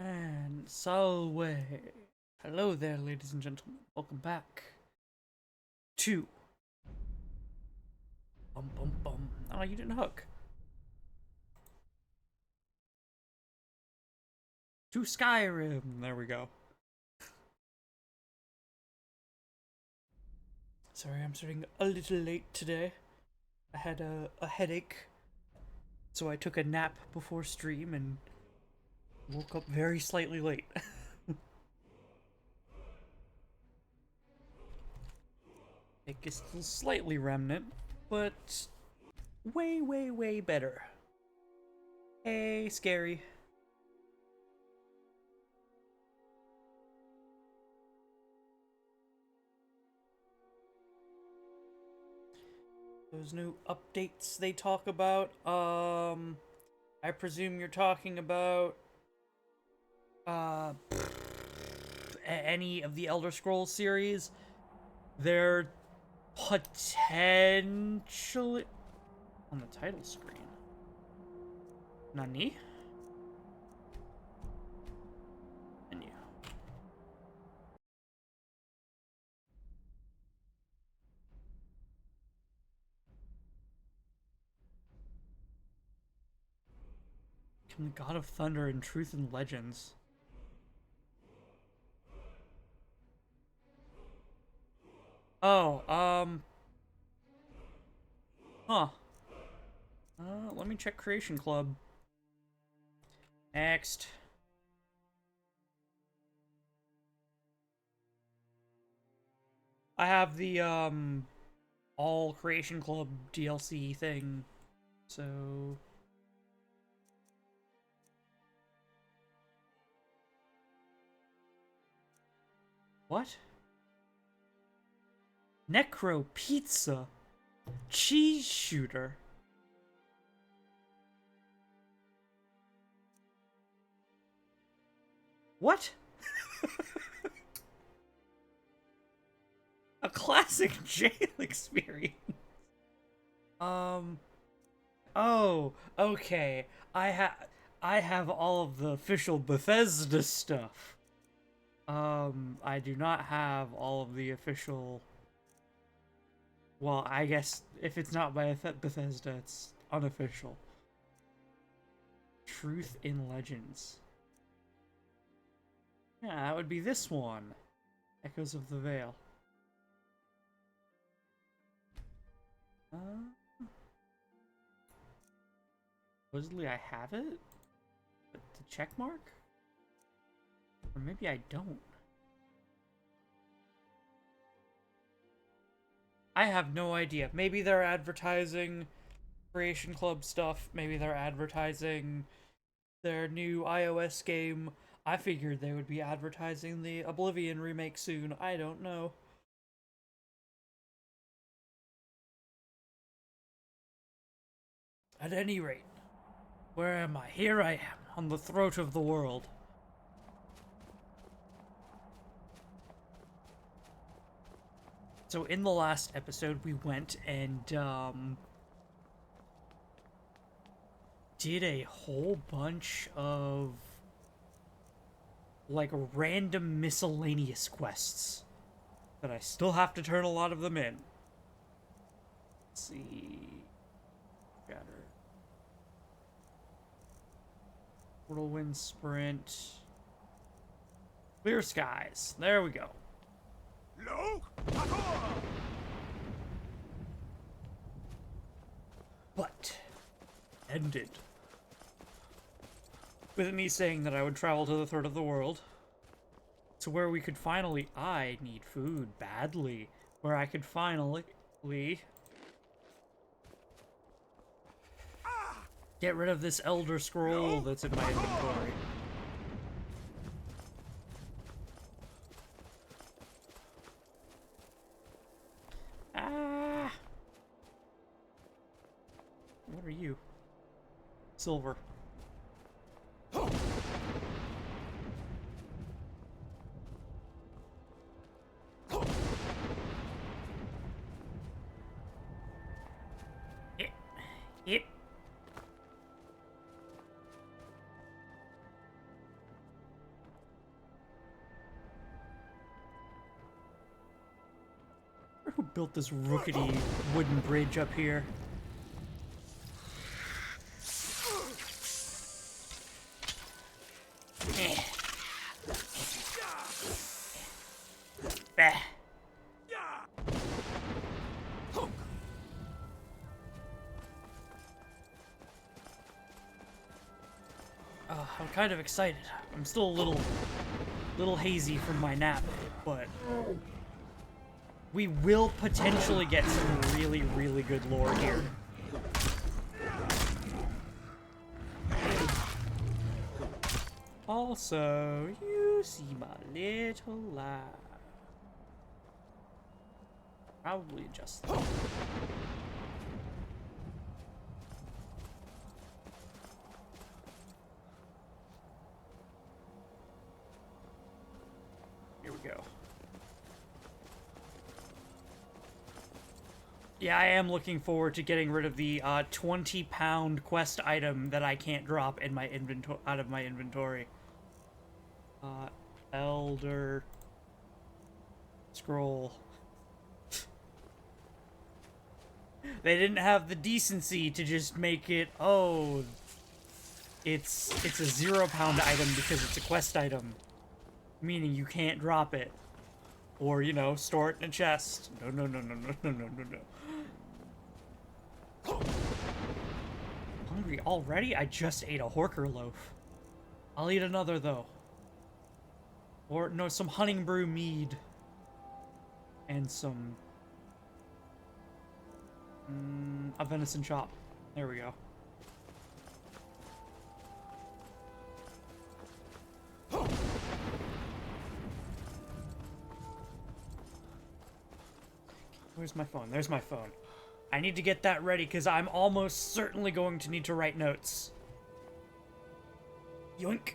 And Salwe. Hello there, ladies and gentlemen. Welcome back to Bum Bum Bum. Oh, you didn't hook. To Skyrim. There we go. Sorry, I'm starting a little late today. I had a headache, so I took a nap before stream and woke up very slightly late. It is still slightly remnant, but way, way, way better. Hey, scary. Those new updates they talk about, I presume you're talking about, uh, any of the Elder Scrolls series. They're potentially on the title screen. Nani? Menu. Become the God of Thunder in Truth and Legends. Oh, huh. Let me check Creation Club. Next. I have the, all Creation Club DLC thing, so... What? Necro Pizza? Cheese Shooter? What? A classic jail experience. Oh, okay. I have all of the official Bethesda stuff. I do not have all of the official. Well, I guess if it's not by Bethesda, it's unofficial. Truth in Legends. Yeah, that would be this one. Echoes of the Veil. Supposedly I have it? But the check mark? Or maybe I don't. I have no idea. Maybe they're advertising Creation Club stuff. Maybe they're advertising their new iOS game. I figured they would be advertising the Oblivion remake soon. I don't know. At any rate, where am I? Here I am, on the throat of the world. So in the last episode, we went and, did a whole bunch of, like, random miscellaneous quests. But I still have to turn a lot of them in. Let's see... Shatter. Whirlwind Sprint. Clear skies. There we go. But ended with me saying that I would travel to the third of the world, to where we could finally... I need food badly. Where I could finally... get rid of this Elder Scroll that's in my inventory. Ah! What are you? Silver. Yep. built this rookety wooden bridge up here. Bah. I'm kind of excited. I'm still a little hazy from my nap, but we will potentially get some really, really good lore here. Also, you seem a little loud. Probably just... Here we go. Yeah, I am looking forward to getting rid of the 20-pound quest item that I can't drop in my out of my inventory. Elder Scroll. They didn't have the decency to just make it, oh, it's a 0-pound item because it's a quest item. Meaning you can't drop it. Or, you know, store it in a chest. No, no, no, no, no, no, no, no, no. Hungry already? I just ate a Horker loaf. I'll eat another, though. Or, no, some Hunting Brew mead. And some... a venison chop. There we go. Where's my phone? There's my phone. I need to get that ready because I'm almost certainly going to need to write notes. Yoink.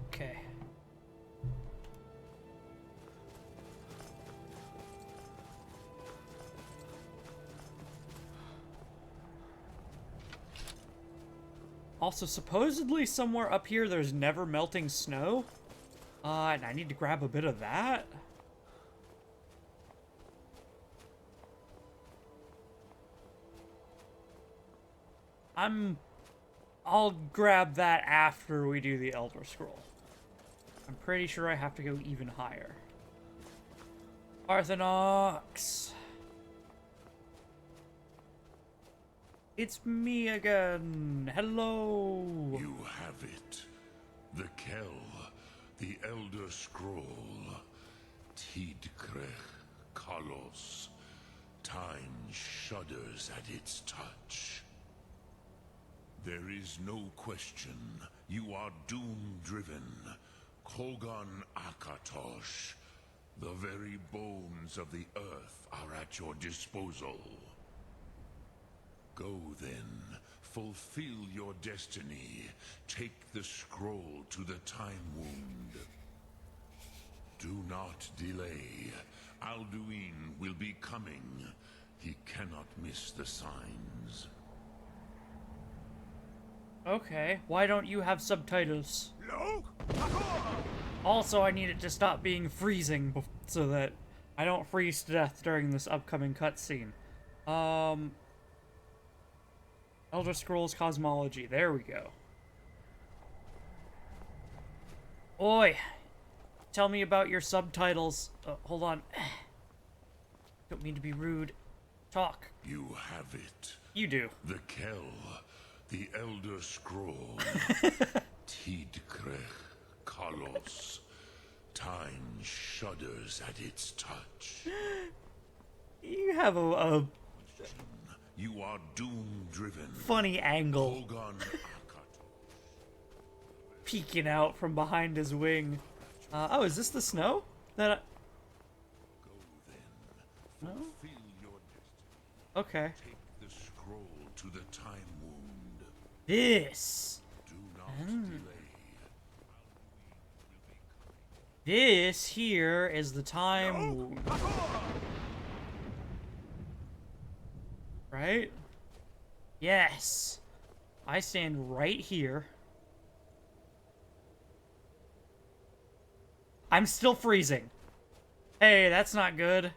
Okay. Also, supposedly somewhere up here there's never melting snow. And I need to grab a bit of that. I'll grab that after we do the Elder Scroll. I'm pretty sure I have to go even higher. Parthenox. It's me again. Hello. You have it. The Kell, the Elder Scroll. Tidkrech Kalos. Time shudders at its touch. There is no question. You are doom-driven. Kogan Akatosh. The very bones of the earth are at your disposal. Go then. Fulfill your destiny. Take the scroll to the Time Wound. Do not delay. Alduin will be coming. He cannot miss the signs. Okay, why don't you have subtitles? Also, I need it to stop being freezing so that I don't freeze to death during this upcoming cutscene. Elder Scrolls Cosmology, there we go. Oi! Tell me about your subtitles. Hold on. Don't mean to be rude. Talk. You have it. You do. The Kell. The Elder Scroll. Tidkrech Kalos. Time shudders at its touch. You have a You are doom-driven. funny angle. Peeking out from behind his wing. Oh, is this the snow? That Go then. No? Fulfill your destiny. Okay. Take the scroll to the Time Wound. This. Do not delay. This here is the Time Wound. Right? Yes. I stand right here. I'm still freezing. Hey, that's not good.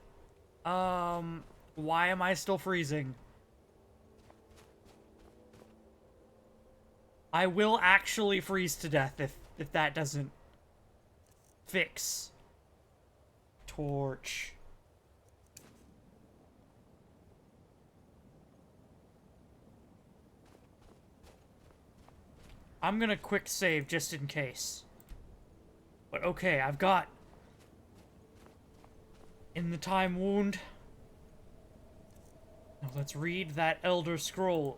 Why am I still freezing? I will actually freeze to death if that doesn't fix. Torch. I'm gonna quick save just in case. But okay, I've got in the time wound. Now let's read that Elder Scroll.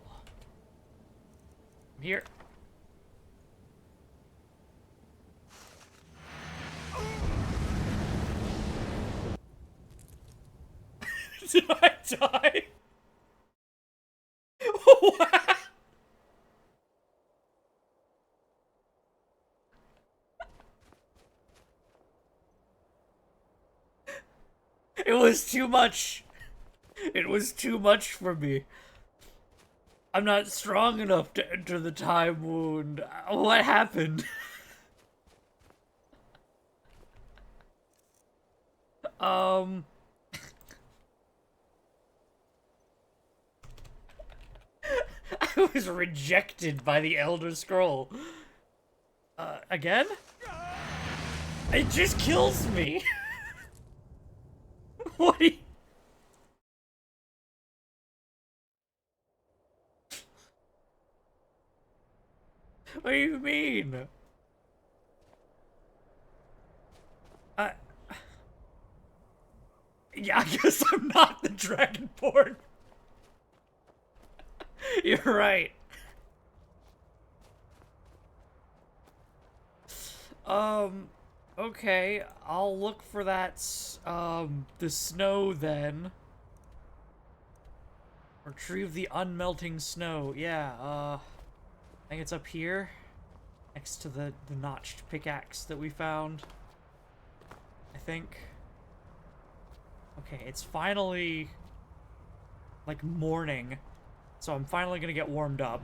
Here. Did I die? What? It was too much. It was too much for me. I'm not strong enough to enter the time wound. What happened? um... I was rejected by the Elder Scroll. Again? It just kills me. What do you... What do you mean? I... Yeah, I guess I'm not the Dragonborn. You're right. Okay, I'll look for that, the snow then. Retrieve the unmelting snow. Yeah, I think it's up here. Next to the notched pickaxe that we found. I think. Okay, it's finally, like, morning. So I'm finally gonna get warmed up.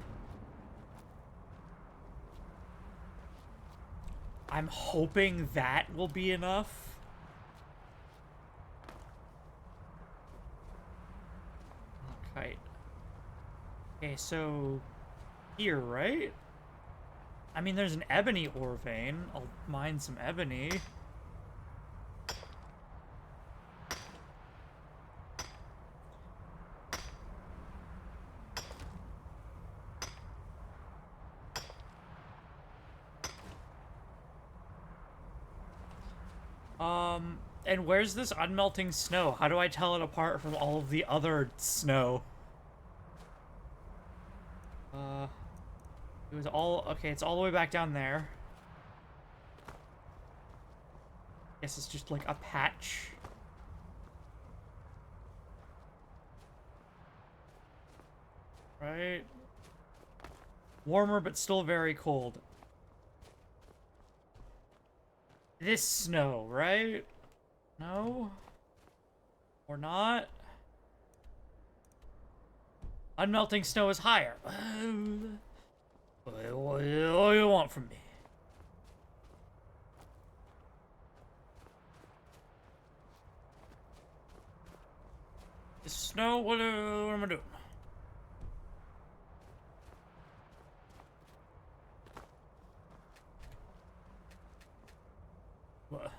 I'm hoping that will be enough. Okay. Okay, so here, right? I mean, there's an ebony ore vein. I'll mine some ebony. And where's this unmelting snow? How do I tell it apart from all of the other snow? It was all... Okay, it's all the way back down there. Guess it's just like a patch. Right? Warmer, but still very cold. This snow, right? No? Or not? Unmelting snow is higher. What do you want from me? This snow, what am I doing? What?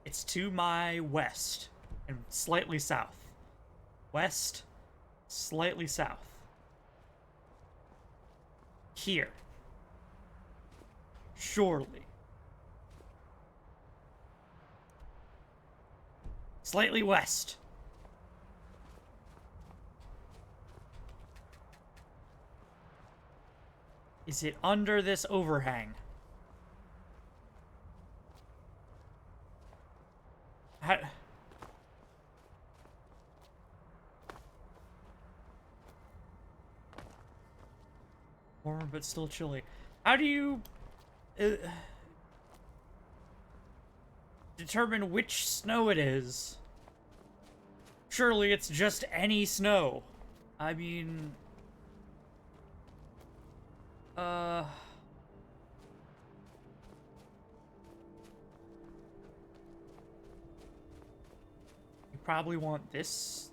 It's to my west and slightly south. West, slightly south. Here. Surely. Slightly west. Is it under this overhang? How... Warm but still chilly. How do you determine which snow it is? Surely it's just any snow. I mean... probably want this.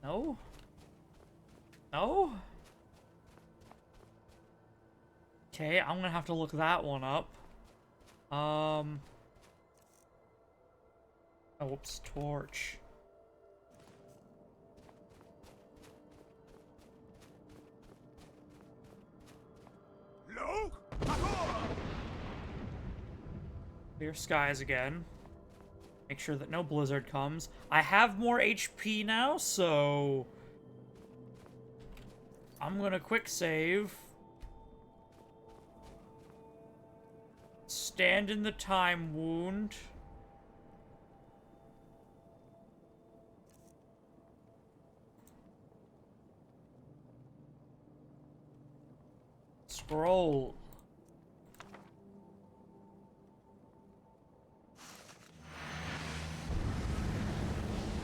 No? No? Okay, I'm gonna have to look that one up. Oh, whoops, torch. Clear skies again. Make sure that no blizzard comes. I have more HP now, so I'm gonna quick save. Stand in the time wound. Scroll.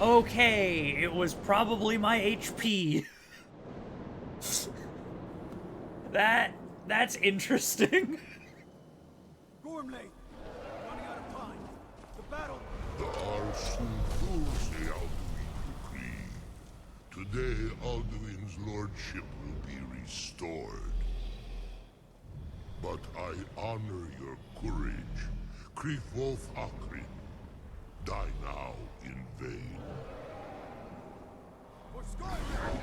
Okay, it was probably my HP. That's interesting. Gormley, running out of time. The battle. The Arsunthulse Alduin decree. Today, Alduin's lordship will be restored. But I honor your courage. Krifwolf Akrin. Die now in vain. For Skyrim!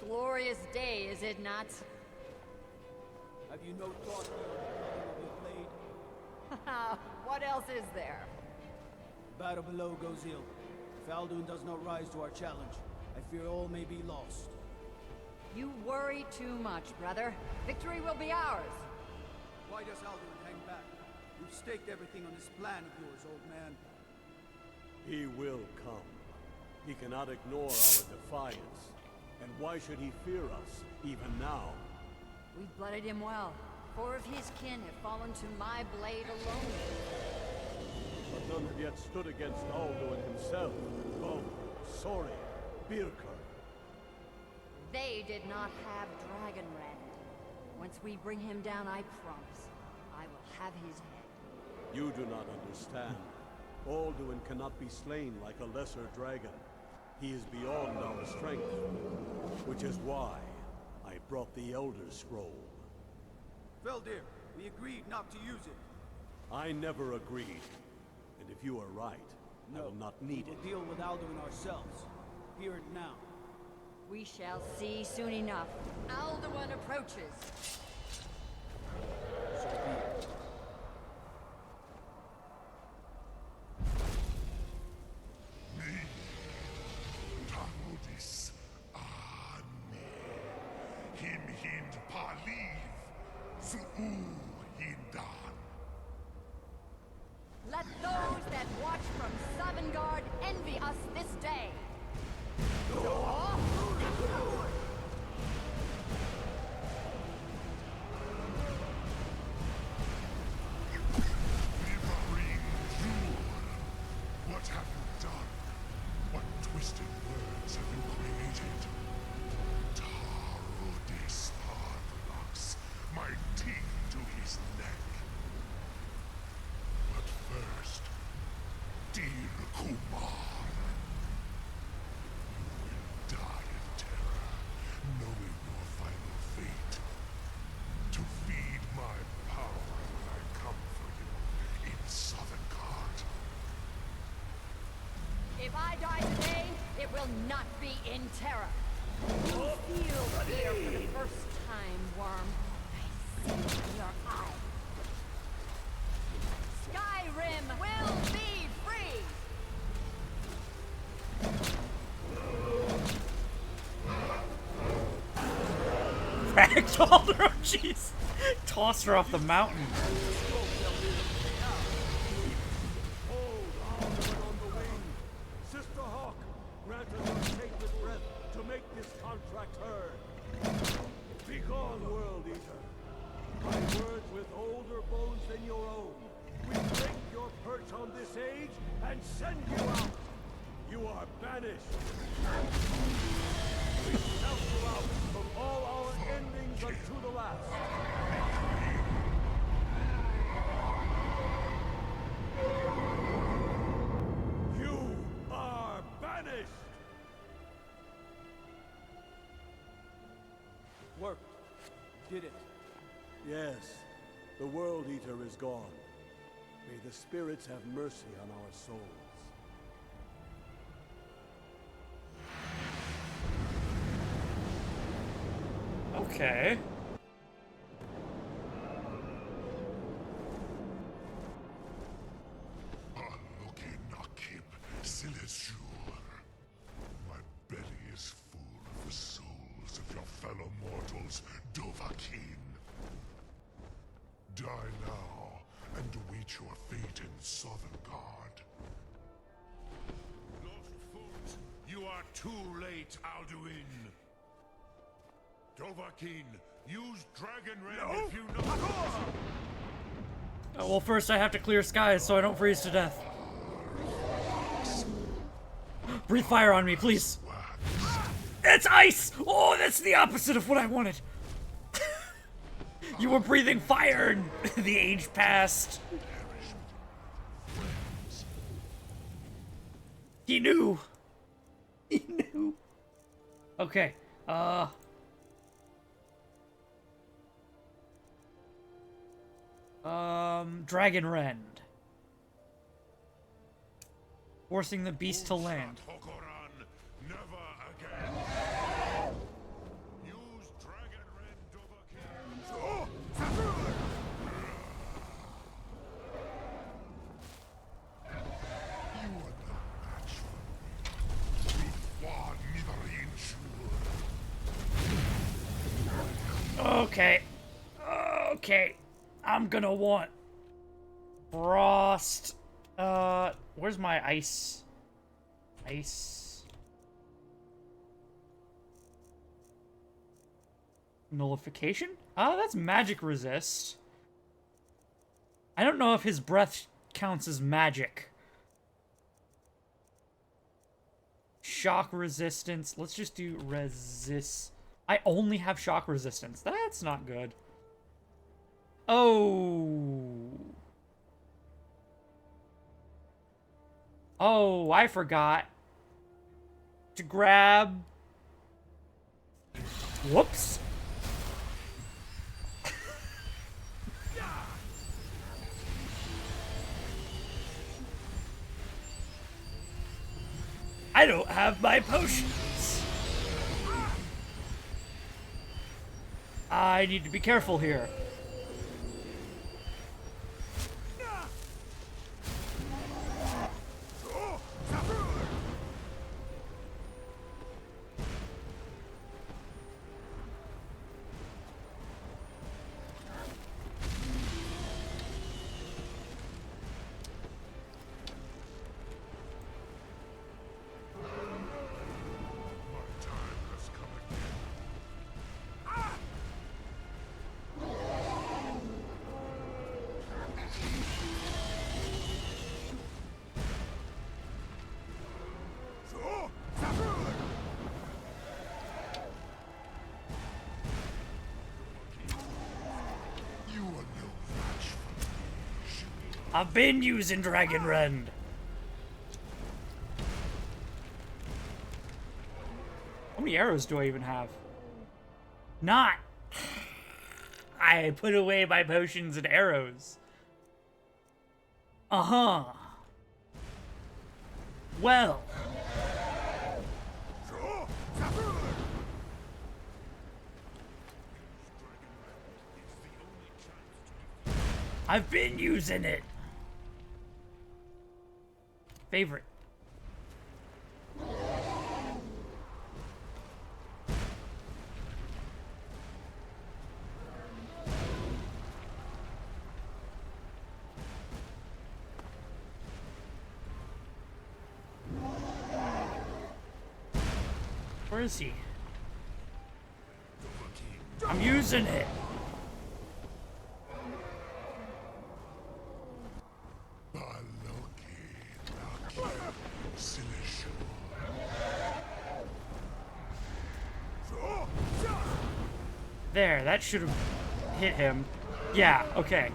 Glorious day, is it not? Have you no thought of your blade? What else is there? The battle below goes ill. If Alduin does not rise to our challenge, I fear all may be lost. You worry too much, brother. Victory will be ours. Why does Alduin hang back? We've staked everything on this plan of yours, old man. He will come. He cannot ignore our defiance. And why should he fear us, even now? We've blooded him well. 4 of his kin have fallen to my blade alone. But none have yet stood against Alduin himself. Oh, sorry, Birker. They did not have Dragonrend. Once we bring him down, I promise, I will have his head. You do not understand. Alduin cannot be slain like a lesser dragon. He is beyond our strength, which is why I brought the Elder Scroll. Veldir, we agreed not to use it. I never agreed. And if you are right, I will not need it. We'll deal with Alduin ourselves. Here and now. We shall see soon enough. Alduin approaches. So be it. Tamudis Ane. Him hind paliv. Zuu hindan. Let those that watch from Sovngarde envy us this day. Vivering Jur. What have you done? What twisted words have you created? Tarudis Ardlax. My teeth to his neck. But first, Dir Kumar. You will die in terror, knowing your final fate. To feed my power when I come for you in Sovngarde. If I die today, it will not be in terror. You feel fear for the first time, Worm. I see it in your eye. Skyrim will be free! Ragdolled her, oh jeez. Toss her off the mountain. contract heard. Begone, World Eater. My words with older bones than your own. We break your perch on this age and send you out. You are banished. We shout you out from all our endings unto the last. You are banished. Worked. Did it. Yes, the World Eater is gone. May the spirits have mercy on our souls. Okay. My belly is full of the souls of your fellow mortals, Dovahkiin. Die now and await your fate in Sothergard. Lost foot, you are too late, Alduin. Dovahkiin, use Dragon Ram if you know. Oh, well, first I have to clear skies so I don't freeze to death. Breathe fire on me, please. It's ice! Oh, that's the opposite of what I wanted. You were breathing fire and the age passed. He knew. He knew. Okay, Dragon Rend. Forcing the beast to land. Never again. Use Dragon Red Dovahkiin. You are no match for me. War neither Okay. Okay. I'm gonna want frost. Where's my ice? Ice. Nullification? That's magic resist. I don't know if his breath counts as magic. Shock resistance. Let's just do resist. I only have shock resistance. That's not good. Oh. Oh, I forgot to grab. Whoops. I don't have my potions. I need to be careful here. I've been using Dragon Rend. How many arrows do I even have? Not. I put away my potions and arrows. Uh-huh. Well. I've been using it. Favorite. Where is he? I'm using it. There, that should have hit him. Yeah, okay.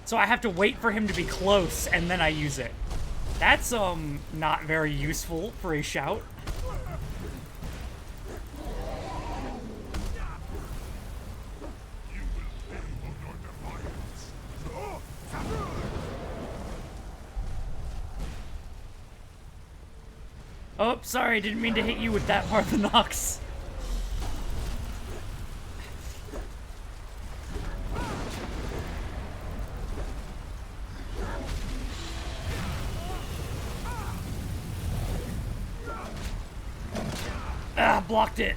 So I have to wait for him to be close, and then I use it. That's, not very useful for a shout. Oh, sorry, didn't mean to hit you with that, Parthenox. Ah, blocked it.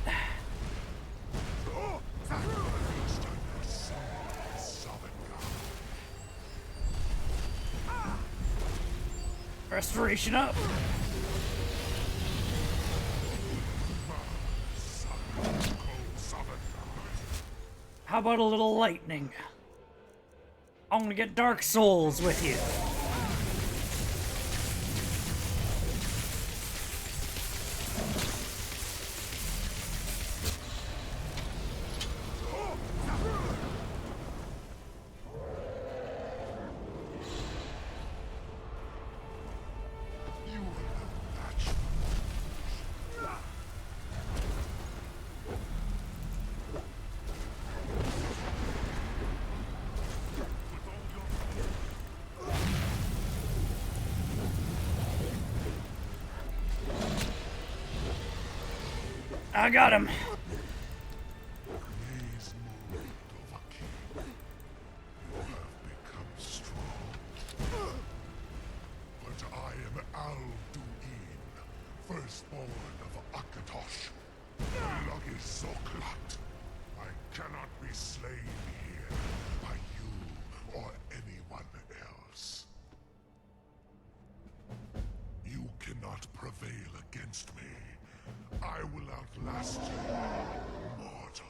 Restoration up. How about a little lightning? I'm gonna get Dark Souls with you. I got him. Please move, Dovahkiin. You have become strong. But I am Alduin, firstborn of Akatosh. Lucky Zoklat. I cannot be slain here by you or anyone else. You cannot prevail against me. I will outlast you, mortal.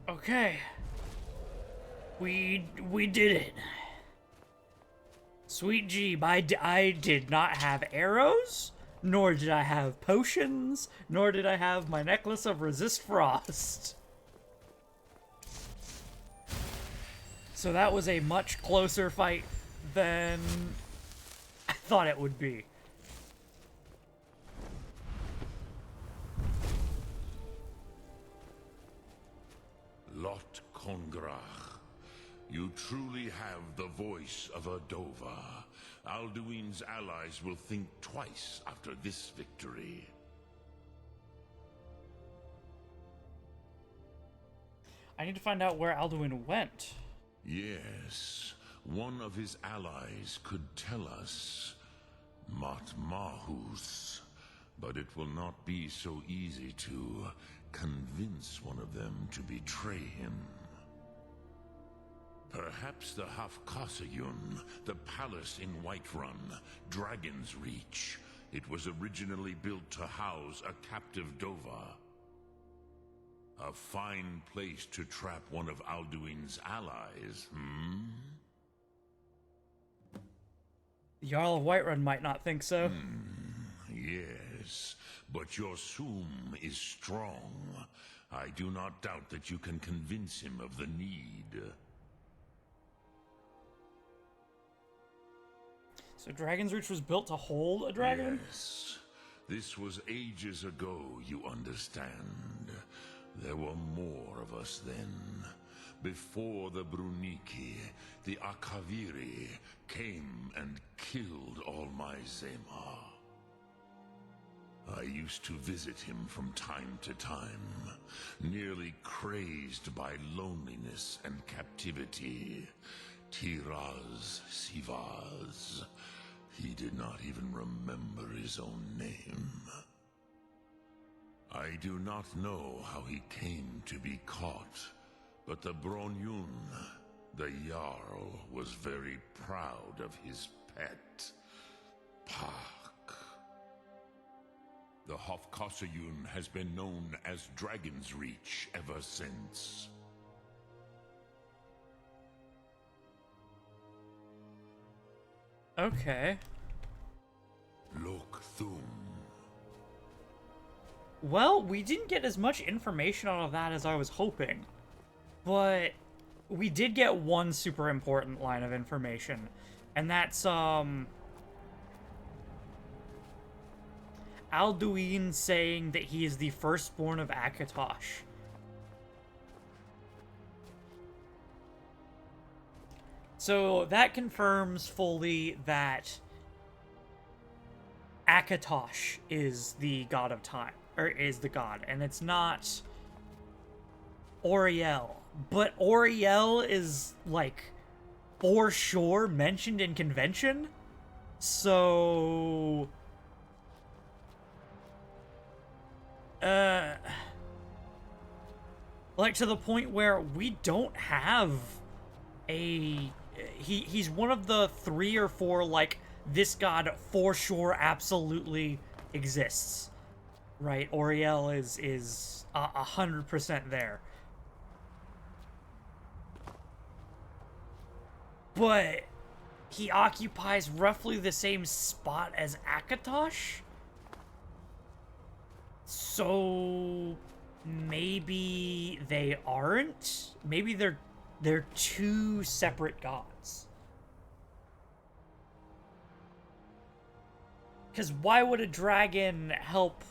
Okay. We did it. Sweet G, I did not have arrows, nor did I have potions, nor did I have my necklace of resist frost. So that was a much closer fight than I thought it would be. Lot Kongrach, you truly have the voice of a Dova. Alduin's allies will think twice after this victory. I need to find out where Alduin went. Yes, one of his allies could tell us. Matmahus. But it will not be so easy to convince one of them to betray him. Perhaps the Hafkasayun, the palace in Whiterun, Dragon's Reach. It was originally built to house a captive Dova. A fine place to trap one of Alduin's allies, The Jarl of Whiterun might not think so. Yes, but your Soom is strong. I do not doubt that you can convince him of the need. So Dragon's Reach was built to hold a dragon? Yes. This was ages ago, you understand. There were more of us then. Before the Bruniki, the Akaviri came and killed all my Zema. I used to visit him from time to time, nearly crazed by loneliness and captivity. Tiraz Sivaz. He did not even remember his own name. I do not know how he came to be caught, but the Bronyun, The Jarl was very proud of his pet, Park. The Hofkossayun has been known as Dragon's Reach ever since. Okay. Look Thum. Well, we didn't get as much information out of that as I was hoping. But we did get one super important line of information. And that's, Alduin saying that he is the firstborn of Akatosh. So that confirms fully that Akatosh is the god of time, or is the god, and it's not Oriel. But Oriel is, like, for sure mentioned in convention, so... like, to the point where we don't have a... He's one of the 3 or 4, like, this god for sure absolutely exists. Right? Oriel is 100% there. But he occupies roughly the same spot as Akatosh? So maybe they aren't? Maybe they're 2 separate gods. Because why would a dragon help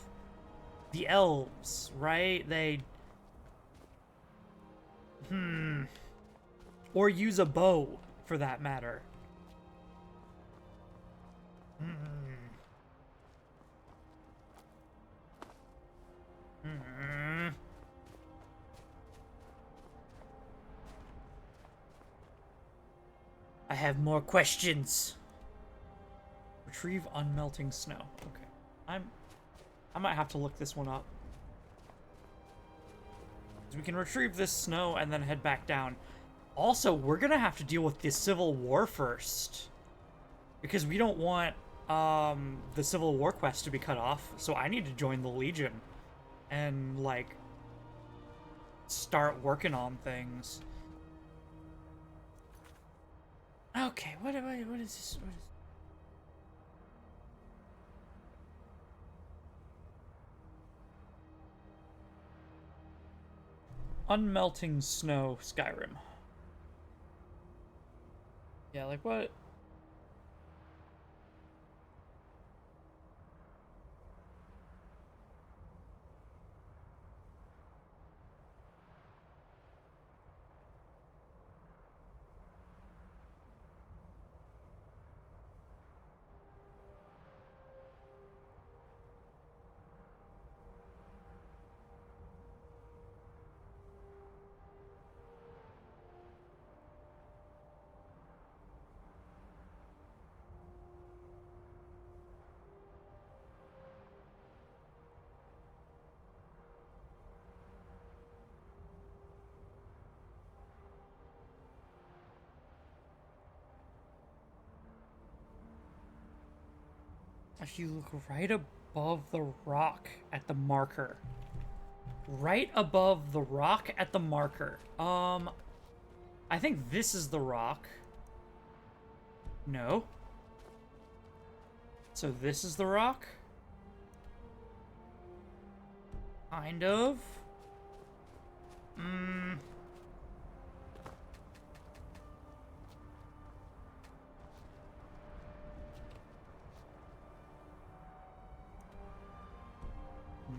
the elves, right? Or use a bow, for that matter. I have more questions. Retrieve unmelting snow. Okay. I might have to look this one up. So we can retrieve this snow and then head back down. Also, we're gonna have to deal with the Civil War first. Because we don't want the Civil War quest to be cut off. So I need to join the Legion. And, like, start working on things. Okay, what is this? What is... Unmelting snow, Skyrim. Yeah, like what? If you look right above the rock at the marker. Right above the rock at the marker. I think this is the rock. No. So this is the rock? Kind of.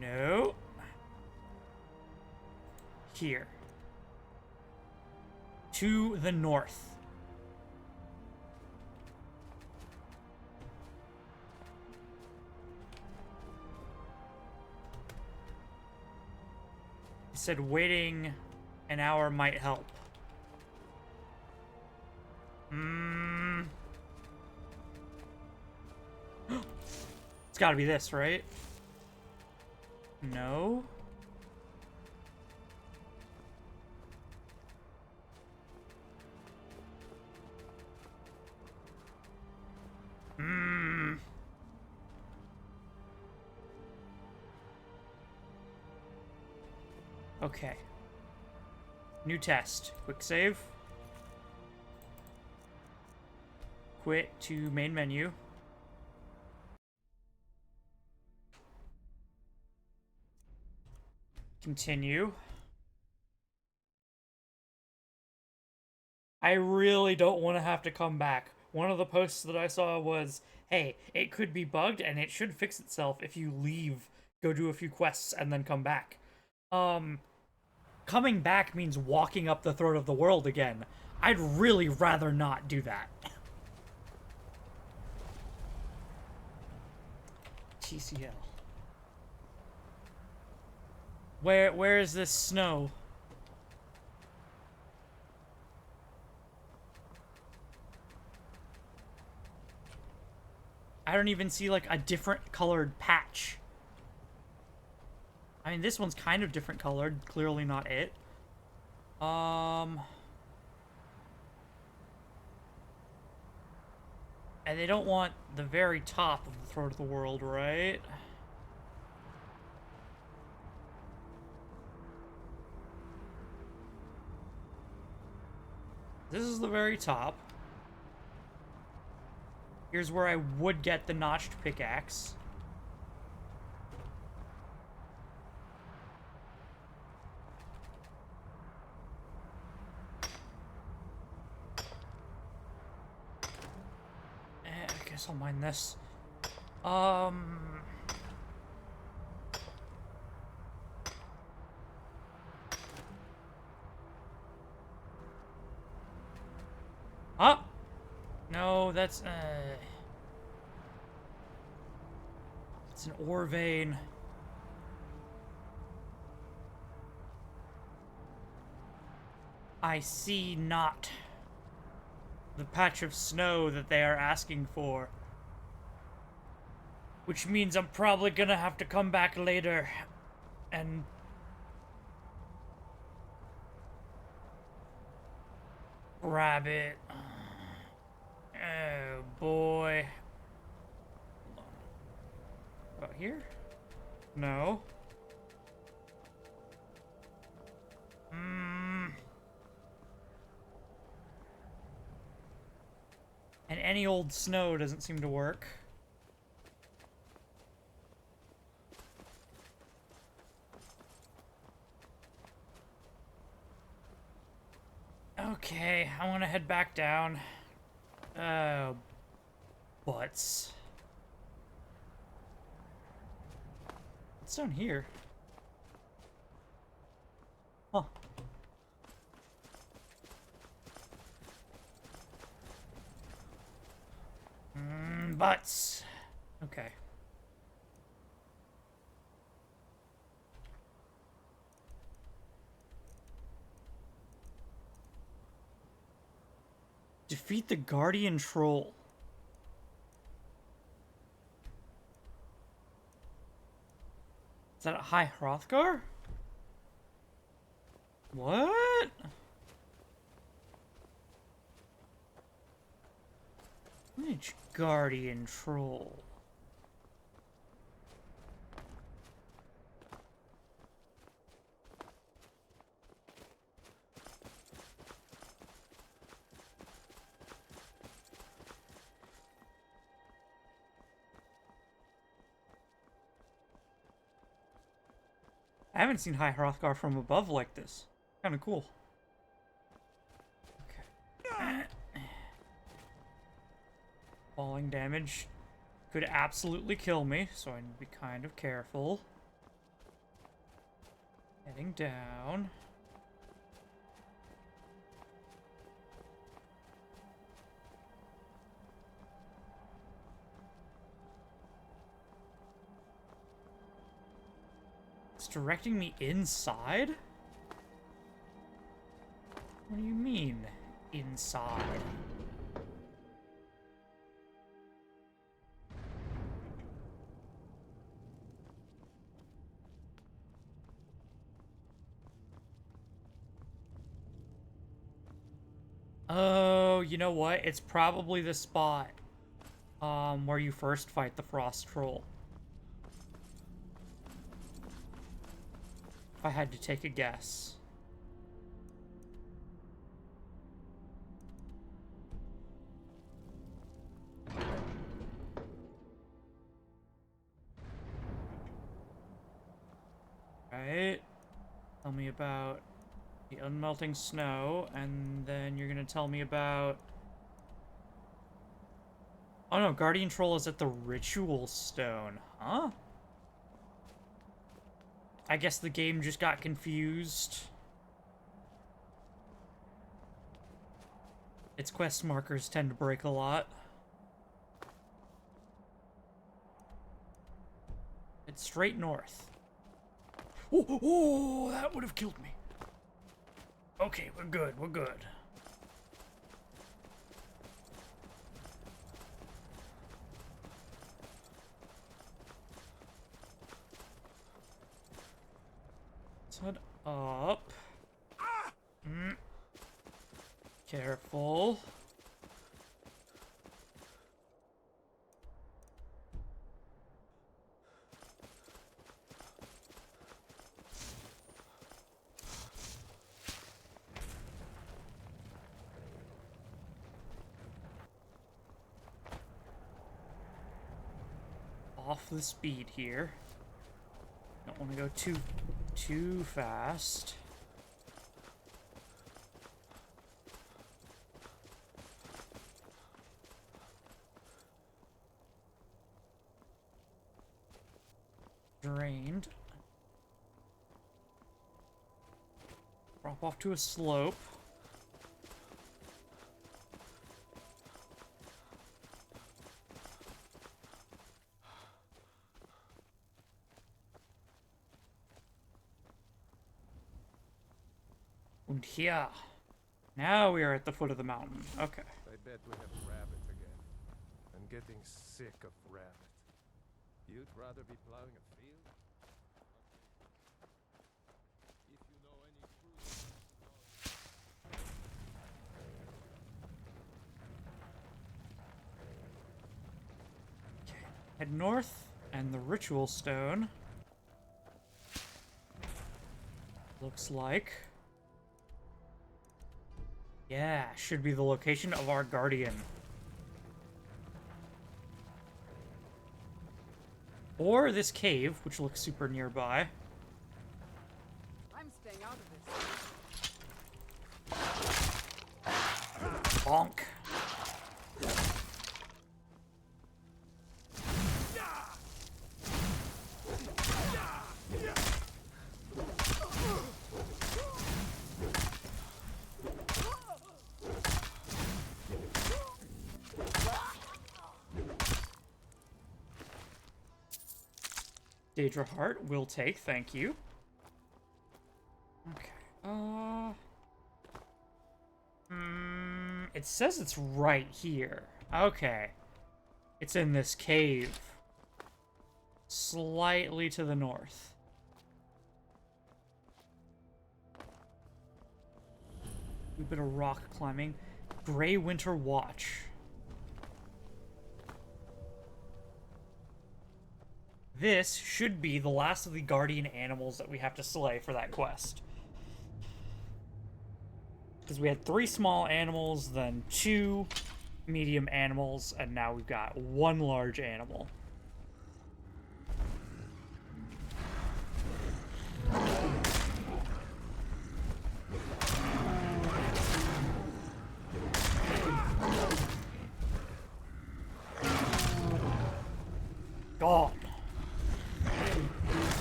No. Here. To the north. It said waiting an hour might help. It's gotta be this, right? No. Okay. New test. Quick save. Quit to main menu. Continue. I really don't want to have to come back. One of the posts that I saw was, hey, it could be bugged and it should fix itself if you leave, go do a few quests, and then come back. Coming back means walking up the throat of the world again. I'd really rather not do that. TCL. Where is this snow? I don't even see, like, a different colored patch. I mean, this one's kind of different colored. Clearly not it. And they don't want the very top of the throat of the world, right? This is the very top. Here's where I would get the notched pickaxe. I guess I'll mine this. Huh? No, that's, it's an ore vein. I see not the patch of snow that they are asking for. Which means I'm probably gonna have to come back later and grab it. Oh boy. About here? No. And any old snow doesn't seem to work. Okay, I want to head back down. Oh, butts. What's down here? Huh. Butts. Okay. Defeat the Guardian Troll. Is that a High Hrothgar? What? Which Guardian Troll? I haven't seen High Hrothgar from above like this. Kind of cool. Okay. Falling damage could absolutely kill me, so I need to be kind of careful. Heading down. It's directing me inside? What do you mean, inside? Oh, you know what? It's probably the spot where you first fight the Frost Troll. if I had to take a guess. Right. Tell me about the unmelting snow, and then you're gonna tell me about... Oh no, Guardian Troll is at the Ritual Stone, huh? I guess the game just got confused. Its quest markers tend to break a lot. It's straight north. Oh, that would have killed me. Okay, we're good, we're good. Let's head up. Careful. Off the speed here. Don't want to go too fast. Drained. Drop off to a slope. And here. Now we are at the foot of the mountain. Okay. I bet we have rabbit again. I'm getting sick of rabbit. You'd rather be plowing a field? If you know any truth. Okay. Head north, and the ritual stone looks like... Yeah, should be the location of our guardian. Or this cave, which looks super nearby. I'm staying out of this. Bonk. Daedra Heart will take, thank you. Okay. It says it's right here. Okay. It's in this cave. Slightly to the north. A bit of rock climbing. Grey Winter Watch. This should be the last of the guardian animals that we have to slay for that quest. Because we had 3 small animals, then 2 medium animals, and now we've got 1 large animal. Gone.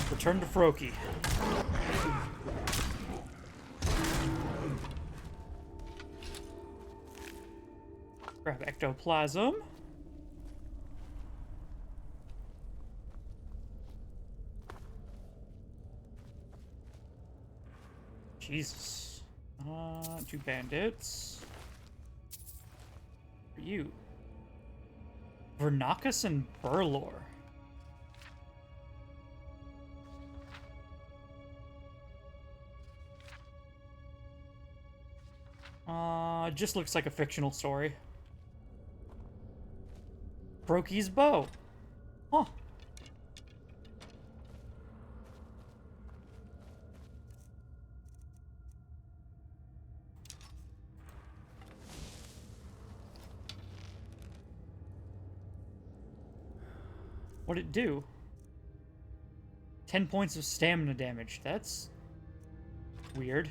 Return to Froki. Grab ectoplasm. Jesus. 2 bandits. For you. Vernacus and Burlor. It just looks like a fictional story. Froki's bow. Huh. What'd it do? 10 points of stamina damage. That's weird.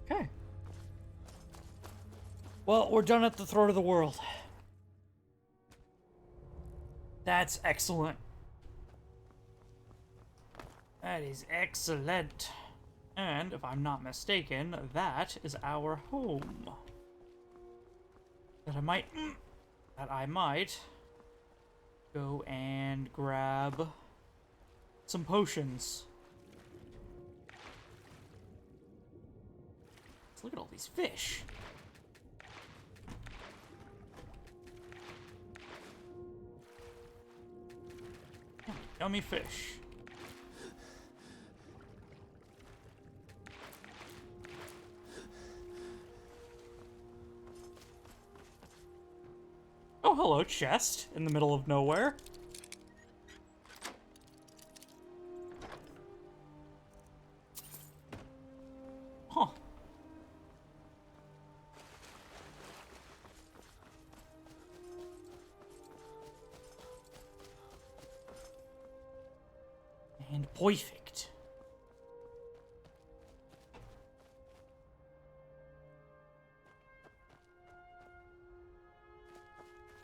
Okay. Well, we're done at the throat of the world. That's excellent. That is excellent. And, if I'm not mistaken, that is our home. That I might go and grab some potions. Let's look at all these fish. Yummy fish. Oh, hello, chest in the middle of nowhere. Huh. And perfect.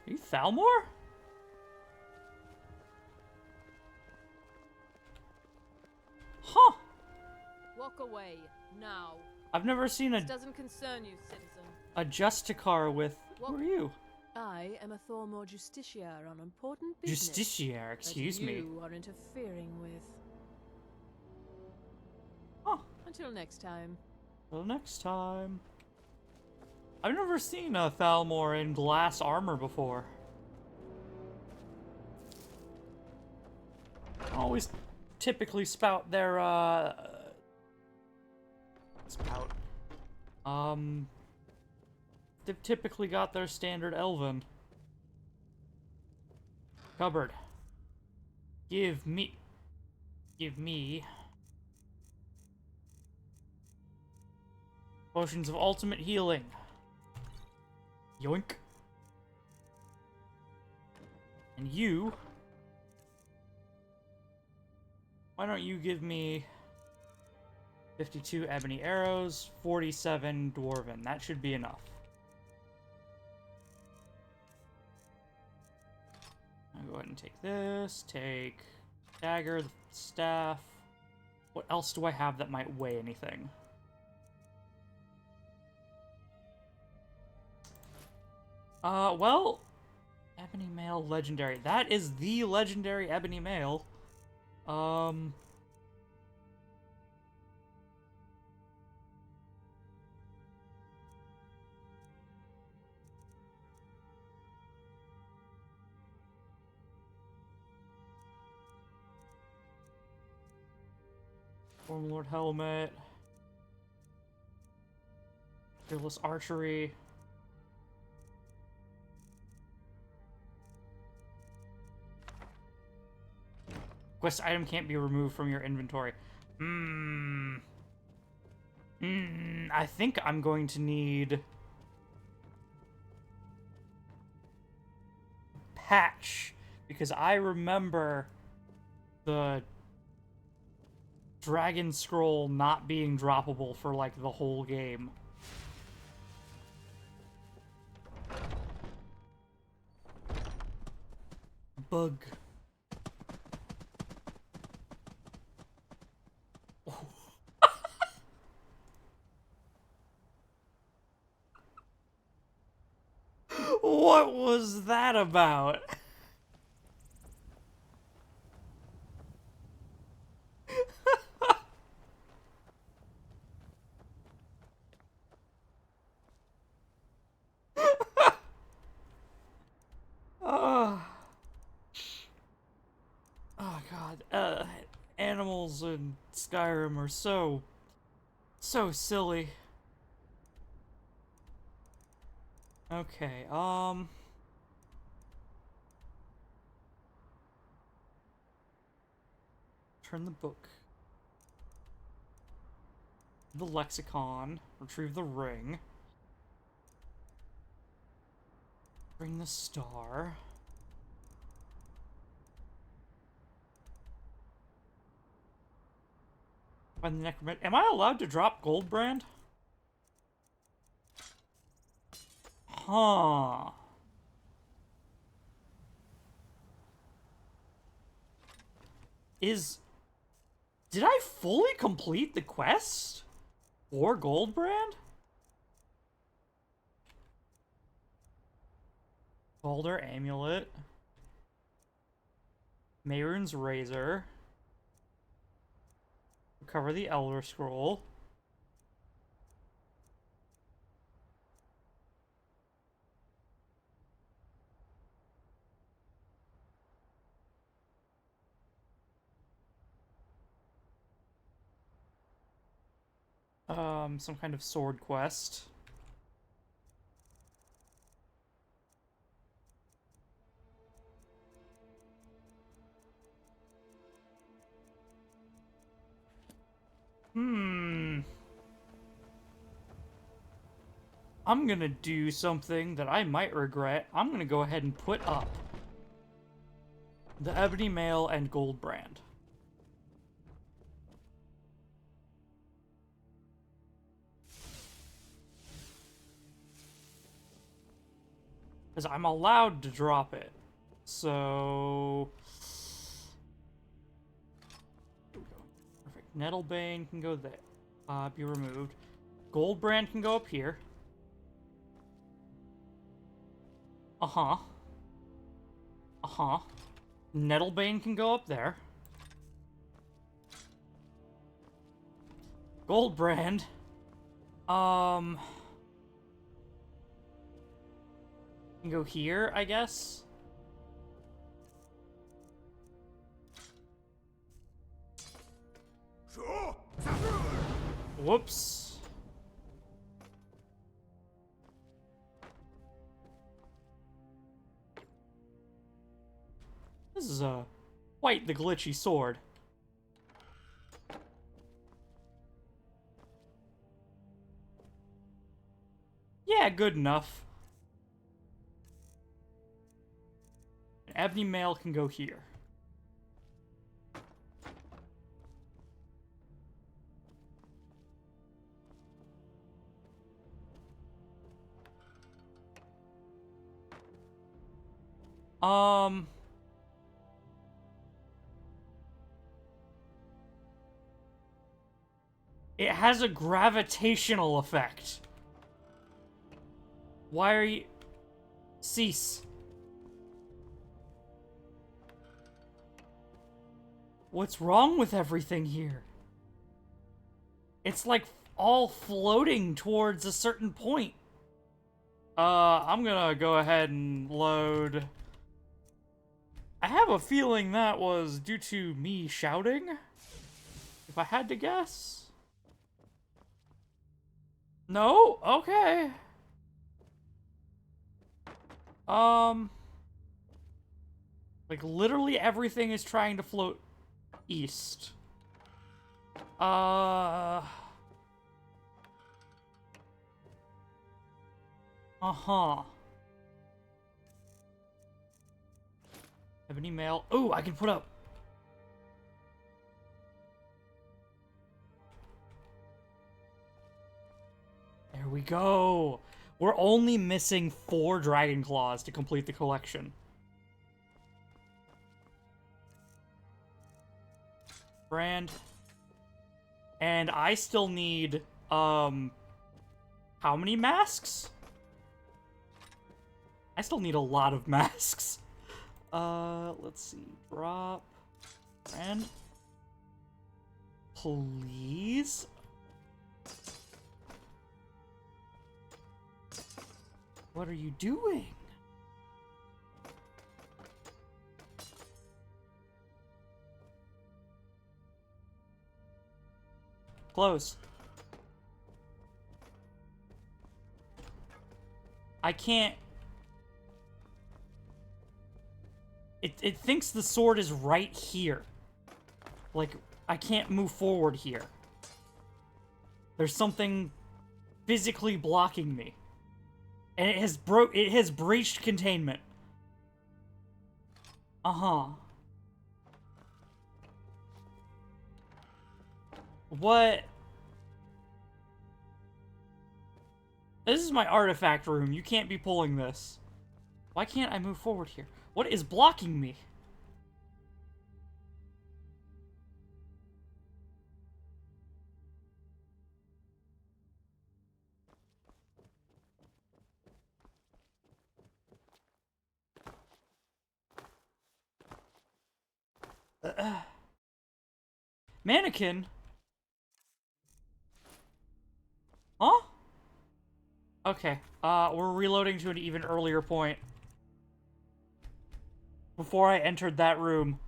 Are you Thalmor? Huh. Walk away, now. I've never seen This doesn't concern you, citizen. a Justicar with... Who are you? I am a Thormor Justiciar on important business. Justiciar, excuse me. You are interfering with. Huh. Until next time. Till next time. I've never seen a Thalmor in glass armor before. Always typically spout their, they've typically got their standard elven. Cupboard. Give me potions of ultimate healing. Yoink. And you, why don't you give me 52 ebony arrows, 47 dwarven. That should be enough. I'll go ahead and take this, take dagger, the staff. What else do I have that might weigh anything? Well, ebony mail legendary. That is the legendary ebony mail. Stormlord helmet. Fearless archery. Quest item can't be removed from your inventory. I think I'm going to need patch, because I remember the Dragon Scroll not being droppable for like the whole game. Bug. What was that about? Oh god, animals in Skyrim are so silly. Okay, turn the book. The lexicon. Retrieve the ring. Bring the star. Find the necromancer. Am I allowed to drop Goldbrand? Huh. Did I fully complete the quest for Goldbrand? Balder Amulet. Mehrunes Razor. Recover the Elder Scroll. Some kind of sword quest. I'm gonna do something that I might regret. I'm gonna go ahead and put up the Ebony Mail and Goldbrand. Because I'm allowed to drop it. So... Here we go. Perfect. Nettlebane can go there. Be removed. Goldbrand can go up here. Uh-huh. Uh-huh. Nettlebane can go up there. Goldbrand. Can go here, I guess. Whoops. This is quite the glitchy sword. Yeah, good enough. An Ebony Mail can go here. It has a gravitational effect. Why are you... Cease. What's wrong with everything here? It's like all floating towards a certain point. I'm gonna go ahead and load... I have a feeling that was due to me shouting, if I had to guess. No? Okay. Like, literally everything is trying to float east. Uh-huh. Ebony Mail. Oh, I can put up. There we go. We're only missing 4 Dragon Claws to complete the collection. Brand. And I still need, how many masks? I still need a lot of masks. Let's see. Drop. Brand. Please? What are you doing? Close. I can't... It thinks the sword is right here. Like, I can't move forward here. There's something physically blocking me. And it has breached containment. Uh-huh. What? This is my artifact room. You can't be pulling this. Why can't I move forward here? What is blocking me? Mannequin? Huh? Okay, we're reloading to an even earlier point. Before I entered that room.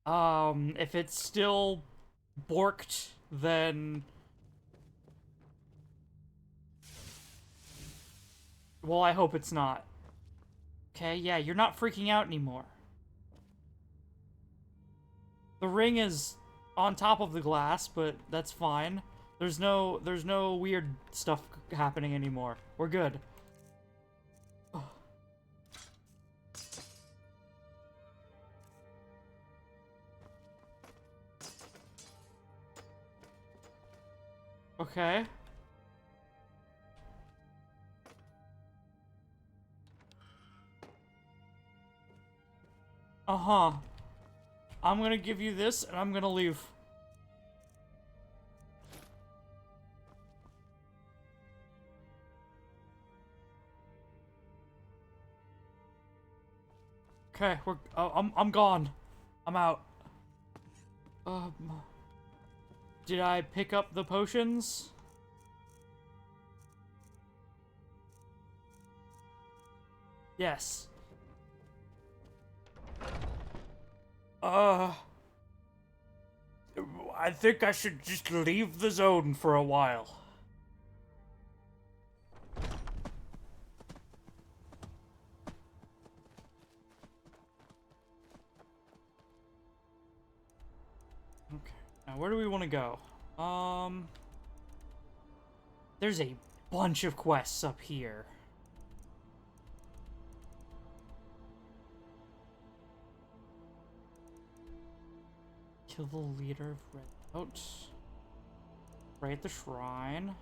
If it's still borked, then... Well, I hope it's not. Okay, yeah, you're not freaking out anymore. The ring is on top of the glass, but that's fine. There's no weird stuff happening anymore. We're good. Okay. Uh-huh. I'm gonna give you this, and I'm gonna leave. Okay, I'm gone. I'm out. Did I pick up the potions? Yes. I think I should just leave the zone for a while. Okay, now where do we want to go? There's a bunch of quests up here. Kill the leader of Red Out. Pray at the shrine.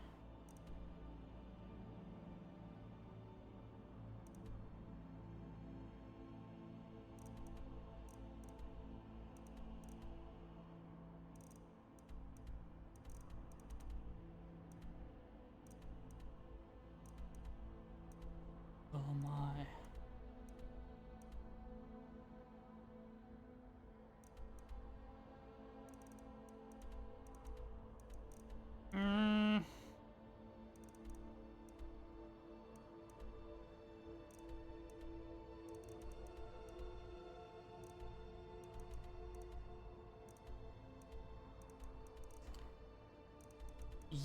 Oh my.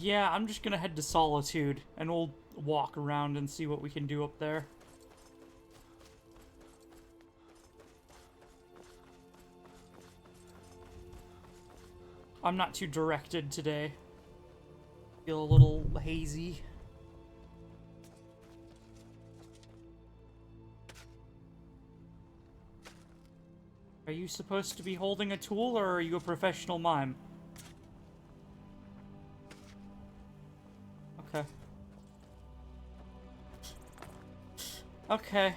Yeah, I'm just gonna head to Solitude, and we'll walk around and see what we can do up there. I'm not too directed today. Feel a little hazy. Are you supposed to be holding a tool, or are you a professional mime? Okay. Okay.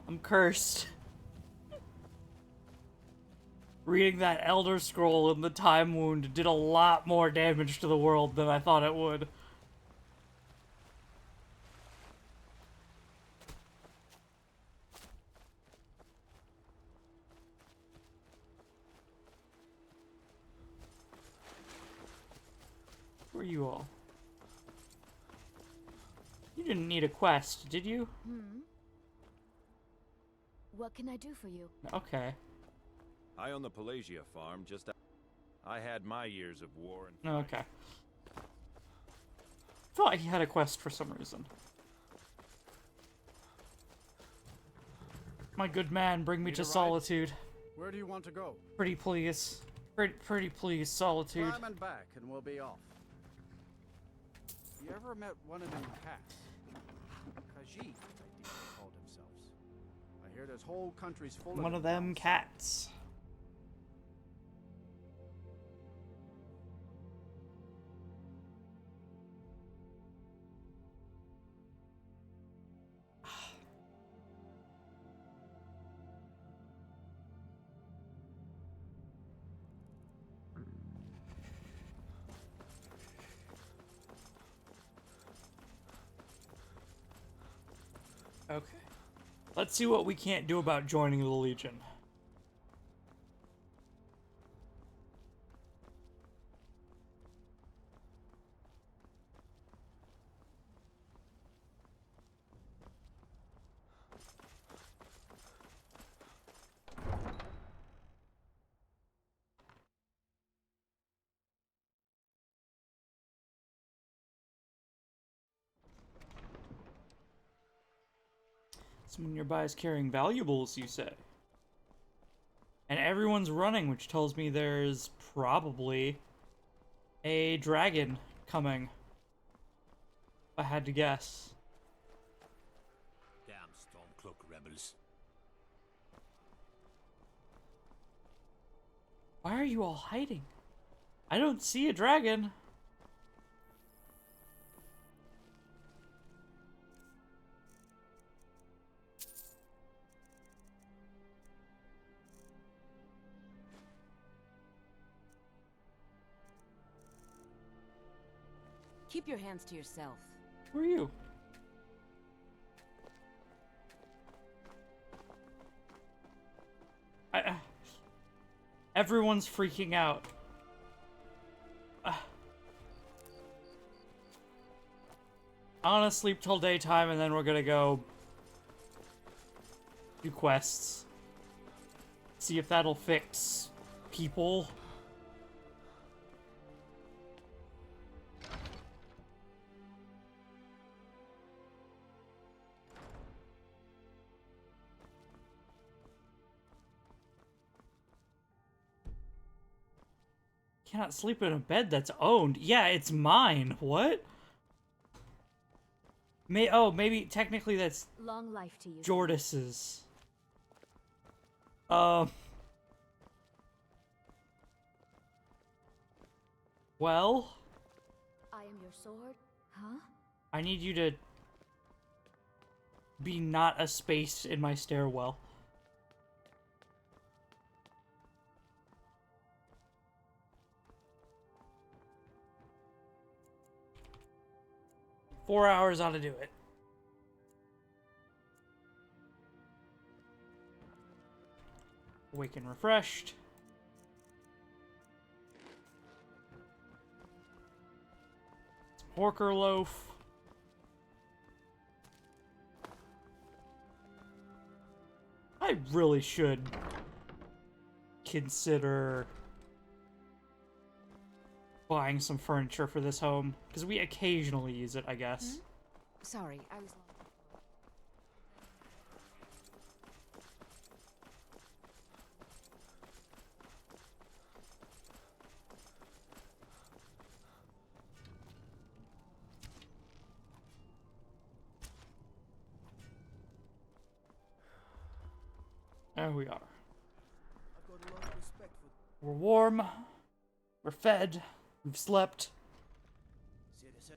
I'm cursed. Reading that Elder Scroll in the Time Wound did a lot more damage to the world than I thought it would. Who are you all? You didn't need a quest, did you? What can I do for you? Okay. I own the Pelagia farm just I had my years of war and Okay. feel like he had a quest for some reason. My good man, bring me Need to a ride? solitude. Where do you want to go? Pretty please. Pretty please, solitude. Climb and back, and we'll be off. You ever met one of them cats? Khajiit, I think they called themselves. I hear there's whole countries full One of them down south. cats. Okay. Let's see what we can't do about joining the Legion. Someone nearby is carrying valuables, you say? And everyone's running, which tells me there's probably a dragon coming. If I had to guess. Damn Stormcloak rebels. Why are you all hiding? I don't see a dragon. Keep your hands to yourself. Who are you? Everyone's freaking out. I wanna sleep till daytime and then we're gonna go do quests. See if that'll fix people. Cannot sleep in a bed that's owned. Yeah, it's mine. What? Maybe technically that's Long life to you. Jordis's. Well, I am your sword. Huh? I need you to be not a space in my stairwell. Four hours ought to do it. Awake and refreshed. Porker loaf. I really should consider buying some furniture for this home, because we occasionally use it, I guess. Sorry, I was. There we are. I've got a lot of respect for. We're warm. We're fed. We've slept. Citizen.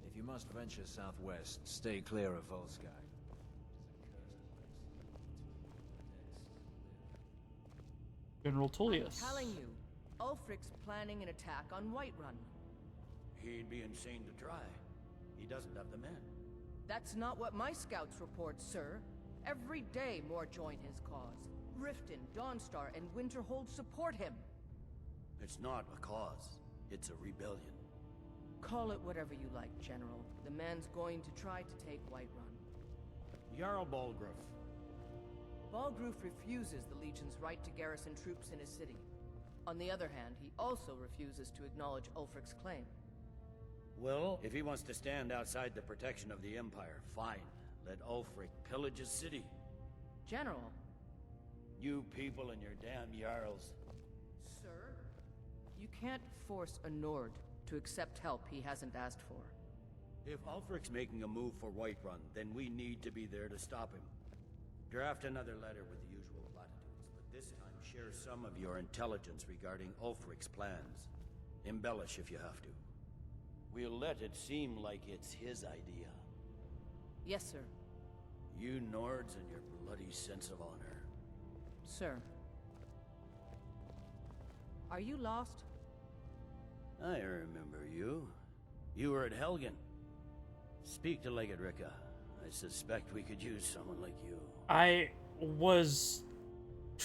If you must venture southwest, stay clear of Volsky. General Tullius. I'm telling you, Ulfric's planning an attack on Whiterun. He'd be insane to try. He doesn't have the men. That's not what my scouts report, sir. Every day more join his cause. Riften, Dawnstar, and Winterhold support him. It's not a cause. It's a rebellion. Call it whatever you like, General. The man's going to try to take Whiterun. Jarl Balgruuf. Balgruuf refuses the Legion's right to garrison troops in his city. On the other hand, he also refuses to acknowledge Ulfric's claim. Well, if he wants to stand outside the protection of the Empire, fine. Let Ulfric pillage his city. General. You people and your damn Jarls. Sir? You can't force a Nord to accept help he hasn't asked for. If Ulfric's making a move for Whiterun, then we need to be there to stop him. Draft another letter with the usual platitudes, but this time share some of your intelligence regarding Ulfric's plans. Embellish if you have to. We'll let it seem like it's his idea. Yes, sir. You Nords and your bloody sense of honor. Sir. Are you lost? I remember you. You were at Helgen. Speak to Legate Ricka. I suspect we could use someone like you. I was...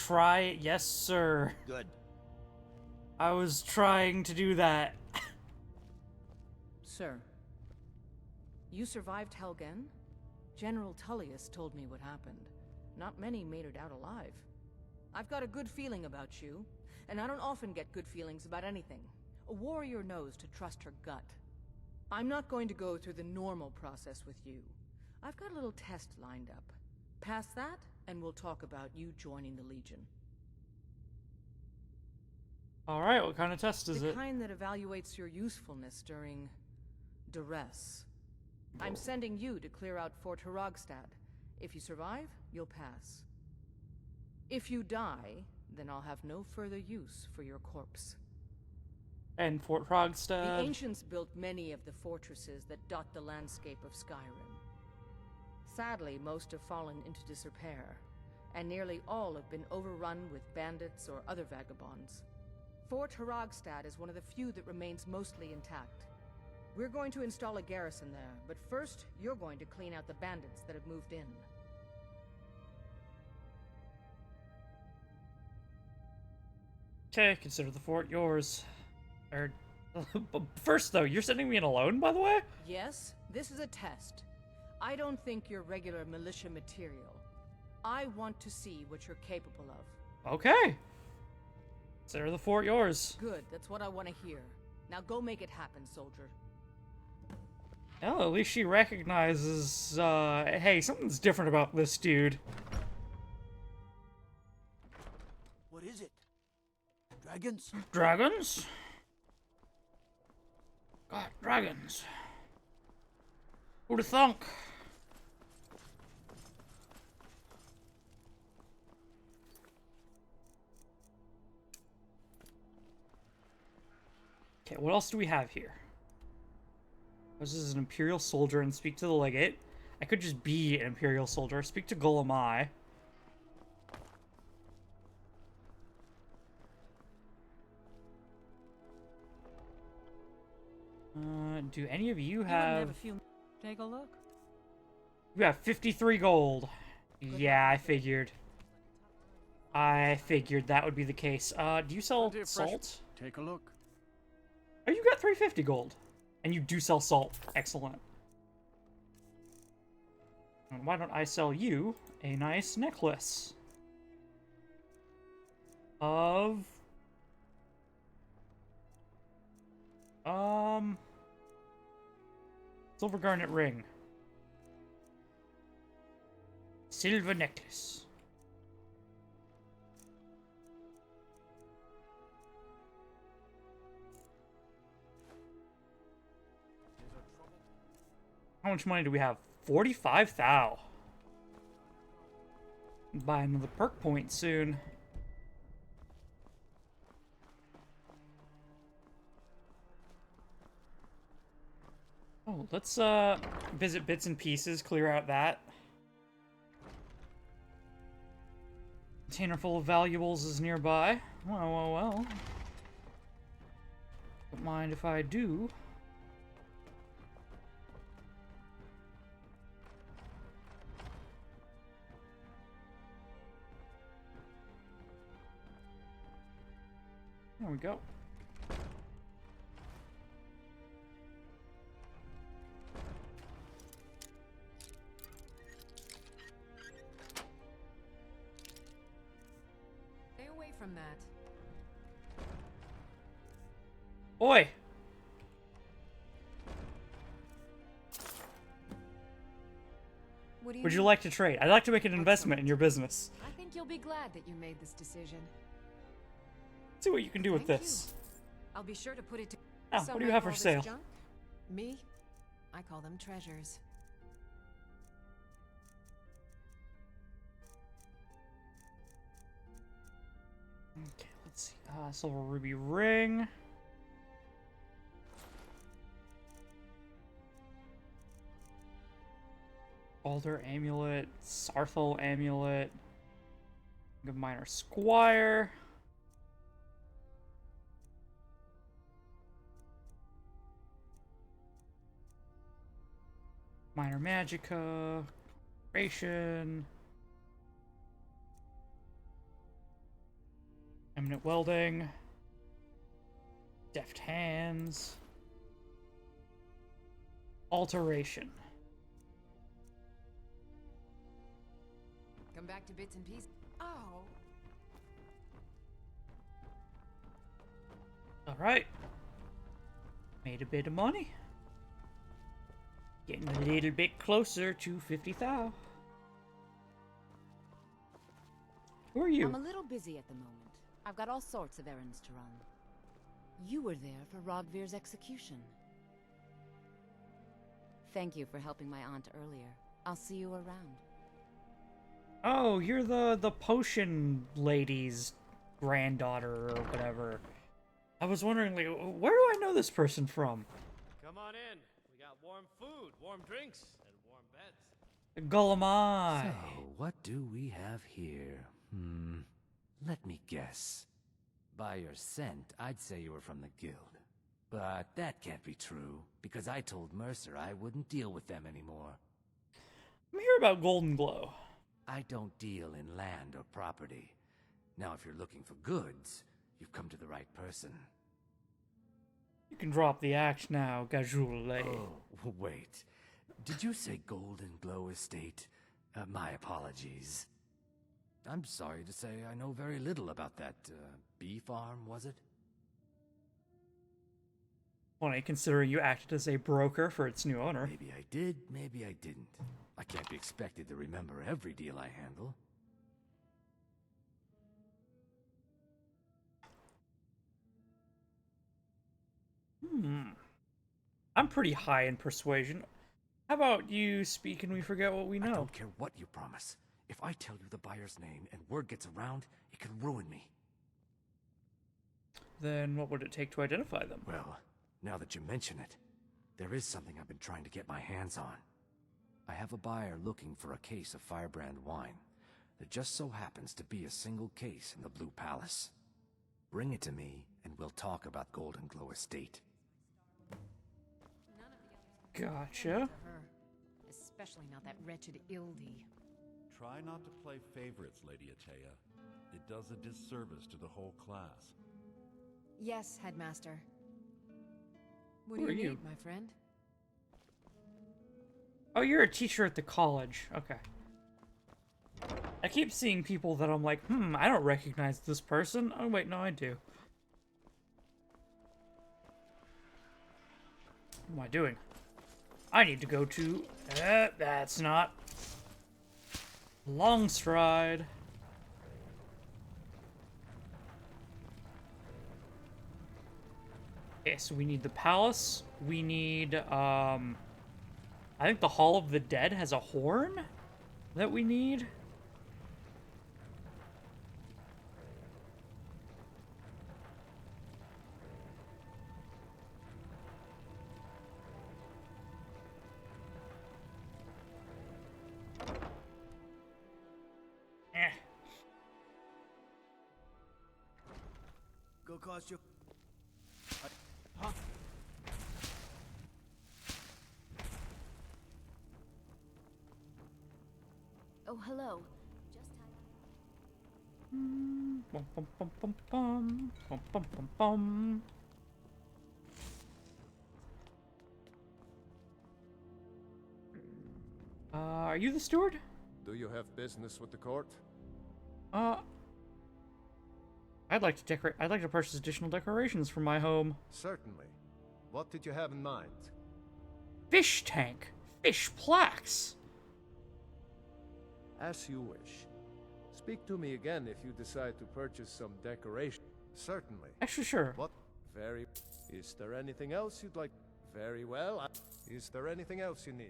Yes, sir. Good. I was trying to do that. Sir. You survived Helgen? General Tullius told me what happened. Not many made it out alive. I've got a good feeling about you, and I don't often get good feelings about anything. A warrior knows to trust her gut. I'm not going to go through the normal process with you. I've got a little test lined up. Pass that, and we'll talk about you joining the Legion. Alright, what kind of test is The it? kind that evaluates your usefulness during duress. I'm sending you to clear out Fort Hrogstad. If you survive, you'll pass. If you die, then I'll have no further use for your corpse. And Fort The Hrogstad. ancients built many of the fortresses that dot the landscape of Skyrim. Sadly, most have fallen into disrepair, and nearly all have been overrun with bandits or other vagabonds. Fort Hrogstad is one of the few that remains mostly intact. We're going to install a garrison there, but first, you're going to clean out the bandits that have moved in. Okay, consider the fort yours. First, though, you're sending me in alone, by the way? Yes, this is a test. I don't think you're regular militia material. I want to see what you're capable of. Okay. Consider the fort yours. Good, that's what I want to hear. Now go make it happen, soldier. Well, at least she recognizes, hey, something's different about this dude. What is it? Dragons? Dragons? God, dragons. Who'da thunk? Okay, what else do we have here? This is an Imperial soldier and speak to the legate. I could just be an Imperial soldier. Speak to Golemai. Do any of you have... Take a look. You have 53 gold. Yeah, I figured. I figured that would be the case. Do you sell salt? Take a look. Oh, you got 350 gold. And you do sell salt. Excellent. And why don't I sell you a nice necklace of... Silver garnet ring. Silver necklace. How much money do we have? 45 thou. Buy another perk point soon. Oh, let's visit bits and pieces, clear out that. Container full of valuables is nearby. Well. Don't mind if I do. There we go. Stay away from that. Oi! What do Would you mean? like to trade? I'd like to make an investment in your business. I think you'll be glad that you made this decision. Let's see what you can do with Thank this. I'll be sure to put it to. Oh, Some what do you might have for call this sale? Junk. Me? I call them treasures. Okay, let's see. Silver ruby ring. Alder amulet. Sarthal amulet. Good minor squire. Minor magicka. Ration. Eminent welding. Deft hands. Alteration. Come back to bits and pieces. Oh. Alright. Made a bit of money. Getting a little bit closer to 50,000. Who are you? I'm a little busy at the moment. I've got all sorts of errands to run. You were there for Rogvir's execution. Thank you for helping my aunt earlier. I'll see you around. Oh, you're the potion lady's granddaughter or whatever. I was wondering, like, where do I know this person from? Come on in. We got warm food, warm drinks, and warm beds. Golemai. So, what do we have here? Let me guess. By your scent, I'd say you were from the guild. But that can't be true, because I told Mercer I wouldn't deal with them anymore. I'm here about Golden Glow. I don't deal in land or property. Now, if you're looking for goods, you've come to the right person. You can drop the axe now, Gajule. Oh, wait. Did you say Golden Glow Estate? My apologies. I'm sorry to say I know very little about that, bee farm, was it? Funny, considering you acted as a broker for its new owner. Maybe I did, maybe I didn't. I can't be expected to remember every deal I handle. I'm pretty high in persuasion. How about you speak and we forget what we know? I don't care what you promise. If I tell you the buyer's name and word gets around, it can ruin me. Then what would it take to identify them? Well, now that you mention it, there is something I've been trying to get my hands on. I have a buyer looking for a case of Firebrand wine. There just so happens to be a single case in the Blue Palace. Bring it to me, and we'll talk about Golden Glow Estate. Gotcha. Especially not that wretched Ildi. Try not to play favorites, Lady Atea. It does a disservice to the whole class. Yes, Headmaster. What Who do are you you? need, my friend? Oh, you're a teacher at the college. Okay. I keep seeing people that I'm like, I don't recognize this person. Oh, wait, no, I do. What am I doing? I need to go to... that's not... Long Stride. Okay, so we need the palace. We need, I think the Hall of the Dead has a horn that we need. Go cost you. Huh? Oh, hello. Bum, bum, bum, bum, bum. Bum, bum, bum, bum. Are you the steward? Do you have business with the court? I I'd like to decorate. I'd like to purchase additional decorations for my home. Certainly. What did you have in mind? Fish tank, fish plaques. As you wish. Speak to me again if you decide to purchase some decoration. Certainly. Actually, sure. What? Very. Is there anything else you'd like? Very well. Is there anything else you need?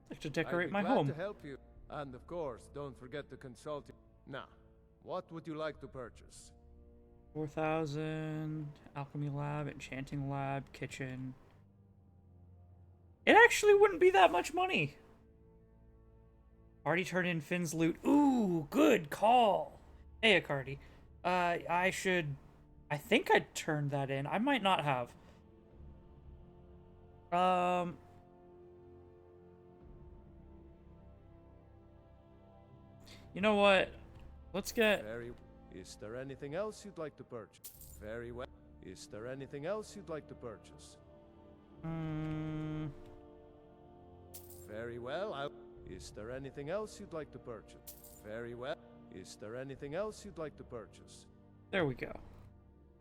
I'd like to decorate I'd be my glad home. to help you. And of course, don't forget to consult. Now, what would you like to purchase? 4,000, alchemy lab, enchanting lab, kitchen. It actually wouldn't be that much money. Already turned in Finn's loot. Ooh, good call. Hey, Akardi. I think I turned that in. I might not have. You know what? Let's get... Is there anything else you'd like to purchase? Very well. Is there anything else you'd like to purchase? Very well. Is there anything else you'd like to purchase? Very well. Is there anything else you'd like to purchase? There we go.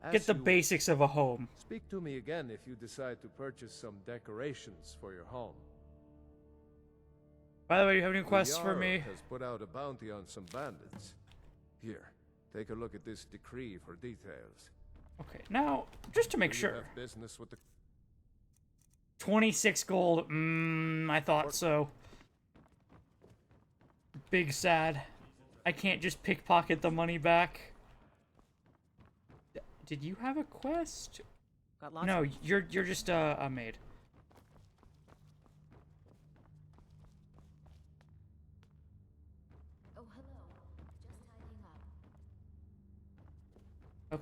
As Get the you basics of a home. Speak to me again if you decide to purchase some decorations for your home. By the way, do you have any quests The for Jarl me? has put out a bounty on some bandits. Here, take a look at this decree for details. Okay, now, just to make Do you sure. have business with the 26 gold. I thought so. Big sad. I can't just pickpocket the money back. Did you have a quest? Got lots No, of... you're just a maid. Oh, hello. Just tidying up.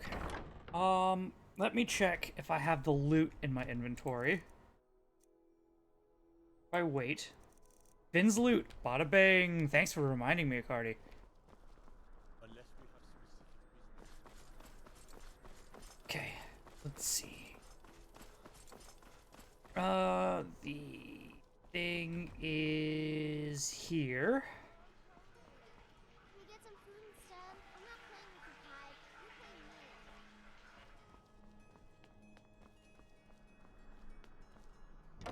Okay. Let me check if I have the loot in my inventory. If I wait. Finn's loot. Bada bang. Thanks for reminding me, Akardi. Okay. Let's see. The thing is here. Can we get some food instead? I'm not playing with your pie. You're playing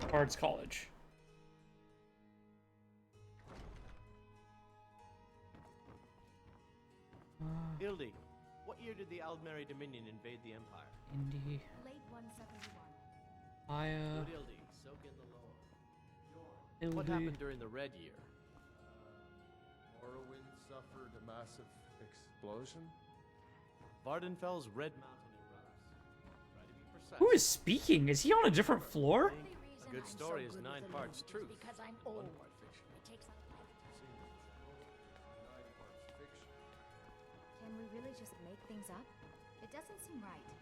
me. Bard's College. Hildy, what year did the Aldmeri Dominion invade the Empire? Indy. Late 171. Aya. Good Hildy, soak in the lore. What Hildy. happened during the Red Year? Morrowind suffered a massive explosion? Vardenfell's Red Mountain erupts. Try to be precise. Who is speaking? Is he on a different floor? A good story is 9 parts truth. Because I'm 1 old. part fiction. It takes up life. 9 parts fiction. Can we really just make things up? It doesn't seem right. Be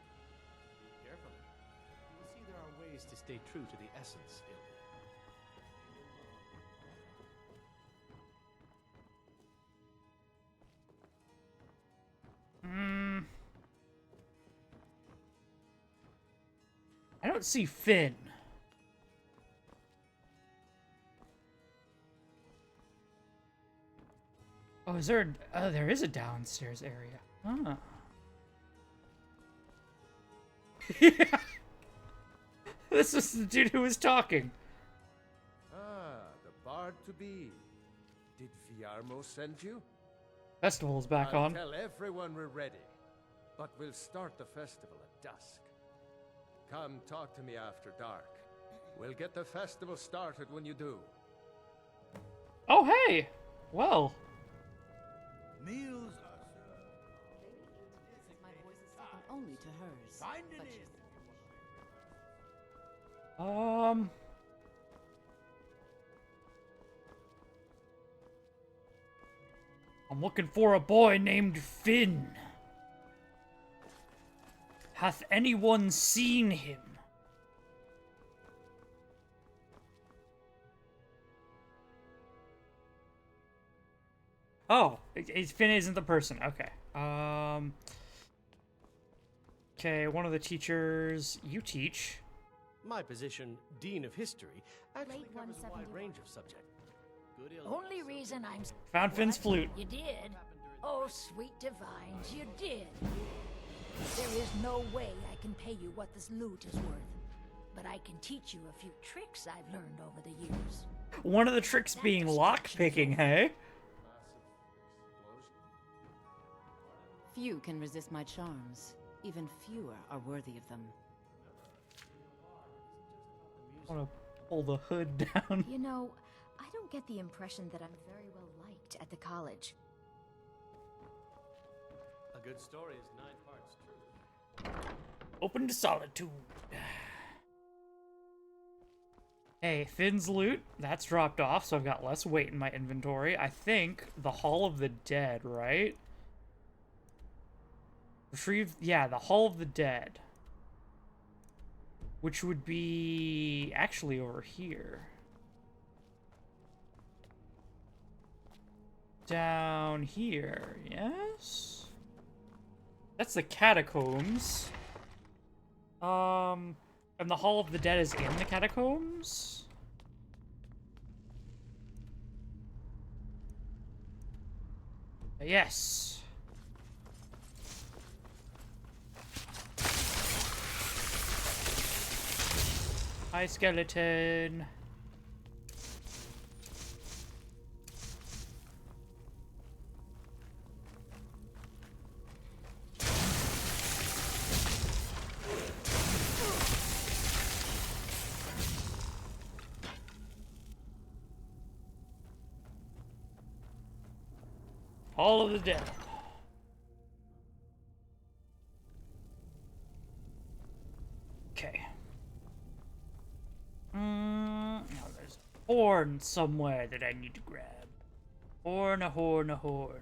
careful. You will see there are ways to stay true to the essence, Hildy. I don't see Finn. Oh, is there? Oh, there is a downstairs area. Ah. Yeah. This was the dude who was talking. Ah, the bard to be. Did Viarmo send you? Festival's back I'll on. tell everyone we're ready, but we'll start the festival at dusk. Come talk to me after dark. We'll get the festival started when you do. Oh, hey. Well. Meals are served. My voice is second only to hers. Find it but in. she's- I'm looking for a boy named Finn. Hath anyone seen him? Oh, Finn isn't the person. Okay. Okay, one of the teachers. You teach. My position, Dean of History, actually Late covers a wide 171. range of subjects. Only reason I'm... Found Finn's flute. You did? Oh, sweet divines, you did. There is no way I can pay you what this loot is worth. But I can teach you a few tricks I've learned over the years. One of the tricks being lockpicking, hey? Few can resist my charms. Even fewer are worthy of them. I want to pull the hood down. You know, I don't get the impression that I'm very well liked at the college. A good story is 9 parts true. Open to solitude. Hey, Finn's loot. That's dropped off, so I've got less weight in my inventory. I think the Hall of the Dead, right? Retrieve... Yeah, the Hall of the Dead. Which would be... actually over here. Down here, yes? That's the catacombs. And the Hall of the Dead is in the catacombs? Yes. Hi, skeleton. Hall of the Dead. Okay. Now there's a horn somewhere that I need to grab. Horn, a horn, a horn.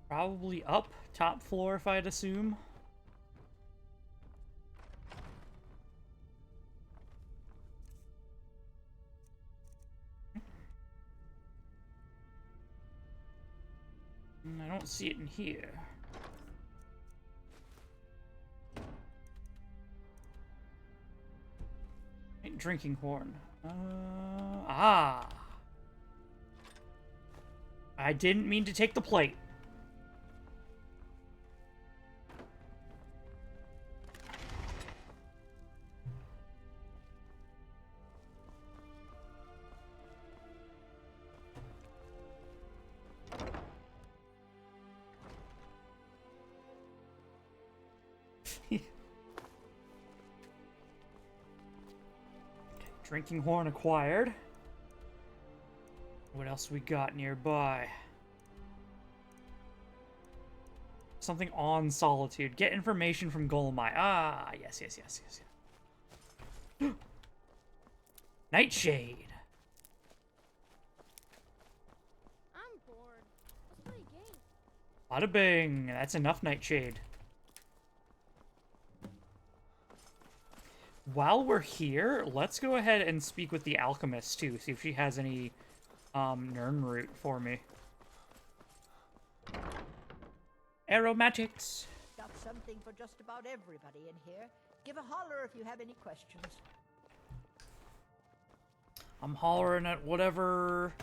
Probably up, top floor if I'd assume. I don't see it in here. Drinking horn. Ah. I didn't mean to take the plate. Drinking horn acquired. What else we got nearby? Something on Solitude. Get information from Golemai. Ah, yes. Nightshade. I'm bored. Let's play a game. Bada bing. That's enough Nightshade. While we're here, let's go ahead and speak with the alchemist too. See if she has any Nirnroot for me. Aromatics. Got something for just about everybody in here. Give a holler if you have any questions. I'm hollering at whatever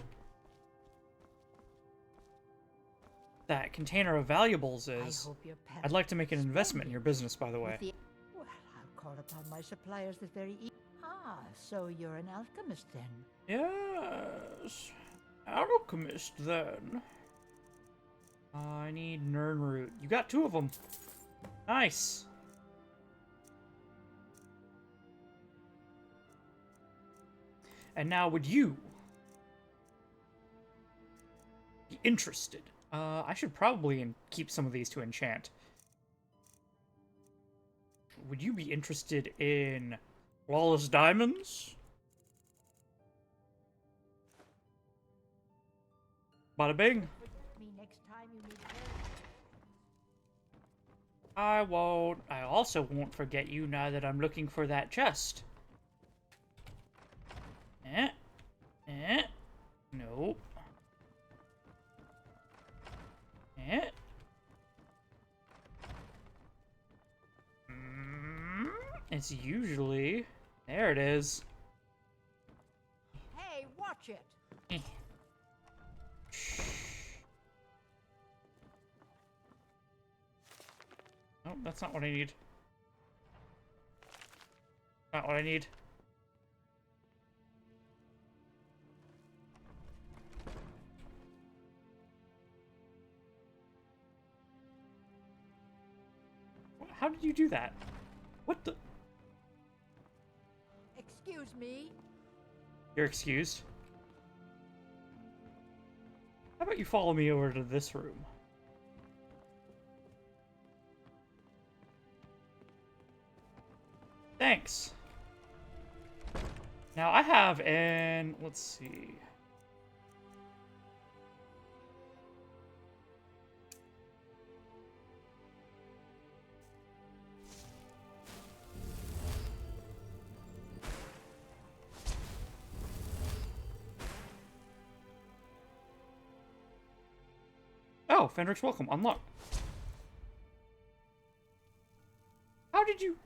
that container of valuables is. I hope your pal I'd like to make an investment in your business, by the way. Well, I'll call upon my suppliers this very evening. Ah, so you're an alchemist then? Yes. Alchemist, then. I need Nirnroot. You got 2 of them. Nice. And now, would you be interested? I should probably keep some of these to enchant. Would you be interested in flawless diamonds? Bada bing. Me next time you need help. I won't. I also won't forget you now that I'm looking for that chest. Nope. It's usually... There it is. Watch it. No, that's not what I need. Not what I need. How did you do that? What the? Excuse me. You're excused. How about you follow me over to this room? Thanks. Now I have an... let's see. Oh, Fenric's Welcome. Unlocked. How did you...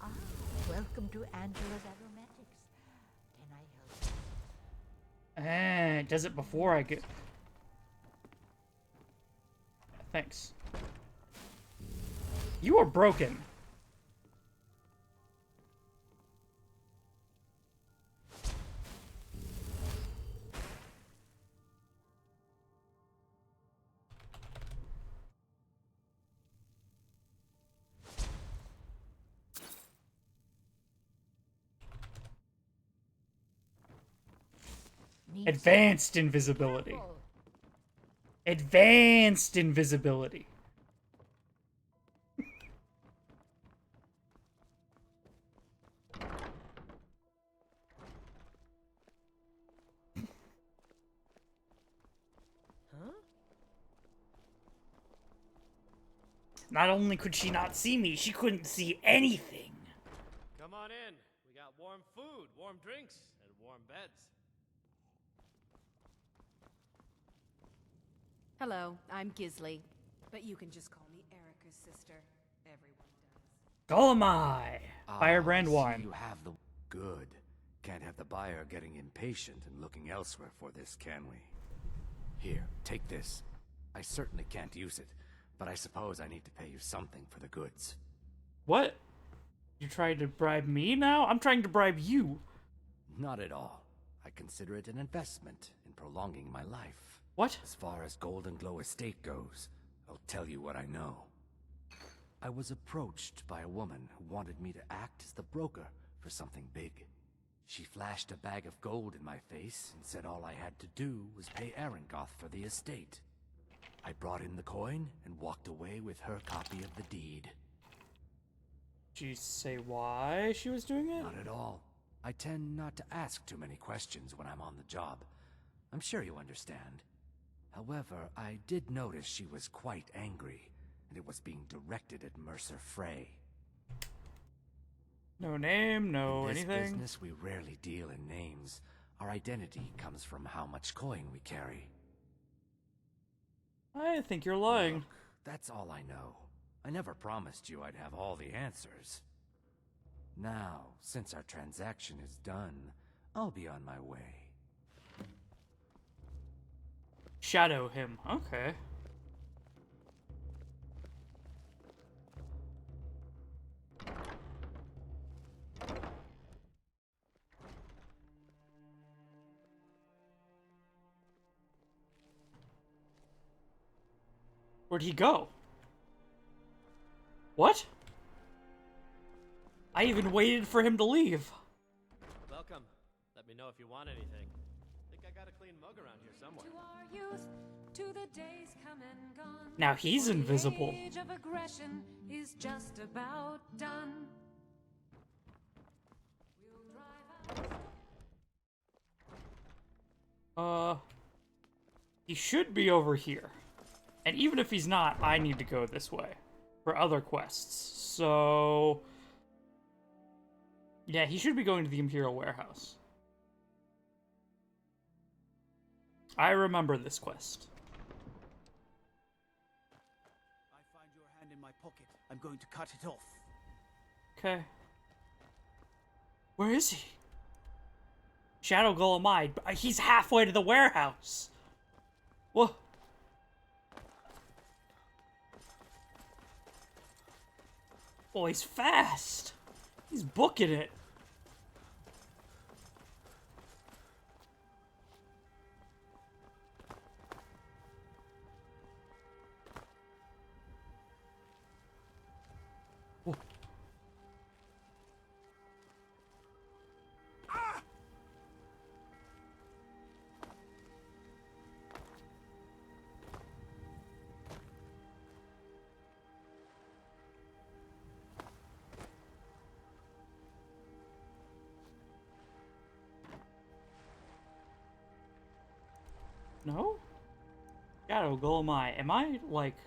Ah, welcome to Angela's Aromatics. Can I help you? It does it before I get... Thanks. You are broken. Advanced invisibility. Advanced invisibility. Not only could she not see me, she couldn't see anything. Come on in. We got warm food, warm drinks, and warm beds. Hello, I'm Gisley, but you can just call me Erica's sister. Everyone does. Golemai! Firebrand so wine. You have the good. Can't have the buyer getting impatient and looking elsewhere for this, can we? Here, take this. I certainly can't use it, but I suppose I need to pay you something for the goods. What? You're trying to bribe me now? I'm trying to bribe you. Not at all. I consider it an investment in prolonging my life. What? As far as Golden Glow Estate goes, I'll tell you what I know. I was approached by a woman who wanted me to act as the broker for something big. She flashed a bag of gold in my face and said all I had to do was pay Arangoth for the estate. I brought in the coin and walked away with her copy of the deed. Did she say why she was doing it? Not at all. I tend not to ask too many questions when I'm on the job. I'm sure you understand. However, I did notice she was quite angry, and it was being directed at Mercer Frey. No name, no in this anything. business, we rarely deal in names. Our identity comes from how much coin we carry. I think you're lying. Look, that's all I know. I never promised you I'd have all the answers. Now, since our transaction is done, I'll be on my way. Shadow him. Okay. Where'd he go? What? I even waited for him to leave. Welcome. Let me know if you want anything. Think I got a clean mug around here somewhere. To our youth, to the days come and gone. Now he's invisible. The age of aggression is just about done. He should be over here. And even if he's not, I need to go this way for other quests. So yeah, he should be going to the Imperial Warehouse. I remember this quest. I find your hand in my pocket. I'm going to cut it off. Okay. Where is he? Shadow Golem, he's halfway to the warehouse. Whoa. Oh, he's fast. He's booking it. Whoa. No? Shadow Golem, am I, like...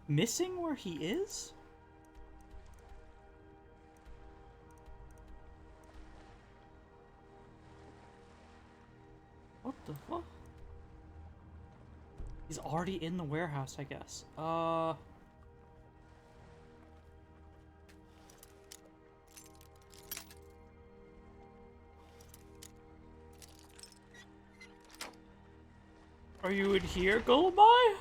missing where he is? What the fuck? He's already in the warehouse, I guess. Are you in here, Golemai?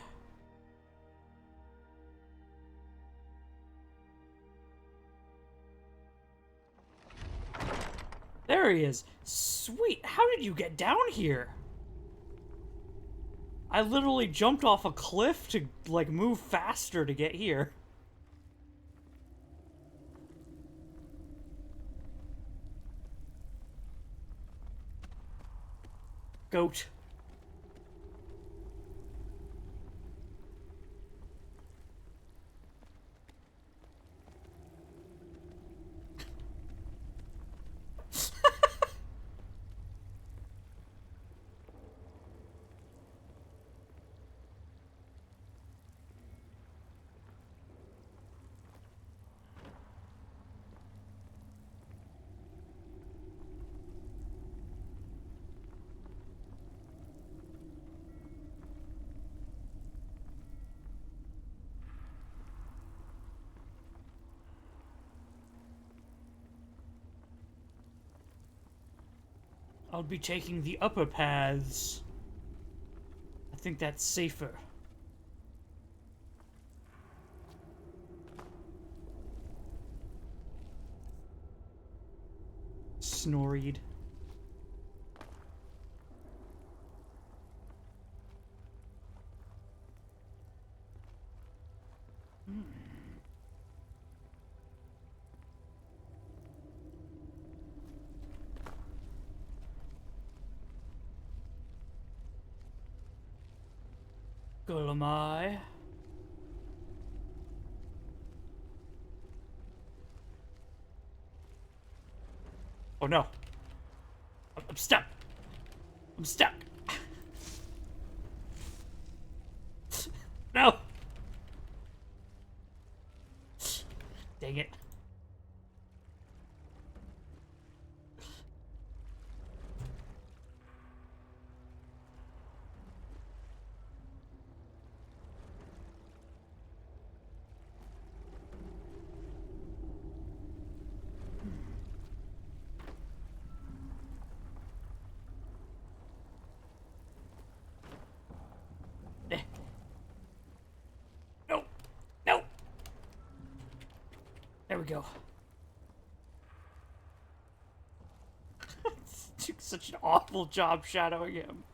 There he is. Sweet. How did you get down here? I literally jumped off a cliff to, like, move faster to get here. Goat. I'll be taking the upper paths. I think that's safer. Snorried. Golemai. Oh no. I'm stuck. I'm stuck. No. Dang it. There we go. Took such an awful job shadowing him.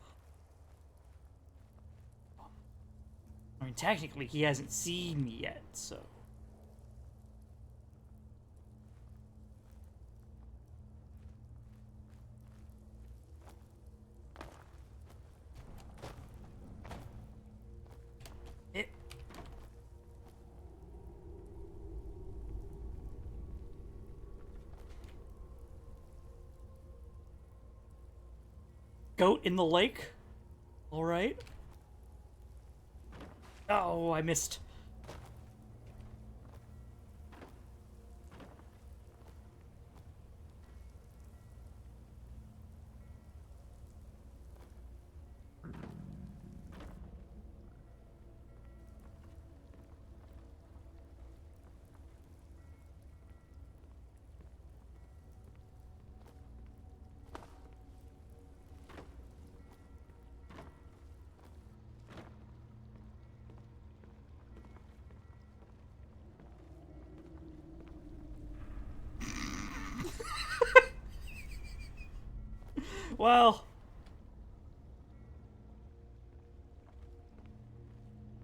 I mean, technically, he hasn't seen me yet, so... Goat in the lake? Alright. Oh, I missed. Well,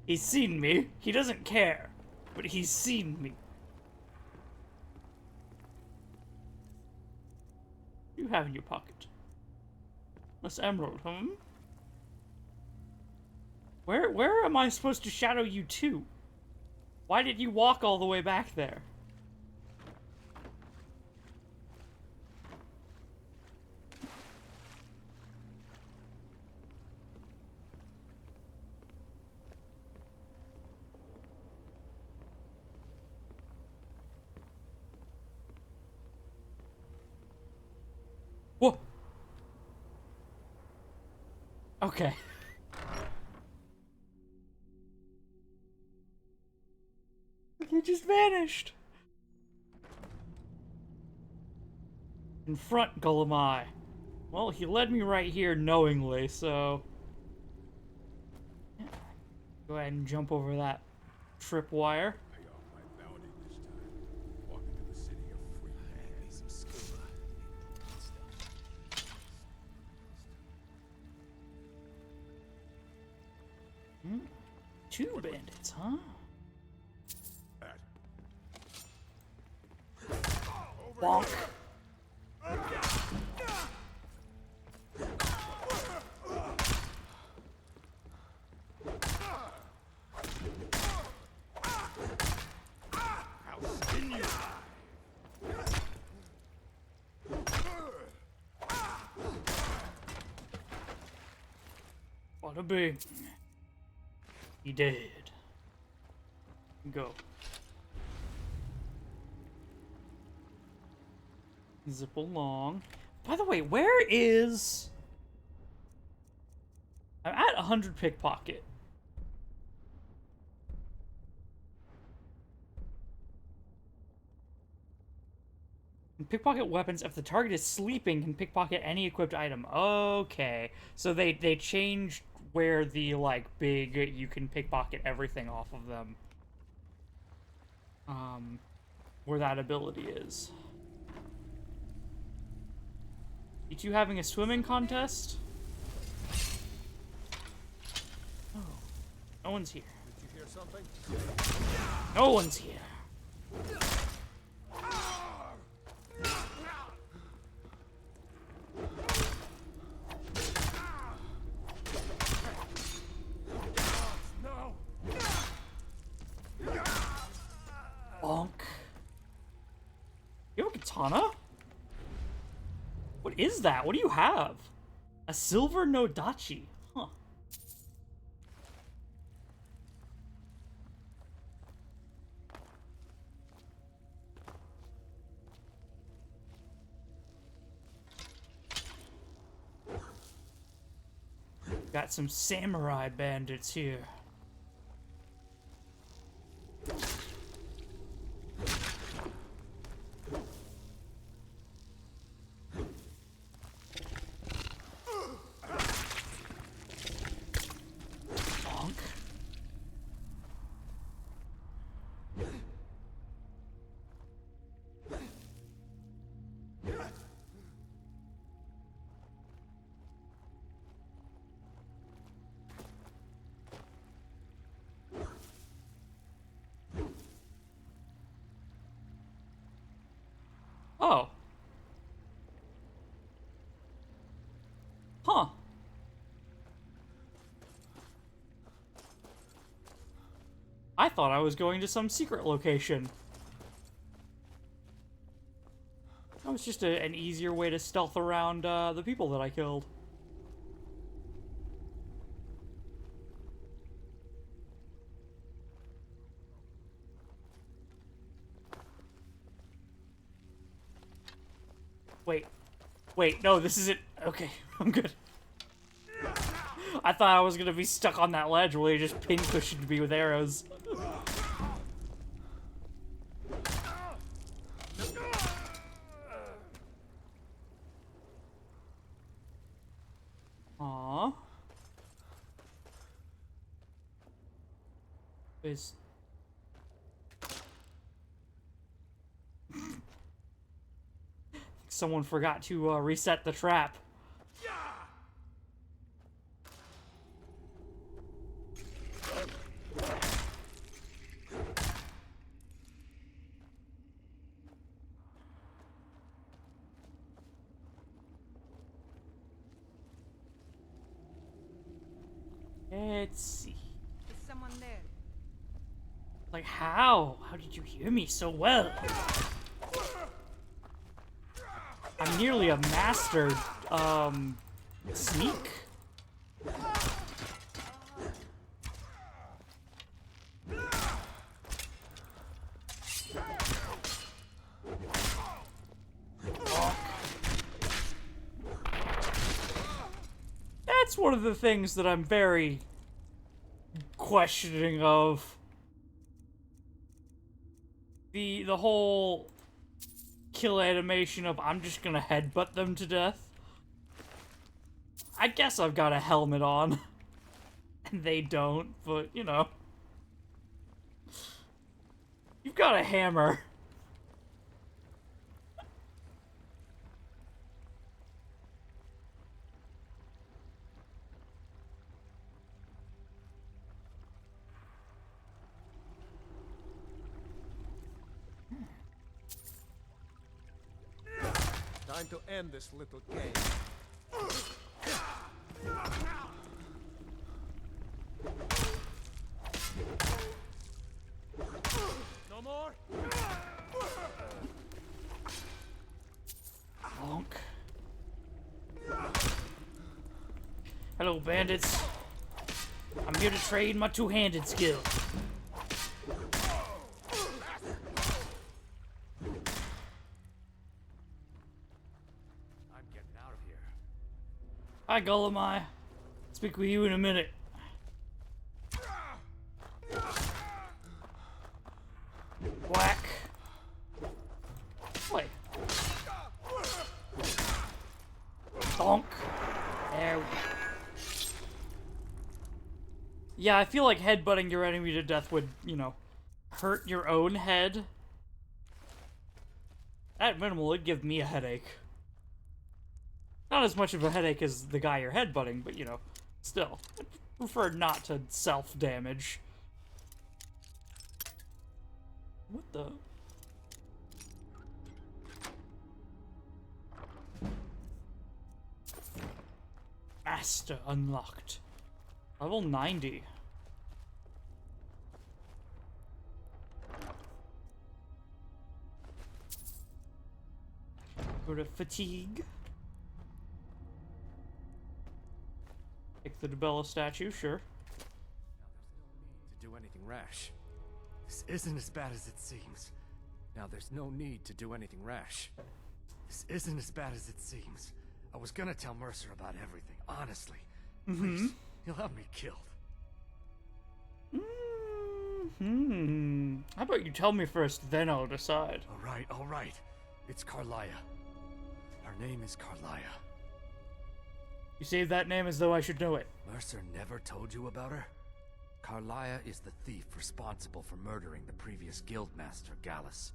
he's seen me. He doesn't care, but he's seen me. What do you have in your pocket? This emerald, Where am I supposed to shadow you to? Why did you walk all the way back there? Whoa. Okay. He just vanished. Confront Golemai. Well, he led me right here knowingly, so... Yeah. Go ahead and jump over that tripwire. Two bandits, huh? Bonk. Bada bing. He did. Go. Zip along. By the way, where is... I'm at 100 pickpocket. And pickpocket weapons, if the target is sleeping, can pickpocket any equipped item. Okay. So they changed where the, like, big, you can pickpocket everything off of them. Where that ability is. You two having a swimming contest? Oh. No one's here. Did you hear something? No one's here. Bonk. You have a katana? What is that? What do you have? A silver nodachi. Huh. Got some samurai bandits here. Oh. Huh. I thought I was going to some secret location. That was just an easier way to stealth around the people that I killed. Wait, no, this isn't... Okay, I'm good. I thought I was gonna be stuck on that ledge where they just pin-cushioned me with arrows. Aww. Is... Someone forgot to reset the trap. Let's see. Is someone there? Like, how? How did you hear me so well? I'm nearly a master, sneak. That's one of the things that I'm very questioning of. The whole kill animation of I'm just gonna headbutt them to death. I guess I've got a helmet on. And they don't, but you know. You've got a hammer. Time to end this little game. No more? Honk. Hello, bandits. I'm here to trade my two-handed skill. I'm getting out of here. Hi, Golemai. Speak with you in a minute. Whack. Wait. Bonk. There we go. Yeah, I feel like headbutting your enemy to death would, you know, hurt your own head. At minimal, it'd give me a headache. Not as much of a headache as the guy you're headbutting, but, you know, still. I prefer not to self-damage. What the? Master unlocked. Level 90. Go to fatigue. Take the Debella statue, sure. To do anything rash. This isn't as bad as it seems. Now there's no need to do anything rash. This isn't as bad as it seems. I was gonna tell Mercer about everything, honestly. Please, he'll have me killed. How about you tell me first, then I'll decide. All right. It's Carlia. Her name is Carlia. You say that name as though I should know it. Mercer never told you about her? Carlia is the thief responsible for murdering the previous guildmaster, Gallus.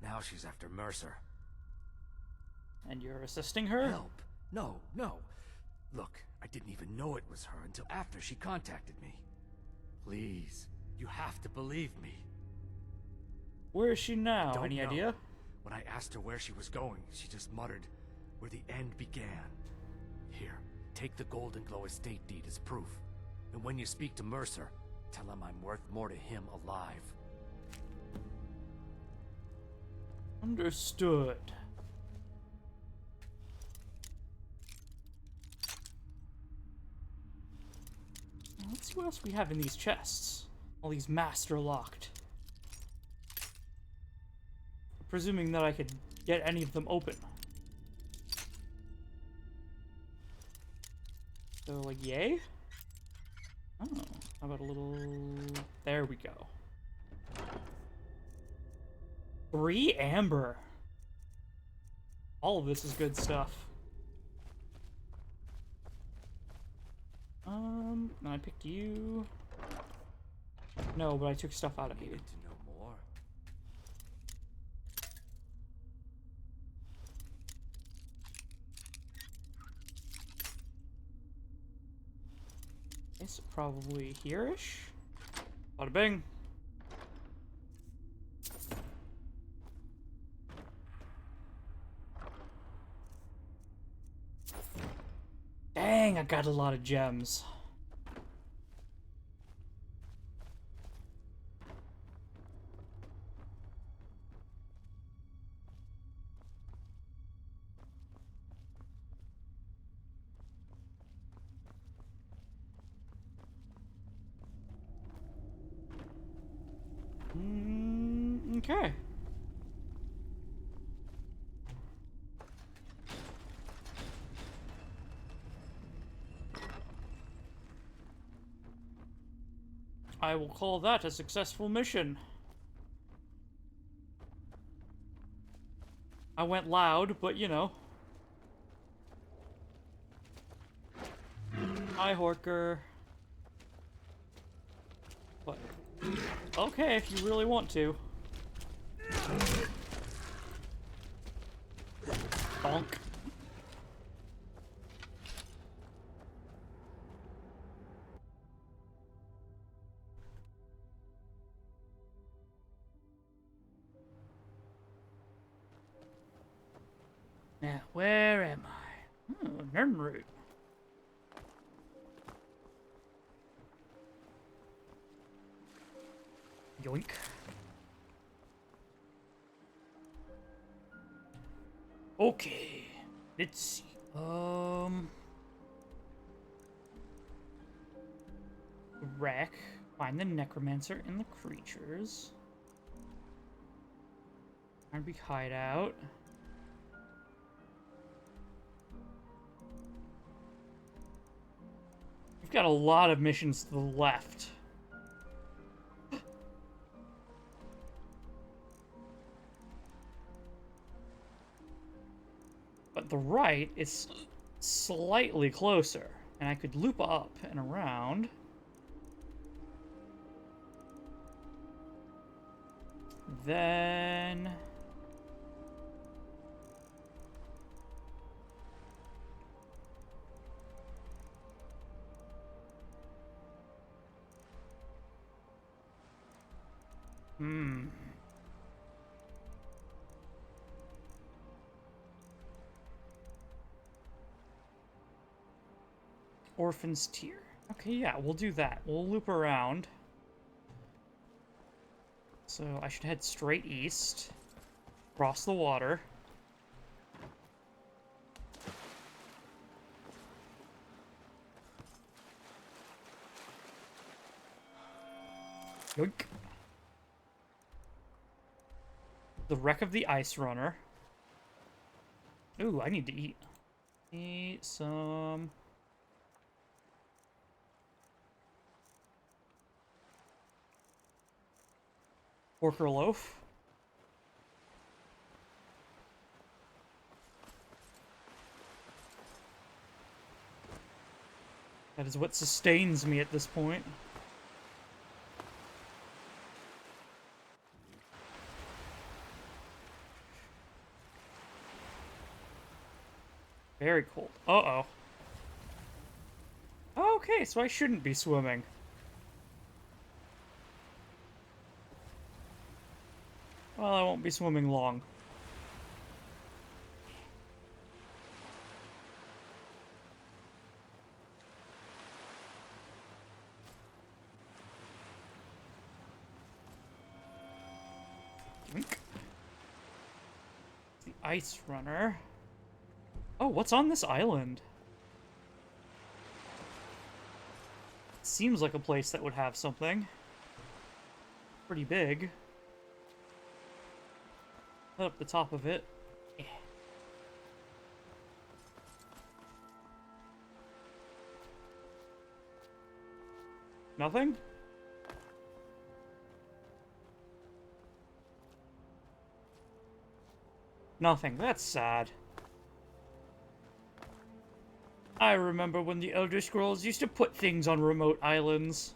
Now she's after Mercer. And you're assisting her? Help? No. Look, I didn't even know it was her until after she contacted me. Please, you have to believe me. Where is she now? Any idea? When I asked her where she was going, she just muttered, "Where the end began." Here, take the Golden Glow estate deed as proof. And when you speak to Mercer, tell him I'm worth more to him alive. Understood. Let's see what else we have in these chests. All these master locked. Presuming that I could get any of them open. So, like, yay? Oh, how about a little... There we go. 3 amber. All of this is good stuff. I picked you. No, but I took stuff out of you. To know more. It's probably here-ish. Bada bing. Dang, I got a lot of gems. Okay. I will call that a successful mission. I went loud, but you know. Hi, Horker. What? Okay, if you really want to. Bonk. Now, where am I? Nernroot. Yoink. Okay. Let's see. Wreck. Find the necromancer and the creatures. Big hideout. We've got a lot of missions to the left. But the right is slightly closer, and I could loop up and around. Then... Orphan's Tier. Okay, yeah, we'll do that. We'll loop around. So I should head straight east, cross the water. Yoink. The wreck of the ice runner. Ooh, I need to eat. Eat some... Porker loaf. That is what sustains me at this point. Very cold. Uh-oh. Okay, so I shouldn't be swimming. Well, I won't be swimming long. Yoink. The ice runner. Oh, what's on this island? Seems like a place that would have something. Pretty big. Up the top of it. Yeah. Nothing? Nothing. That's sad. I remember when the Elder Scrolls used to put things on remote islands.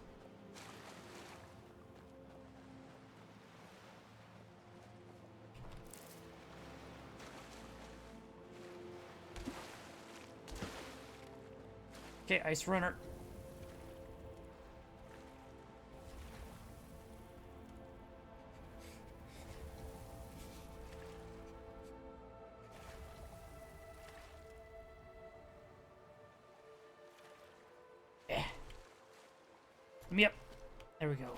Okay, Ice Runner. Yeah. Let me up. There we go.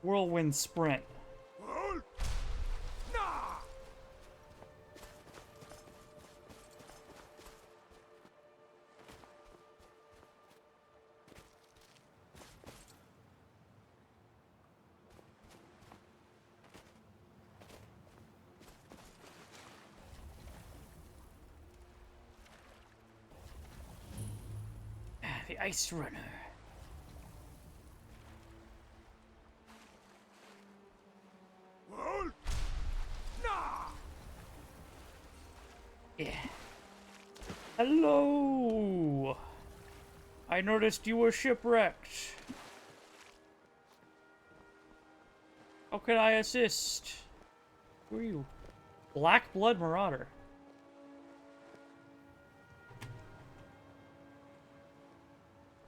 Whirlwind Sprint. The Ice Runner. Yeah. Hello! I noticed you were shipwrecked. How can I assist? Who are you? Black Blood Marauder.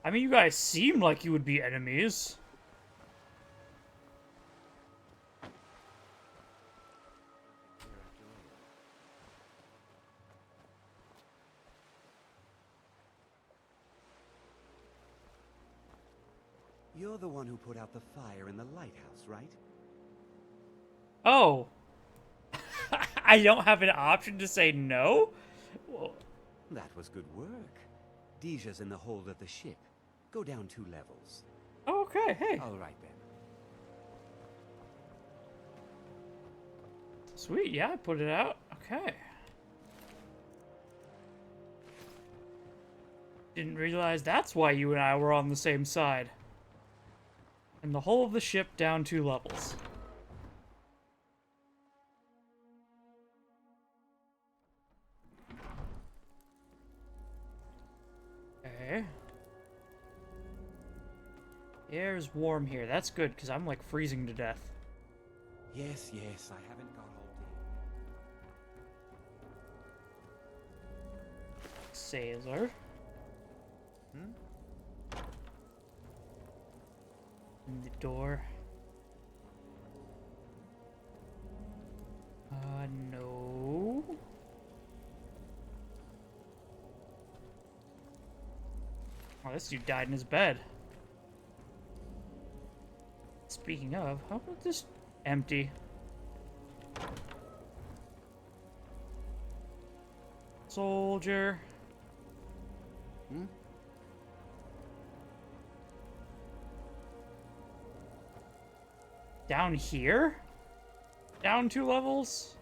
I mean, you guys seem like you would be enemies. You're the one who put out the fire in the lighthouse, right? Oh. I don't have an option to say no? Well, that was good work. Deja's in the hold of the ship. Go down 2 levels. Okay, hey. All right, then. Sweet, yeah, I put it out. Okay. Didn't realize that's why you and I were on the same side. And the whole of the ship down 2 levels. Okay. The air is warm here. That's good, because I'm like freezing to death. Yes, yes, I haven't got all day. Sailor. In the door. No. Oh, this dude died in his bed. Speaking of, how about this empty? Soldier. Down here? Down 2 levels?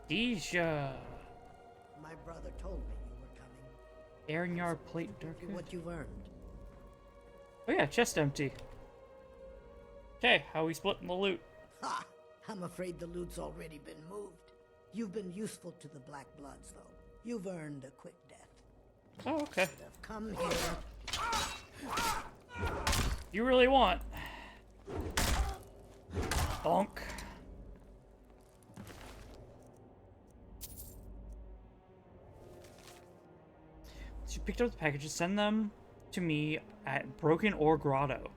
Deja. My brother told me you were coming. Airing yard plate dark. What you've earned. Oh yeah, chest empty. Okay, how are we splitting the loot? Ha! I'm afraid the loot's already been moved. You've been useful to the Black Bloods, though. You've earned a quick death. Oh, okay. I've come here. You really want? Bonk. So you picked up the packages, send them to me at Broken Ore Grotto.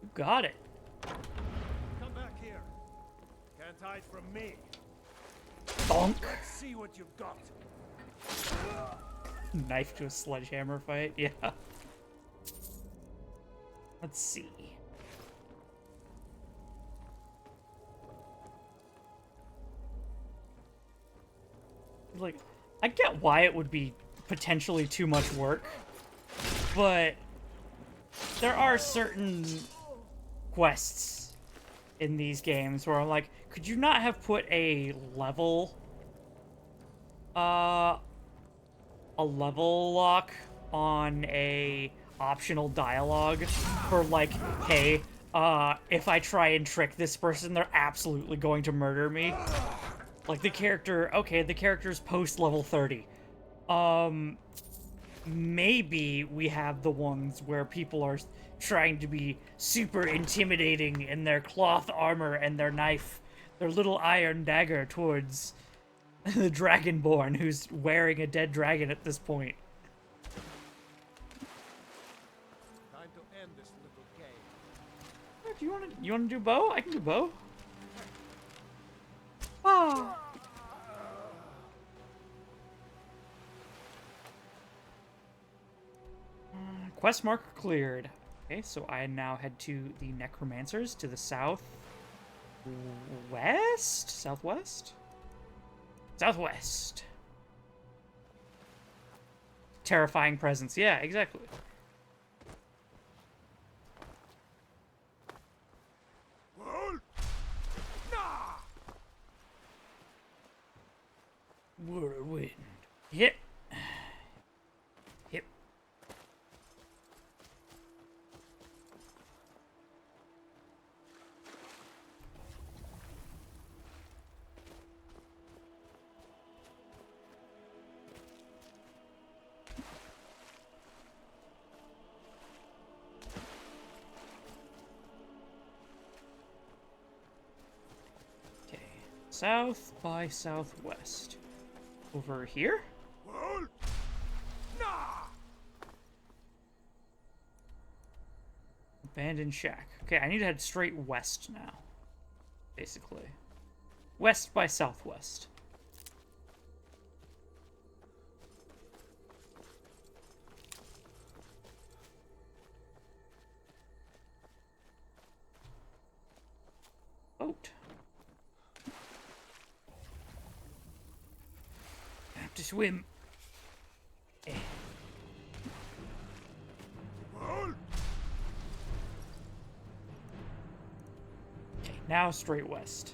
You got it. Come back here. Can't hide from me. Bonk. Let's see what you've got. Knife to a sledgehammer fight, yeah. Let's see. Like, I get why it would be potentially too much work, but there are certain quests in these games where I'm like, could you not have put a level lock on a optional dialogue for like, hey, if I try and trick this person, they're absolutely going to murder me. Like the character, okay, the character's post level 30. Maybe we have the ones where people are trying to be super intimidating in their cloth armor and their knife, their little iron dagger towards the Dragonborn who's wearing a dead dragon at this point. Time to end this little game. Do you wanna do bow? I can do bow. Ah. Quest marker cleared. Okay, so I now head to the Necromancers to the south west? Southwest? Southwest. Terrifying presence. Yeah, exactly. Whirlwind. Hit. Hip. Okay. South by southwest. Over here? Abandoned shack. Okay, I need to head straight west now. Basically. West by southwest. Boat. I have to swim. Eh. Okay, now straight west.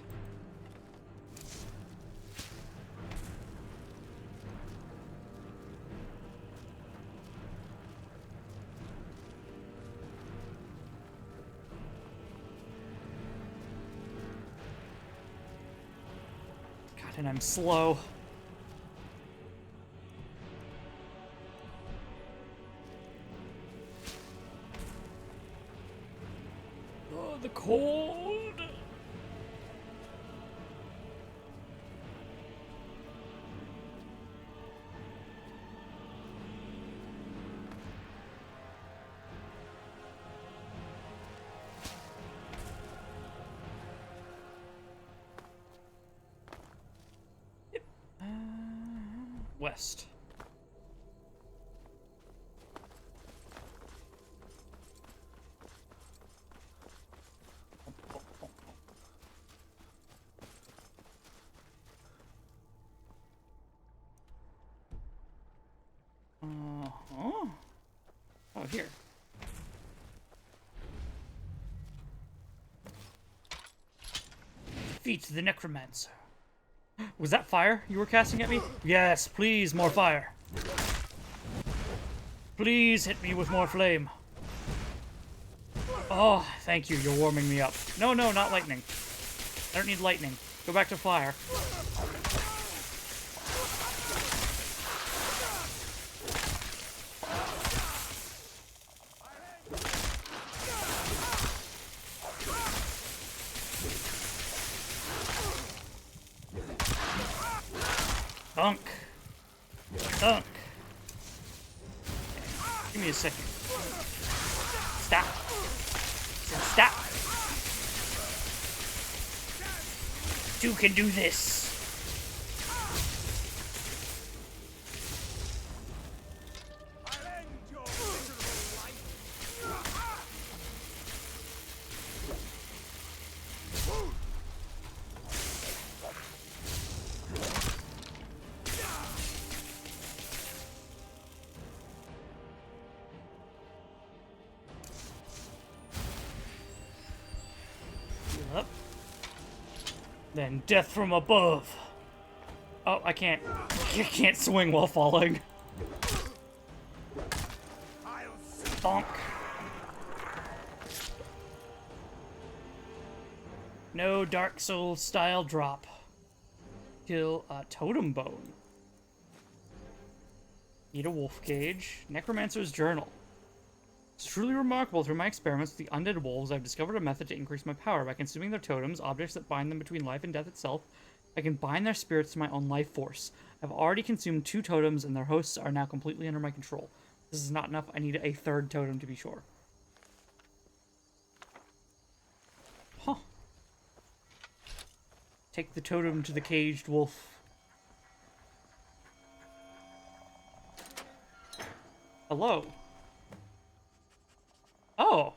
God, and I'm slow. Oh, the cold. West. Uh-huh. Oh, here. Defeat the necromancer. Was that fire you were casting at me? Yes, please, more fire. Please hit me with more flame. Oh, thank you, you're warming me up. No, no, not lightning. I don't need lightning. Go back to fire. Dunk. Dunk. Give me a second. Stop. Stop. You can do this. Up. Then death from above. Oh, I can't swing while falling. Bonk. No Dark Souls style drop. Kill a totem bone. Eat a wolf cage. Necromancer's journal. It's truly remarkable. Through my experiments with the undead wolves, I've discovered a method to increase my power. By consuming their totems, objects that bind them between life and death itself, I can bind their spirits to my own life force. I've already consumed 2 totems, and their hosts are now completely under my control. This is not enough. I need a 3rd totem to be sure. Huh. Take the totem to the caged wolf. Hello. Oh.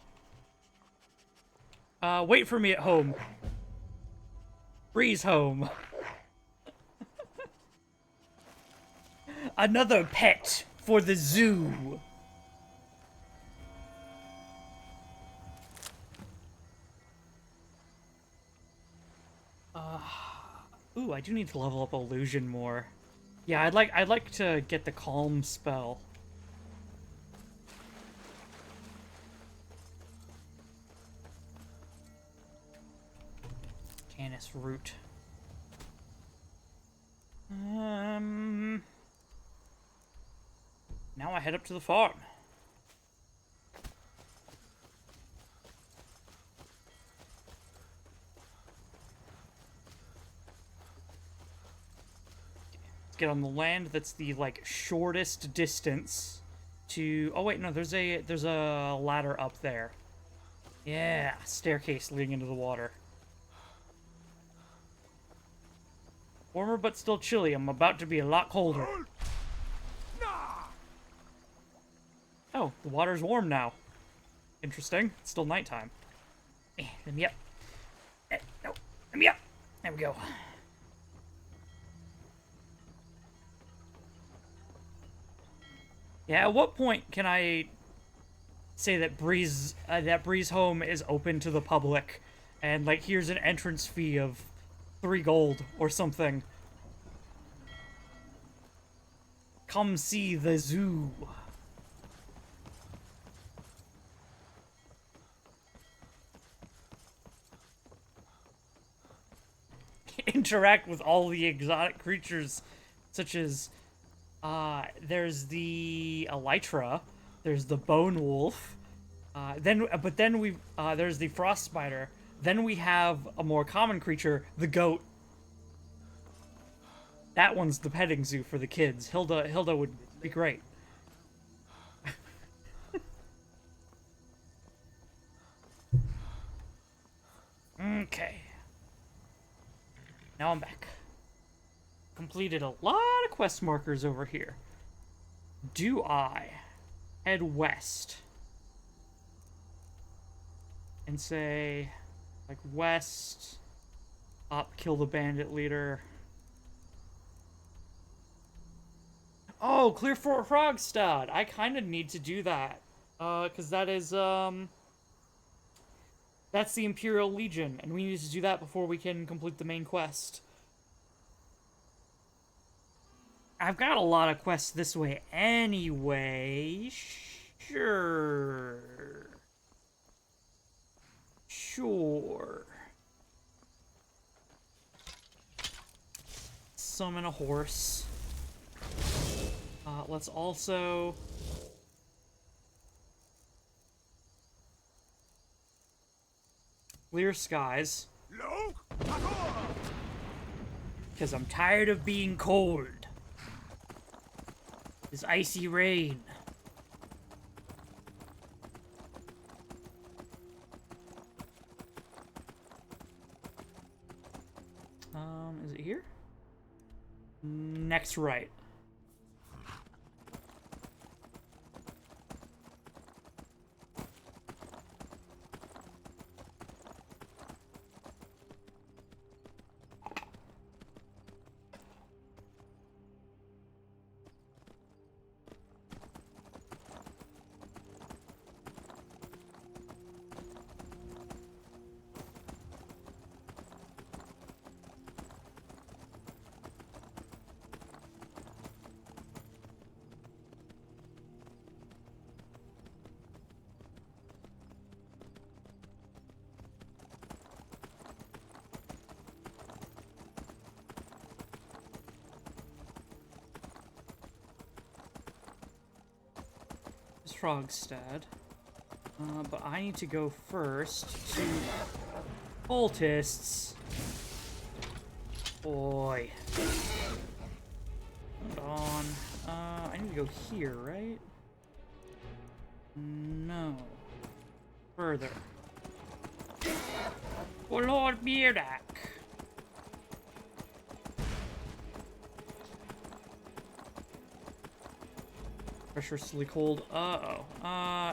Wait for me at home. Breeze home. Another pet for the zoo. Ooh, I do need to level up illusion more. Yeah, I'd like to get the calm spell. Canis root. Now I head up to the farm. Let's get on the land that's the like shortest distance to. Oh wait, no, there's a ladder up there. Yeah, staircase leading into the water. Warmer but still chilly. I'm about to be a lot colder. Oh, the water's warm now. Interesting. It's still nighttime. Let me up. No, let me up. There we go. Yeah, at what point can I say that Breeze Home is open to the public, and like here's an entrance fee of 3 gold or something? Come see the zoo. Interact with all the exotic creatures, such as there's the elytra, there's the bone wolf, but then there's the frost spider. Then we have a more common creature, the goat. That one's the petting zoo for the kids. Hilda would be great. Okay. Now I'm back. Completed a lot of quest markers over here. Do I head west and say, like, west, up, kill the bandit leader? Oh, clear Fort Frogstad. I kind of need to do that. Because that is, that's the Imperial Legion, and we need to do that before we can complete the main quest. I've got a lot of quests this way anyway. Sure. Summon a horse. Let's also... clear skies. Because I'm tired of being cold. This icy rain. Is it here? Next right. Frogstad. But I need to go first to cultists. Boy. Hold on. I need to go here, right? No. Further. Oh, Lord Beardak. Pressurously cold. Uh-oh.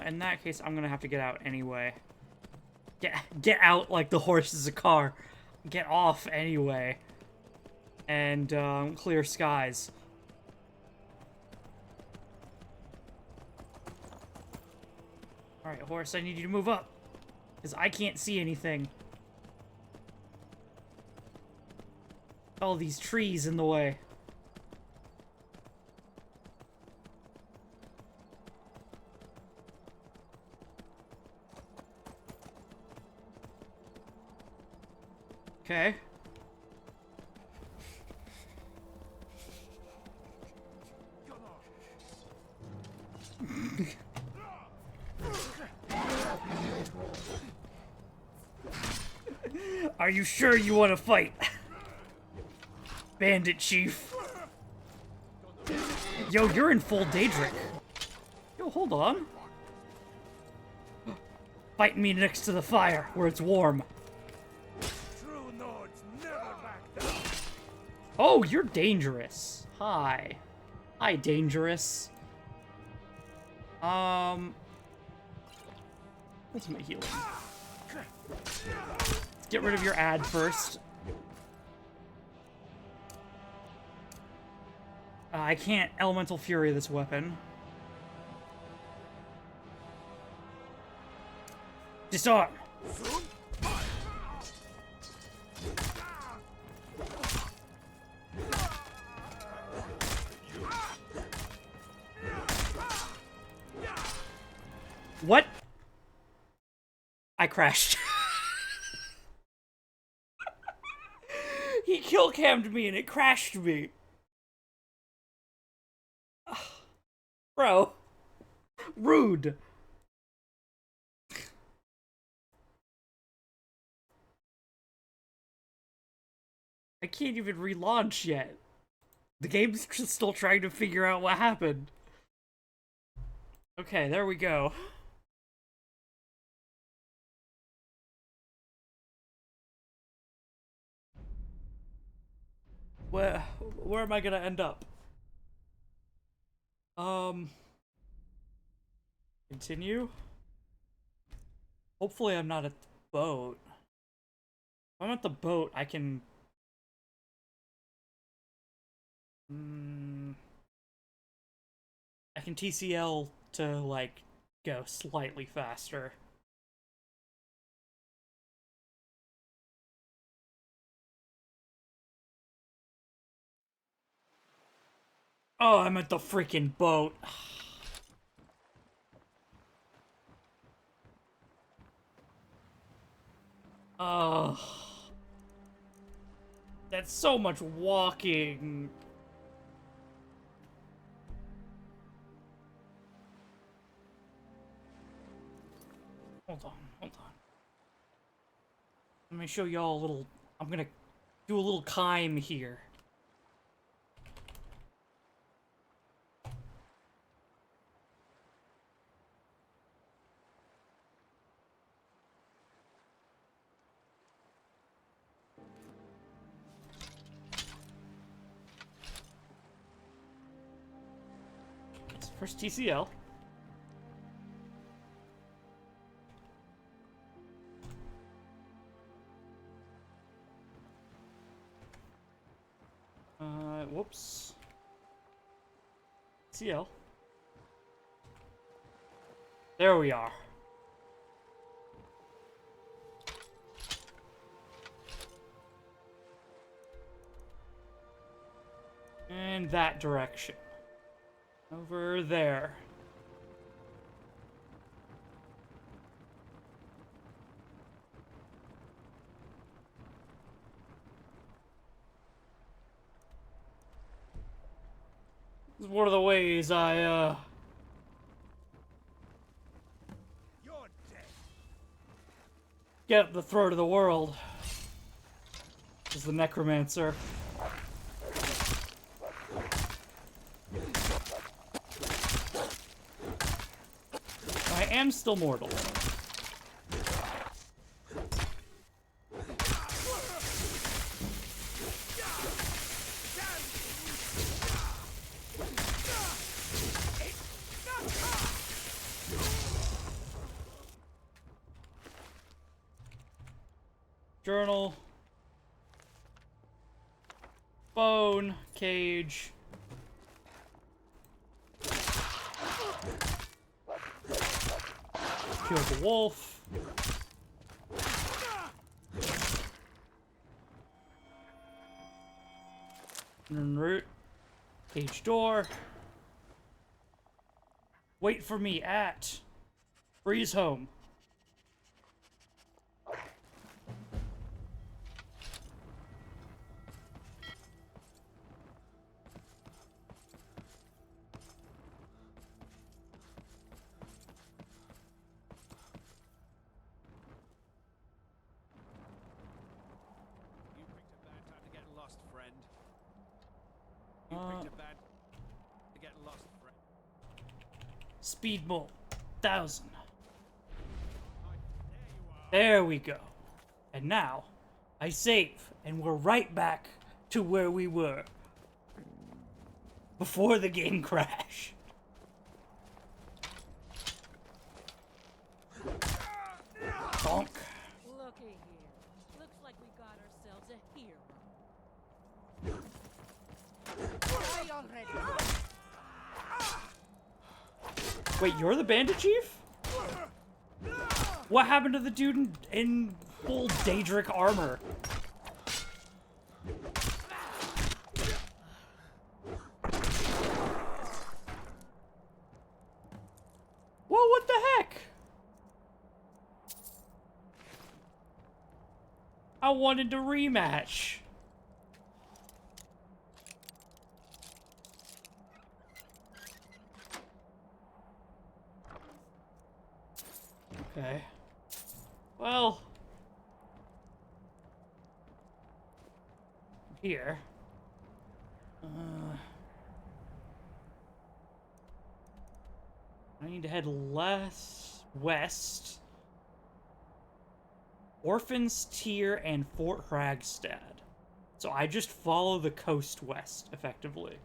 In that case, I'm gonna have to get out anyway. Get out like the horse is a car. Get off anyway. And, clear skies. Alright, horse, I need you to move up. Because I can't see anything. All these trees in the way. Okay. Are you sure you want to fight? Bandit Chief. Yo, you're in full Daedric. Yo, hold on. Fight me next to the fire, where it's warm. True Nords never back down. Oh, you're dangerous. Hi. Hi, dangerous. Ultimate healing. Let's get rid of your ad first. I can't Elemental Fury this weapon. Disarm! What? I crashed. He kill cammed me and it crashed me. Bro. Rude. I can't even relaunch yet. The game's still trying to figure out what happened. Okay, there we go. Where am I gonna end up? Continue? Hopefully I'm not at the boat. If I'm at the boat, I can... I can TCL to, like, go slightly faster. Oh, I'm at the freaking boat. Oh. That's so much walking. Hold on. Let me show y'all a little... I'm gonna do a little Kime here. First TCL. Whoops. TCL. There we are. And that direction. Over there. This is one of the ways I, get at the throat of the world. Is the Necromancer. I am still mortal. Journal. Bone. Cage. Kill the wolf. En route. Cage door. Wait for me at Breeze Home. Speed mode. 1000. There we go. And now, I save, and we're right back to where we were before the game crashed. Bonk. Looky here. Looks like we got ourselves a hero. Die already. Wait, you're the bandit chief? What happened to the dude in full Daedric armor? Whoa, what the heck? I wanted to rematch. Okay. Well. Here. I need to head west. Orphans Tier and Fort Hragstad. So I just follow the coast west, effectively.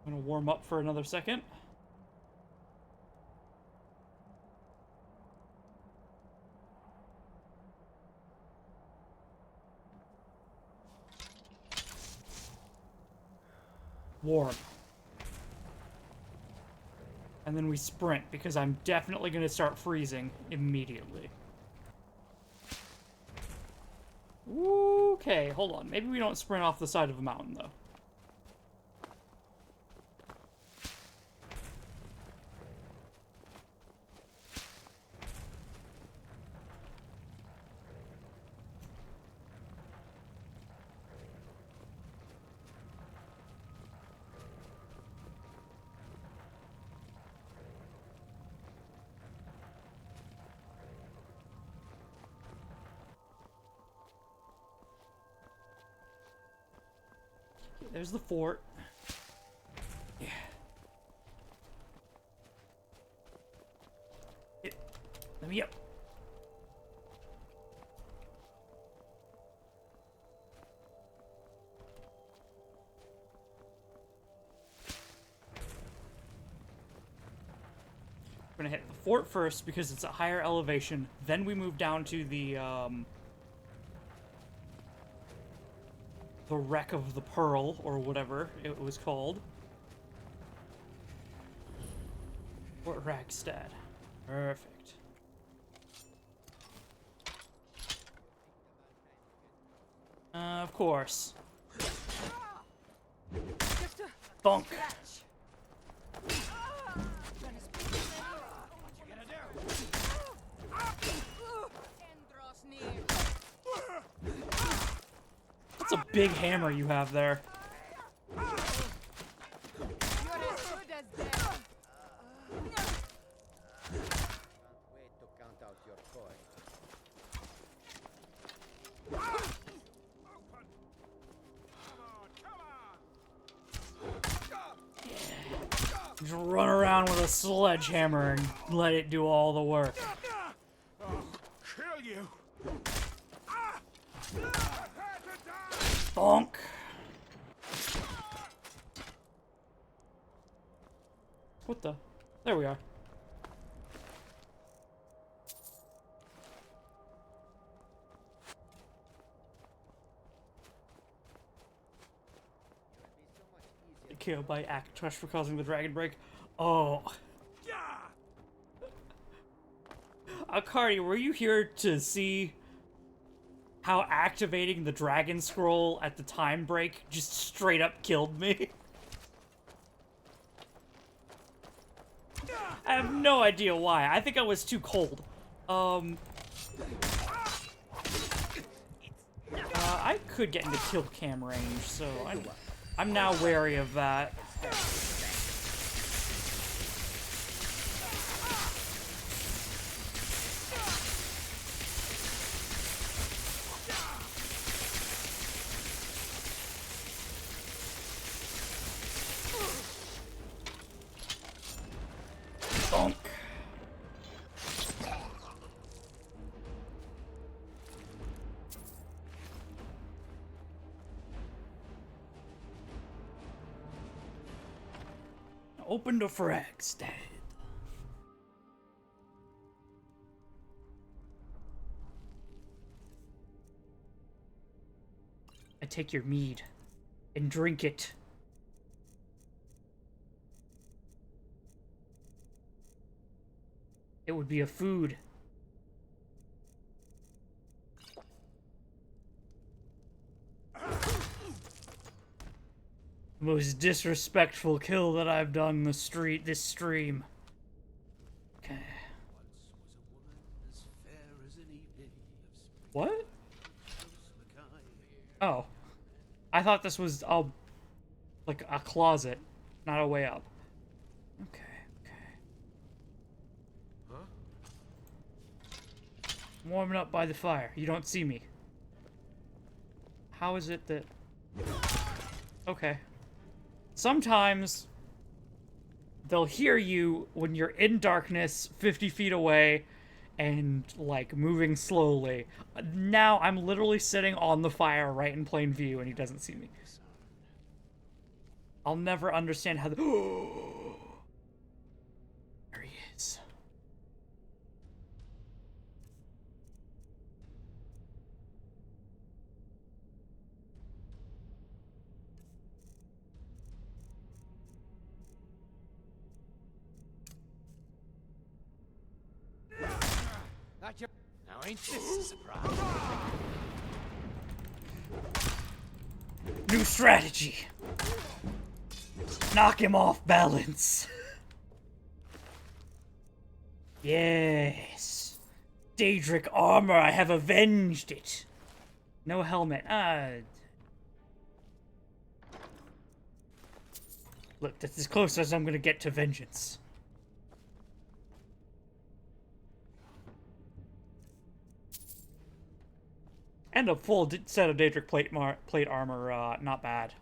I'm gonna warm up for another second. Warm. And then we sprint, because I'm definitely gonna start freezing immediately. Okay, hold on. Maybe we don't sprint off the side of a mountain, though. There's the fort. Yeah. Let me up. We're gonna hit the fort first because it's a higher elevation. Then we move down to the Wreck of the Pearl, or whatever it was called. Fort Hragstad. Perfect. Of course. Bonk. That's a big hammer you have there. Just run around with a sledgehammer and let it do all the work. Kill you. Bonk. What the? There we are. Killed by Akatosh for causing the dragon break. Oh. Akari, were you here to see how activating the dragon scroll at the time break just straight up killed me? I have no idea why. I think I was too cold. I could get into kill cam range, so I'm now wary of that. Open to Fragstad. I take your mead and drink it. It would be a food. Most disrespectful kill that I've done this stream. Okay. What? Oh. I thought this was like a closet, not a way up. Okay, okay. I'm warming up by the fire. You don't see me. How is it that... Okay. Sometimes they'll hear you when you're in darkness 50 feet away and like moving slowly. Now I'm literally sitting on the fire right in plain view and he doesn't see me. I'll never understand how the... There he is. Now ain't this a surprise? New strategy. Knock him off balance. Yes. Daedric armor, I have avenged it. No helmet. Look, that's as close as I'm gonna get to vengeance. And a full set of Daedric plate armor, not bad.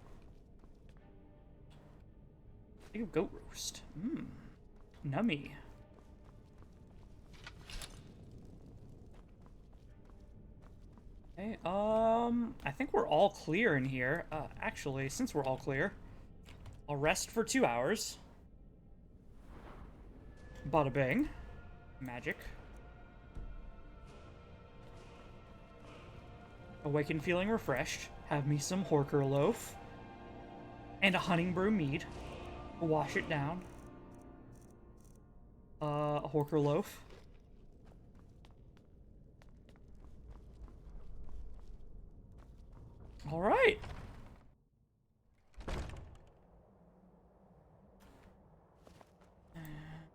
Think of goat roast. Mmm. Nummy. Okay, I think we're all clear in here. Actually, since we're all clear, I'll rest for 2 hours. Bada bing. Magic. Awaken feeling refreshed. Have me some Horker loaf. And a hunting brew mead. Wash it down. A Horker loaf. Alright.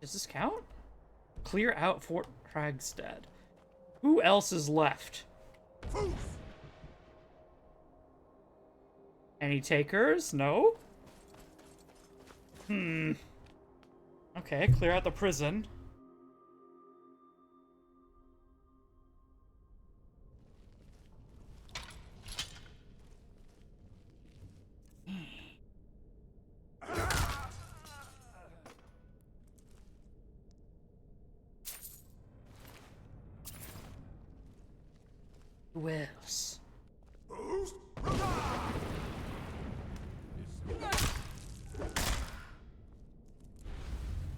Does this count? Clear out Fort Kragstad. Who else is left? Any takers? No? Okay, clear out the prison. Who else?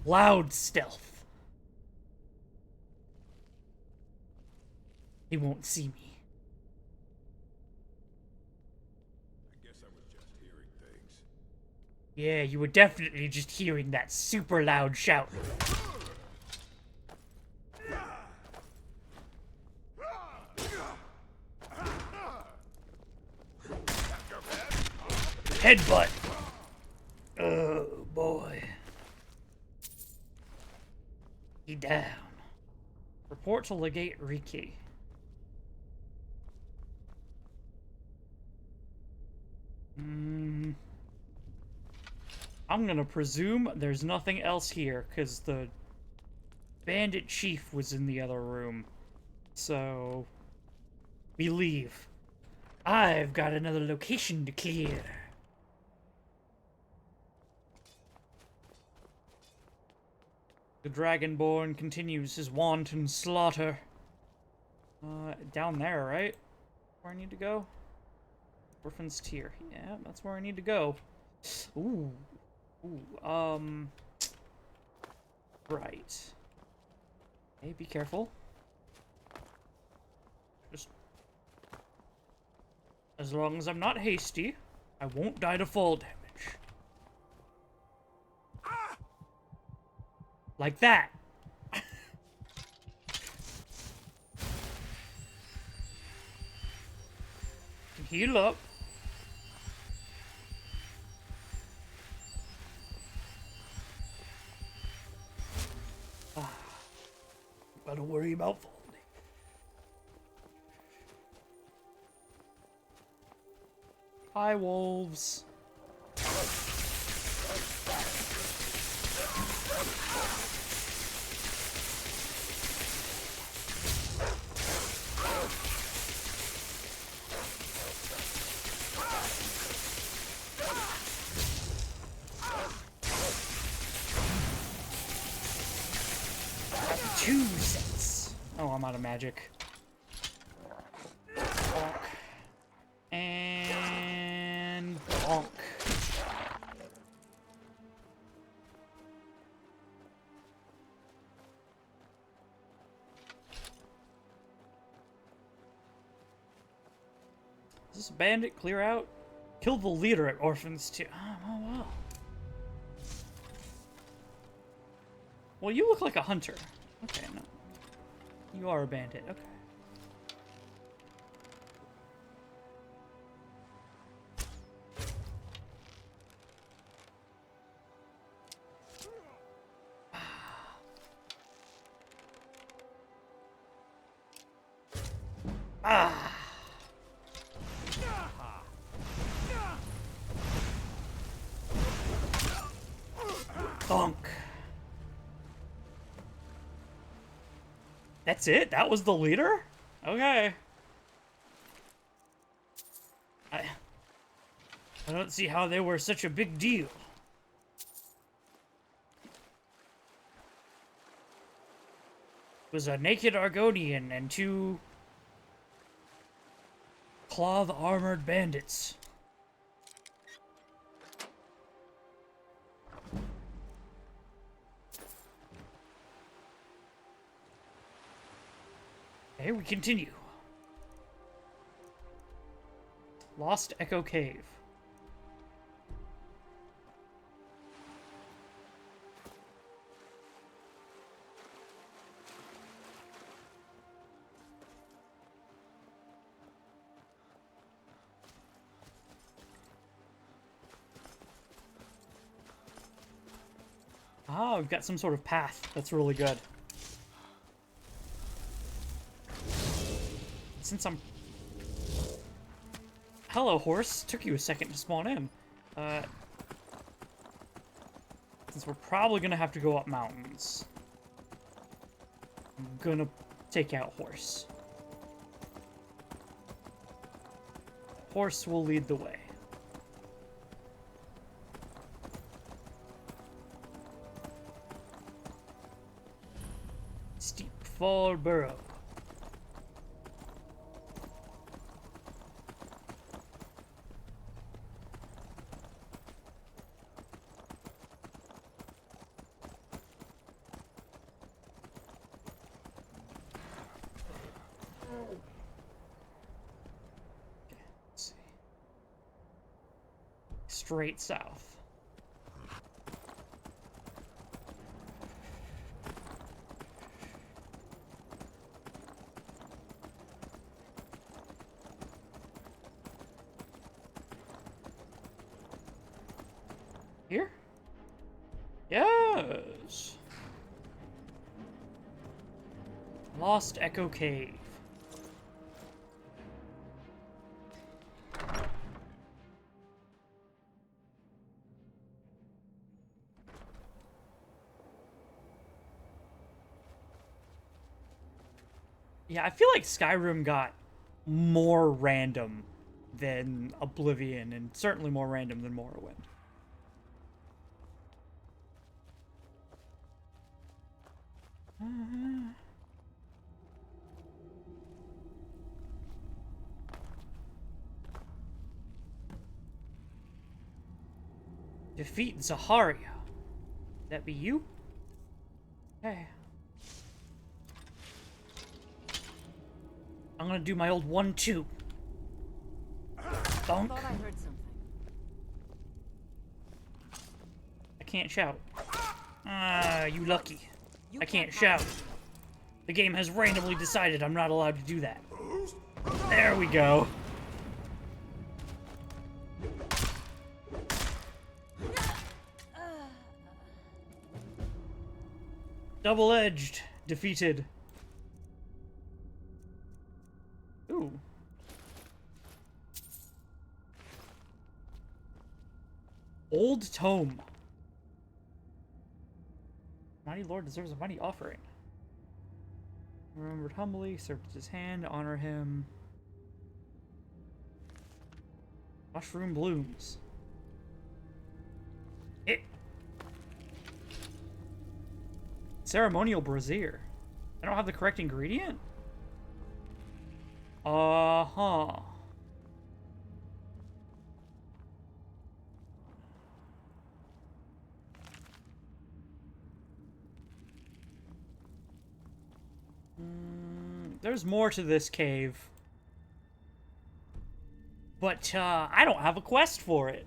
Loud stealth. He won't see me. I guess I was just hearing things. Yeah, you were definitely just hearing that super loud shout. Headbutt. Oh boy. He down. Report to Legate Riki. I'm gonna presume there's nothing else here, because the bandit chief was in the other room. So, we leave. I've got another location to clear. The Dragonborn continues his wanton slaughter. Down there, right? Where I need to go? Orphan's Tier. Yeah, that's where I need to go. Ooh. Ooh, right. Hey, be careful. Just as long as I'm not hasty, I won't die to fall damage. Like that. Heal up. Gotta worry about falling. Hi, wolves. Two sets. Oh, I'm out of magic. Bonk. And bonk. Is this a bandit? Clear out? Kill the leader at Orphans too. Oh, wow. Well, you look like a hunter. Okay, no. You are a bandit. Okay. Ah. Bonk. That's it? That was the leader? Okay. I don't see how they were such a big deal. It was a naked Argonian and two cloth-armored bandits. Okay, we continue. Lost Echo Cave. Ah, we've got some sort of path. That's really good. Since I'm... Hello, horse. Took you a second to spawn in. Since we're probably gonna have to go up mountains, I'm gonna take out horse. Horse will lead the way. Steep Fall Burrow. Straight south. Here? Yes. Lost Echo Cave. Yeah, I feel like Skyrim got more random than Oblivion, and certainly more random than Morrowind. Defeat Zaharia. That be you? Okay. I'm gonna do my old 1-2. Bonk. Thought I heard something. I can't shout. Ah, you lucky. I can't shout. The game has randomly decided I'm not allowed to do that. There we go. Double-edged. Defeated. Ooh. Old Tome. Mighty Lord deserves a mighty offering. Remembered humbly, served his hand, honor him. Mushroom blooms. It. Ceremonial brazier. I don't have the correct ingredient? Uh-huh. There's more to this cave. But, I don't have a quest for it.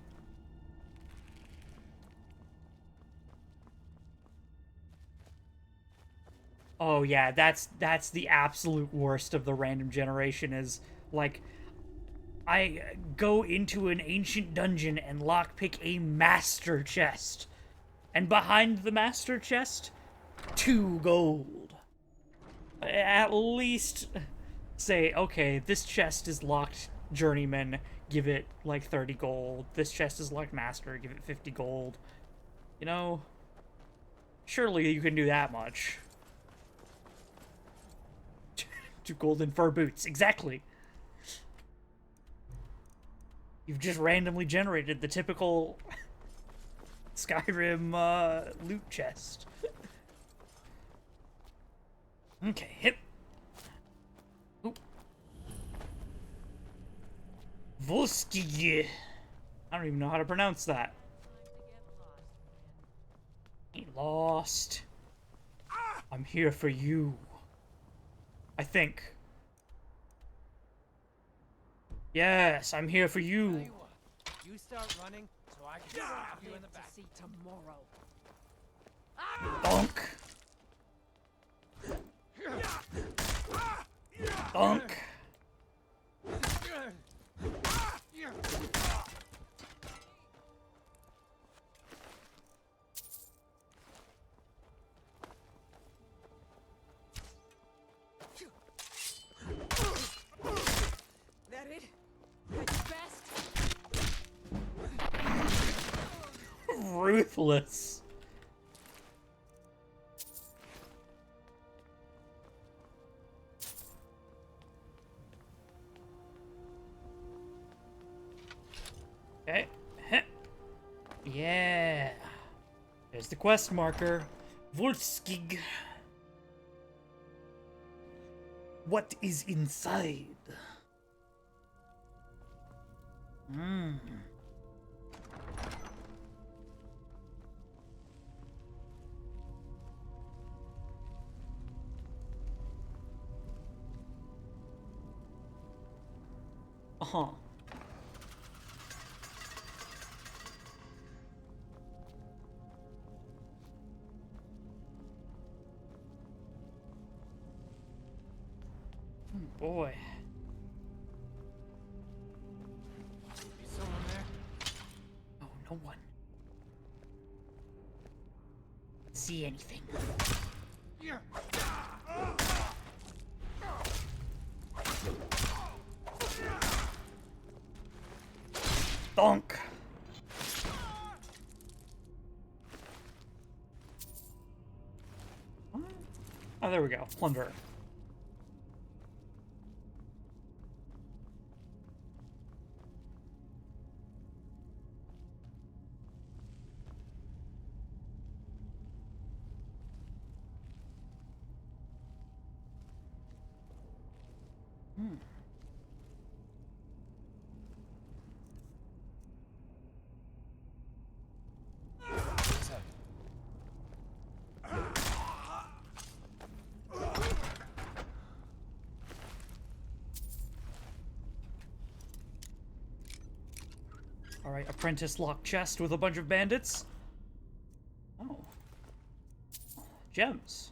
Oh yeah, that's the absolute worst of the random generation is, like, I go into an ancient dungeon and lockpick a master chest. And behind the master chest, 2 gold. At least say, okay, this chest is locked journeyman, give it like 30 gold. This chest is locked master, give it 50 gold. You know, surely you can do that much. 2 golden fur boots, exactly. You've just randomly generated the typical Skyrim loot chest. Okay, hip. Oop. Volskij. I don't even know how to pronounce that. Ain't lost. I'm here for you. I think. Yes, I'm here for you. You start running, so I can stab you in the back. See tomorrow. Bonk. Bonk. That it? At your best? Ruthless. Okay. Yeah. There's the quest marker. Volskig. What is inside? Hmm. Uh-huh. Boy. Someone there? Oh, no one. See anything. Bonk. Oh, there we go. Plunder. Hmm. Alright, apprentice locked chest with a bunch of bandits. Oh. Gems.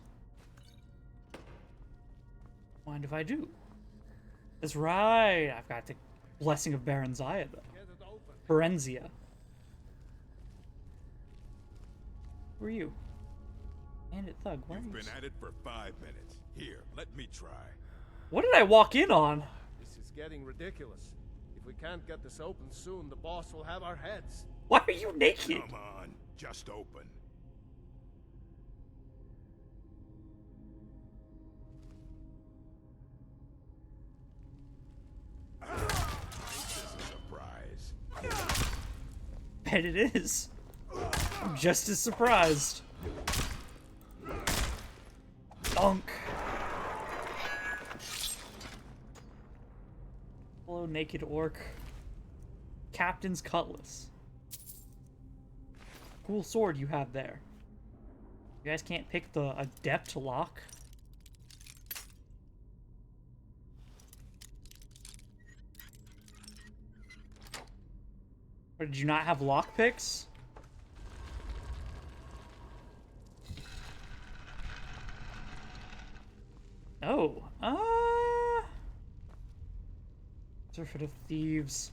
Mind if I do? That's right. I've got the Blessing of Barenzia, though. Berenzia. Who are you? Bandit thug. Where are you? You've been at it for 5 minutes. Here, let me try. What did I walk in on? This is getting ridiculous. If we can't get this open soon, the boss will have our heads. Why are you naked? Come on, just open. This is a surprise. Bet it is. I'm just as surprised. Dunk. Hello, naked orc. Captain's cutlass. Cool sword you have there. You guys can't pick the adept lock. Or did you not have lock picks? Oh, Surfeit of Thieves.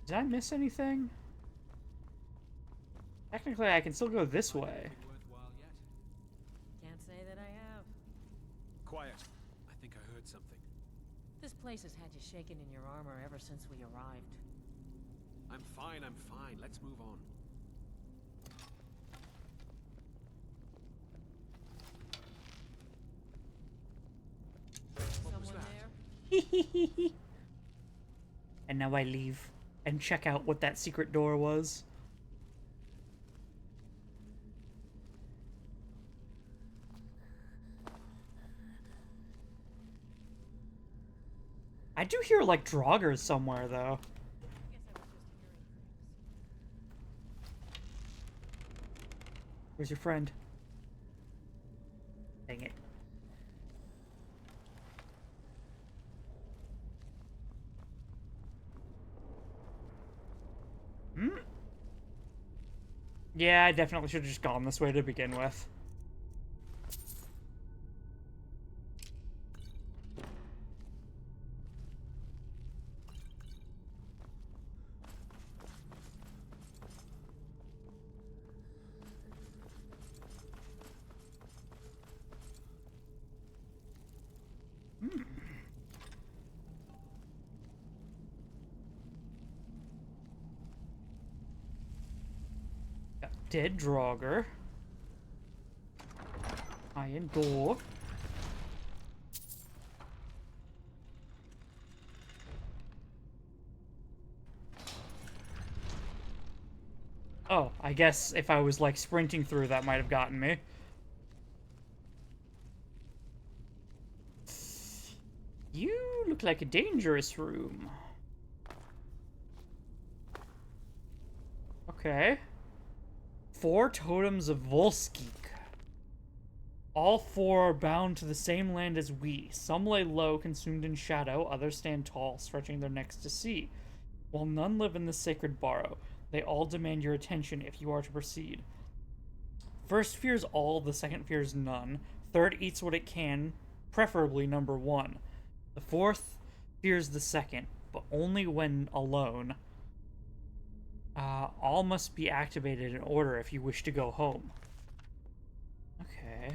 Did I miss anything? Technically, I can still go this way. Can't say that I have. Quiet. I think I heard something. This place has had you shaking in your armor ever since we arrived. I'm fine, I'm fine. Let's move on. Someone there? And now I leave and check out what that secret door was. I do hear, like, Draugrs somewhere, though. Where's your friend? Dang it. Hmm? Yeah, I definitely should have just gone this way to begin with. Dead Draugr. Iron door. Oh, I guess if I was like sprinting through, that might have gotten me. You look like a dangerous room. Okay. 4 totems of Volskeek. All 4 are bound to the same land as we. Some lay low, consumed in shadow. Others stand tall, stretching their necks to see. While none live in the sacred barrow, they all demand your attention if you are to proceed. First fears all, the second fears none. Third eats what it can, preferably number 1. The fourth fears the second, but only when alone. All must be activated in order if you wish to go home. Okay.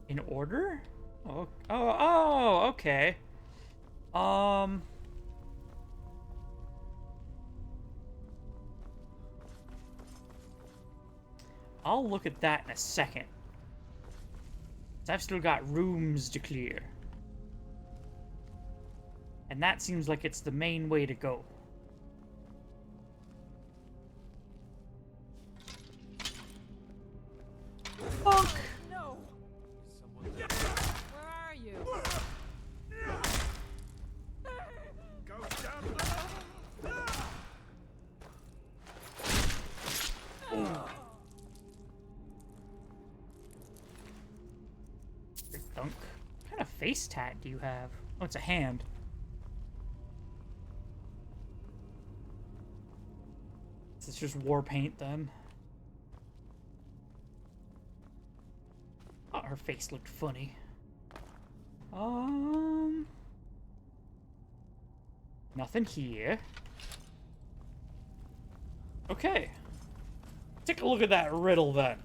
In order? Oh, okay. I'll look at that in a second. I've still got rooms to clear. And that seems like it's the main way to go. Fuck! No! Where are you? Go down. Dunk. What kind of face tat do you have? Oh, it's a hand. It's just war paint then. Oh, her face looked funny. Nothing here. Okay. Take a look at that riddle then.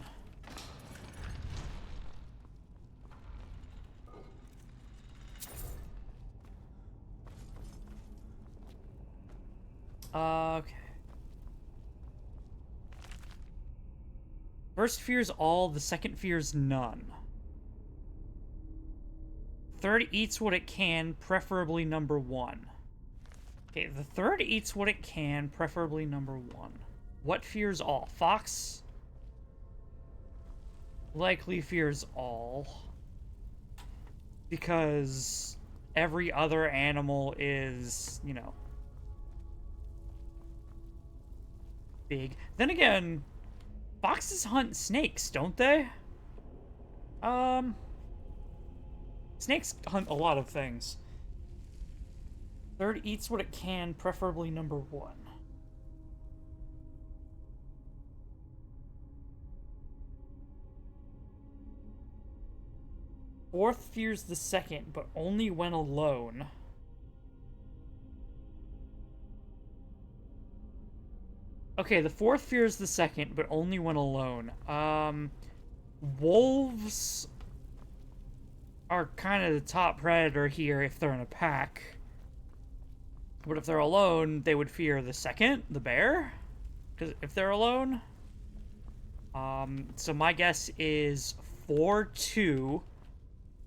Okay. First fears all, the second fears none. Third eats what it can, preferably number 1. Okay, the third eats what it can, preferably number 1. What fears all? Fox likely fears all. Because every other animal is, you know, big. Then again, foxes hunt snakes, don't they? Snakes hunt a lot of things. Third eats what it can, preferably number 1. Fourth fears the second, but only when alone. Okay, the fourth fears the second, but only when alone. Wolves are kind of the top predator here if they're in a pack. But if they're alone, they would fear the second, the bear? Because if they're alone... so my guess is 4-2.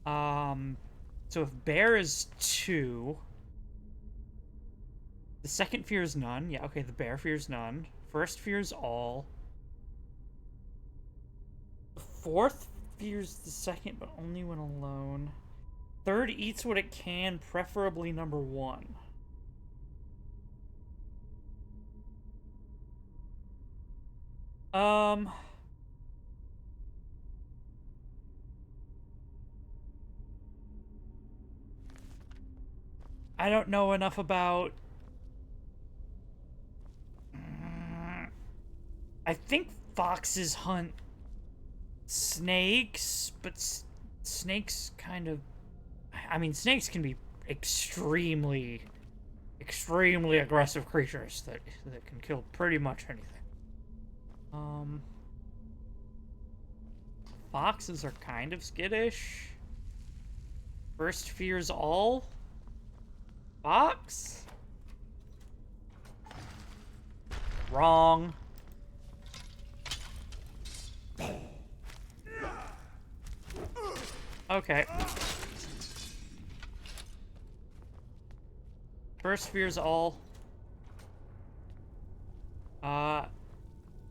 So if bear is 2... The second fears none. Yeah, okay, the bear fears none. First fears all. The fourth fears the second, but only when alone. Third eats what it can, preferably number 1. I don't know enough about... I think foxes hunt snakes, but snakes kind of... I mean, snakes can be extremely aggressive creatures that can kill pretty much anything. Foxes are kind of skittish. First fears all. Fox? Wrong. Okay. First fears all.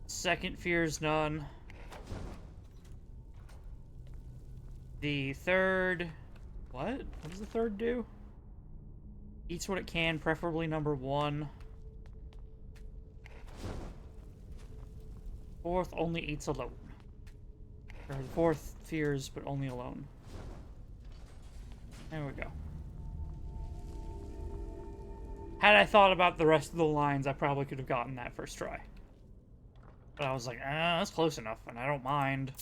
Second fears none. The third... What? What does the third do? Eats what it can, preferably number 1. Fourth only eats alone. Or the fourth fears, but only alone. There we go. Had I thought about the rest of the lines, I probably could have gotten that first try. But I was like, that's close enough, and I don't mind.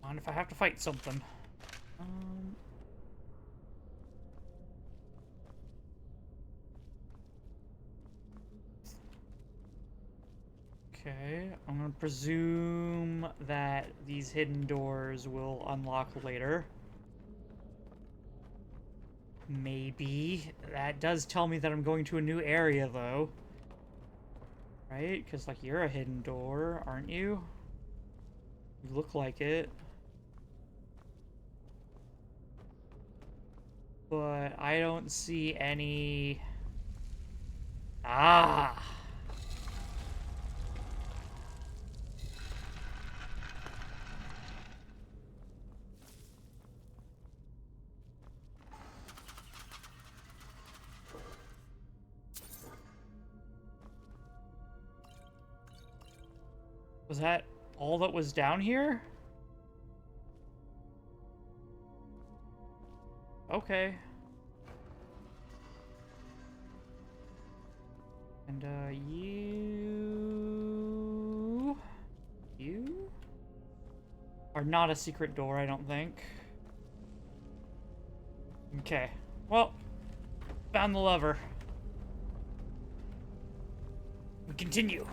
Mind if I have to fight something. Okay, I'm gonna presume that these hidden doors will unlock later. Maybe. That does tell me that I'm going to a new area, though. Right? Because, like, you're a hidden door, aren't you? You look like it. But I don't see any... Ah! Was that all that was down here? Okay. And, you are not a secret door, I don't think. Okay. Well, found the lever. We continue.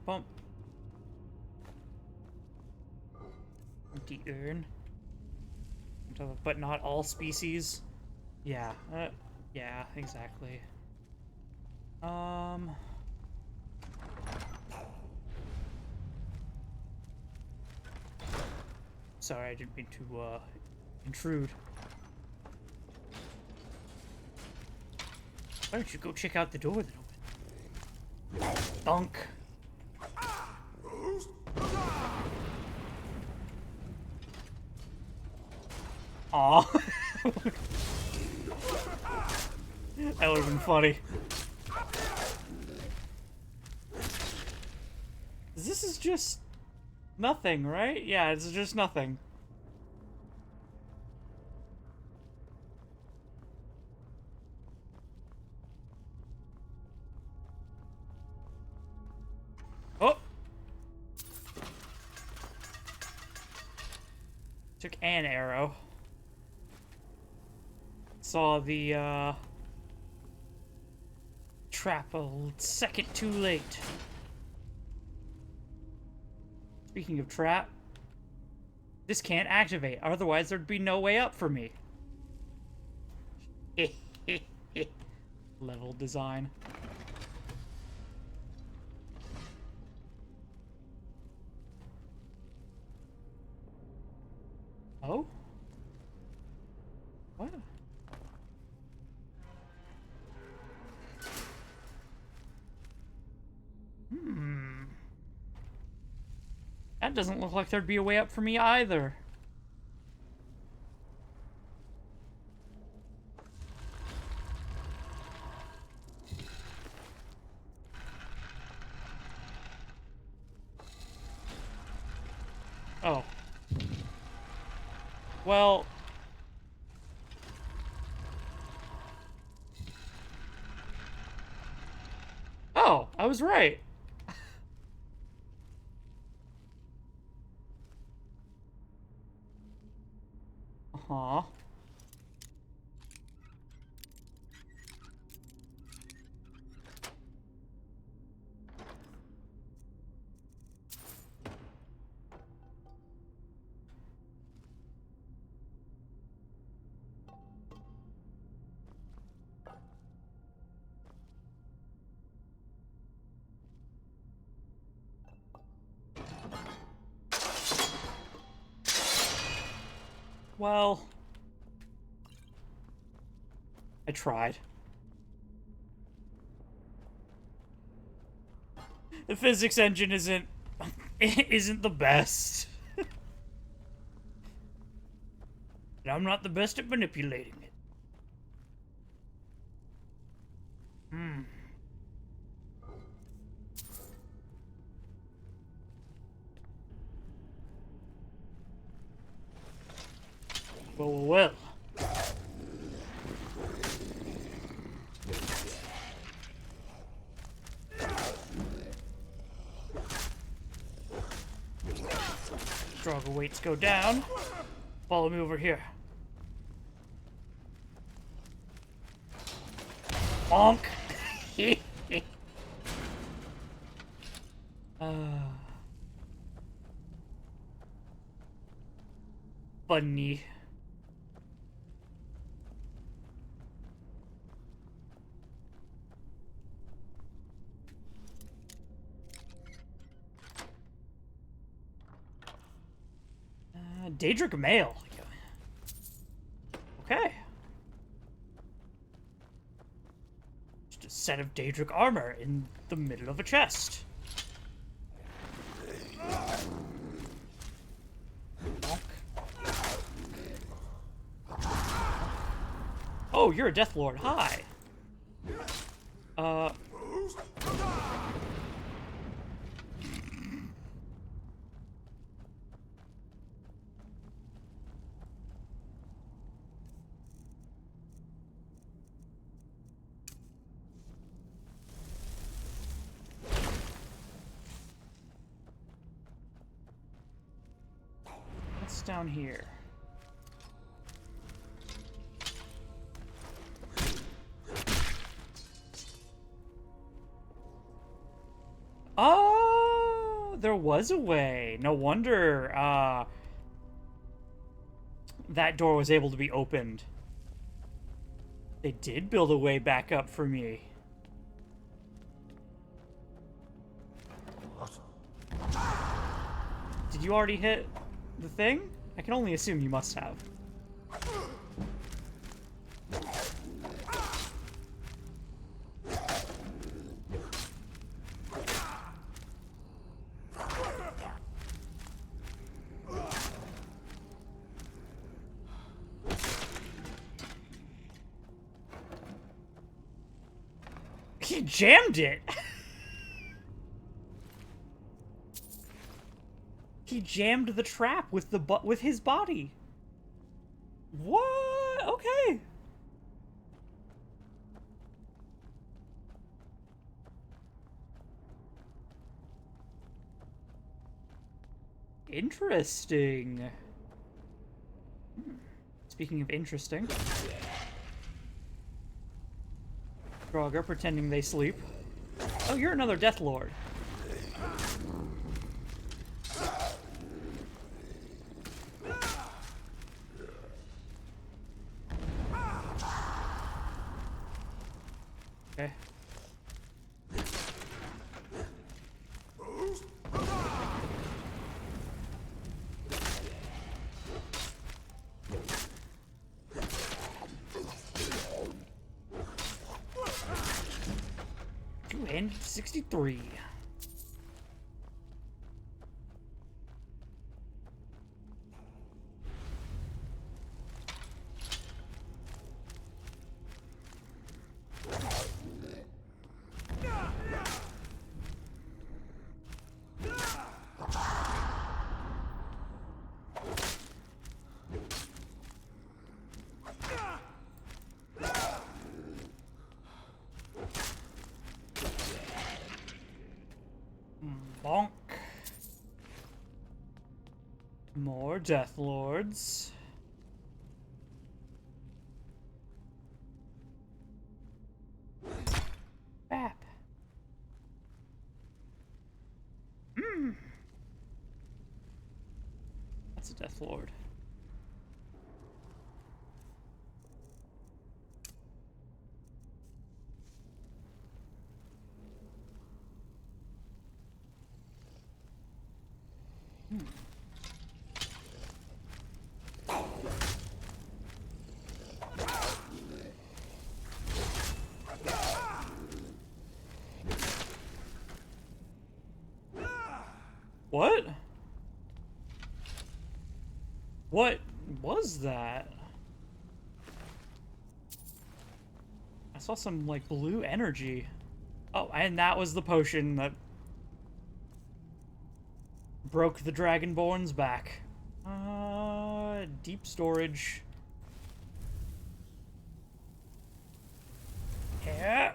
Bump. Empty urn. But not all species. Yeah. Yeah, exactly. Sorry, I didn't mean to, intrude. Why don't you go check out the door that opened? Bunk. Aw. That would've been funny. This is just nothing, right? Yeah, it's just nothing. Oh! Took an arrow. Saw the, trap a second too late. Speaking of trap, this can't activate, otherwise there'd be no way up for me. Level design. Oh? What? That doesn't look like there'd be a way up for me either. Oh. Well... Oh, I was right. Uh-huh. Well... I tried. The physics engine isn't the best. And I'm not the best at manipulating it. Well. Struggle weights go down. Follow me over here. Bonk. Funny. Daedric mail. Okay. Just a set of Daedric armor in the middle of a chest. Oh, you're a Death Lord. Hi. What's down here? Oh, there was a way. No wonder that door was able to be opened. They did build a way back up for me. Did you already hit the thing? I can only assume you must have. He jammed it. He jammed the trap with with his body. What? Okay. Interesting. Speaking of interesting. Draugr pretending they sleep. Oh, you're another Death Lord. Okay. And 63. Bonk. More Death Lords. Bap. That's a Death Lord. What? What was that? I saw some, like, blue energy. Oh, and that was the potion that broke the Dragonborn's back. Deep storage. Yeah.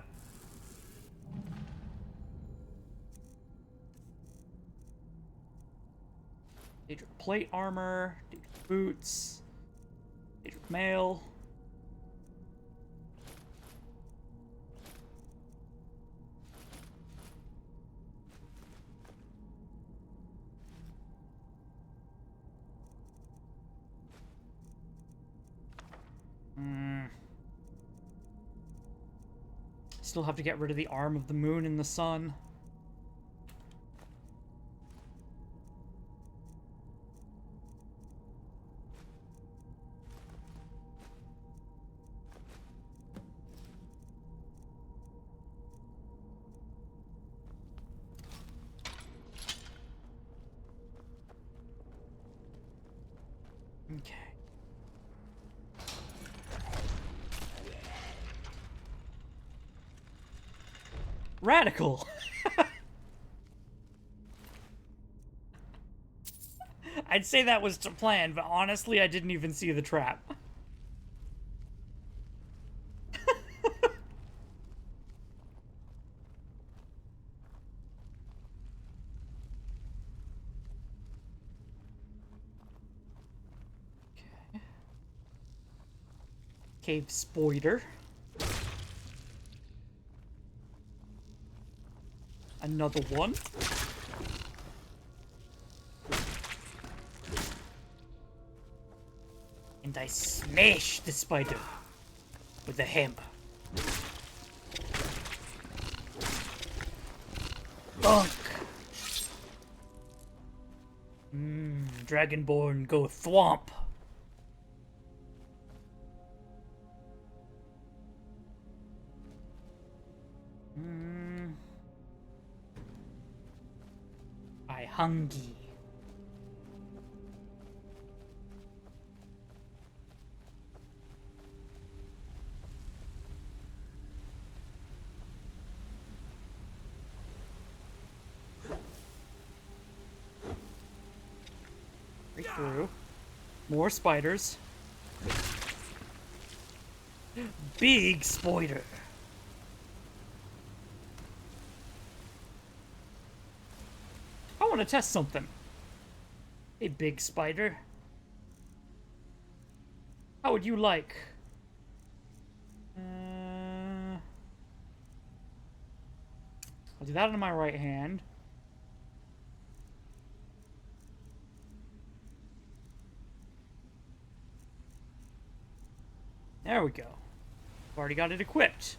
Daedric plate armor, Daedric boots, Daedric mail. Still have to get rid of the arm of the moon and the sun. Okay. Radical. I'd say that was to plan, but honestly, I didn't even see the trap. Okay. Cave spider. Another one. And I smash the spider with a hammer. Bonk! Dragonborn go thwomp. I hungry. Right through. More spiders. Big spider. I want to test something. Hey, big spider. How would you like? I'll do that on my right hand. There we go. I've already got it equipped.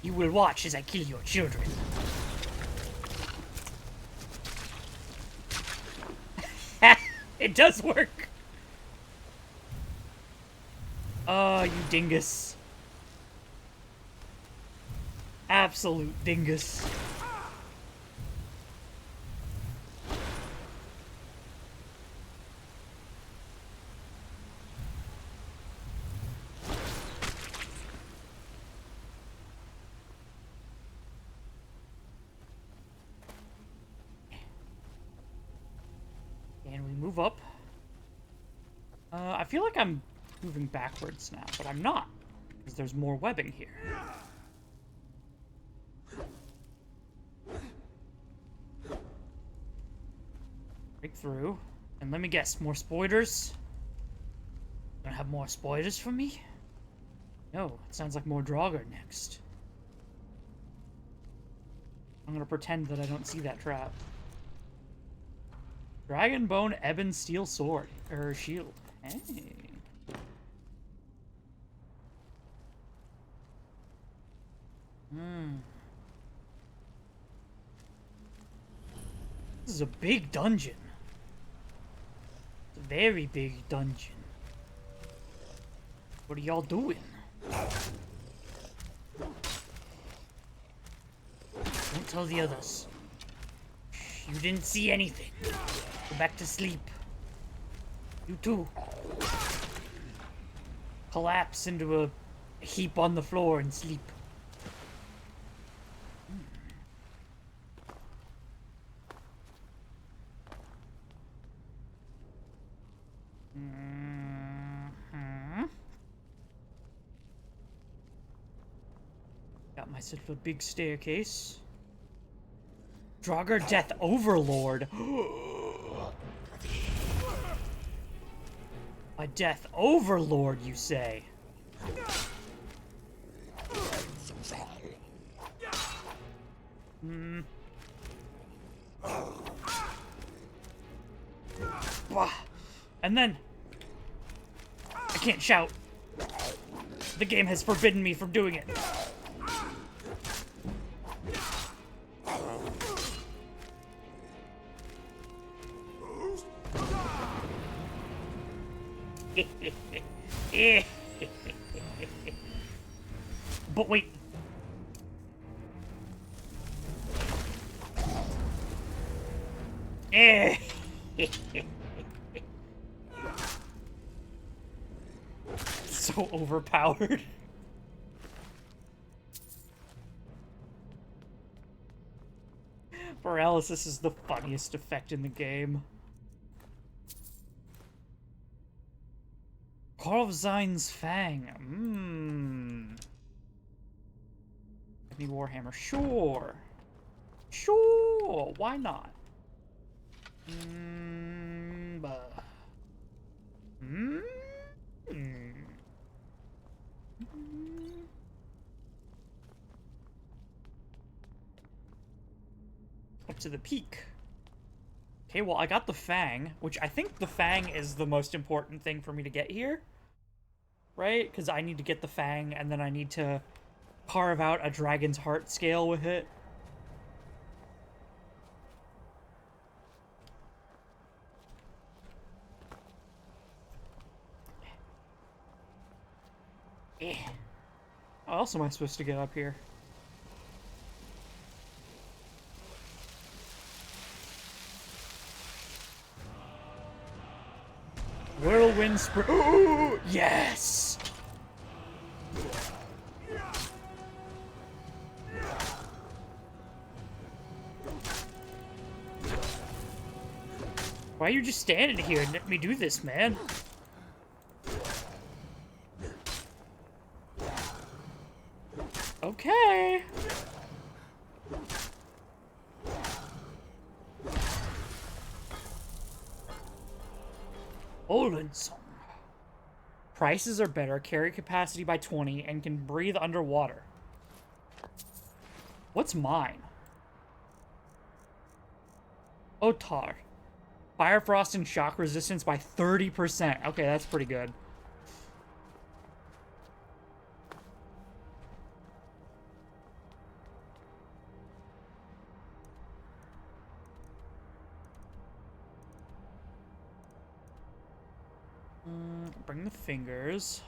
You will watch as I kill your children. It does work. Oh, you dingus. Absolute dingus. And we move up. I feel like I'm moving backwards now, but I'm not, because there's more webbing here. Break through. And let me guess, more spoilers? Gonna have more spoilers for me? No, it sounds like more Draugr next. I'm gonna pretend that I don't see that trap. Dragonbone Ebon Steel Sword. Or Shield. Hey. This is a big dungeon. It's a very big dungeon. What are y'all doing? Don't tell the others. You didn't see anything. Go back to sleep. You too. Collapse into a heap on the floor and sleep. Got myself a big staircase. Draugr Death Overlord. A Death Overlord, you say? And then I can't shout. The game has forbidden me from doing it. But wait. So overpowered. Paralysis is the funniest effect in the game. Corvzine's Fang. Give me Warhammer. Sure. Sure. Why not? Up to the peak. Okay, well, I got the Fang, which I think the Fang is the most important thing for me to get here. Right? Because I need to get the Fang, and then I need to carve out a Dragon's Heart scale with it. How else am I supposed to get up here? Whirlwind Sprint. Oh, yes! Why are you just standing here and let me do this, man? Okay. Olensong. Prices are better, carry capacity by 20, and can breathe underwater. What's mine? Otar. Fire, frost, and shock resistance by 30%. Okay, that's pretty good. Bring the fingers.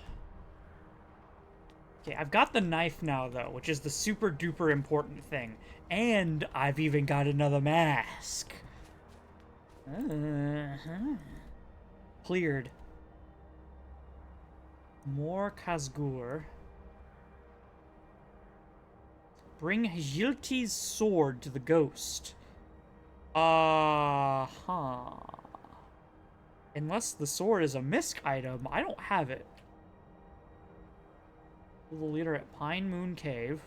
Okay, I've got the knife now, though, which is the super duper important thing. And I've even got another mask. Cleared. More Khazgur. Bring Hjilti's sword to the ghost. Unless the sword is a misc item, I don't have it. The leader at Pine Moon Cave.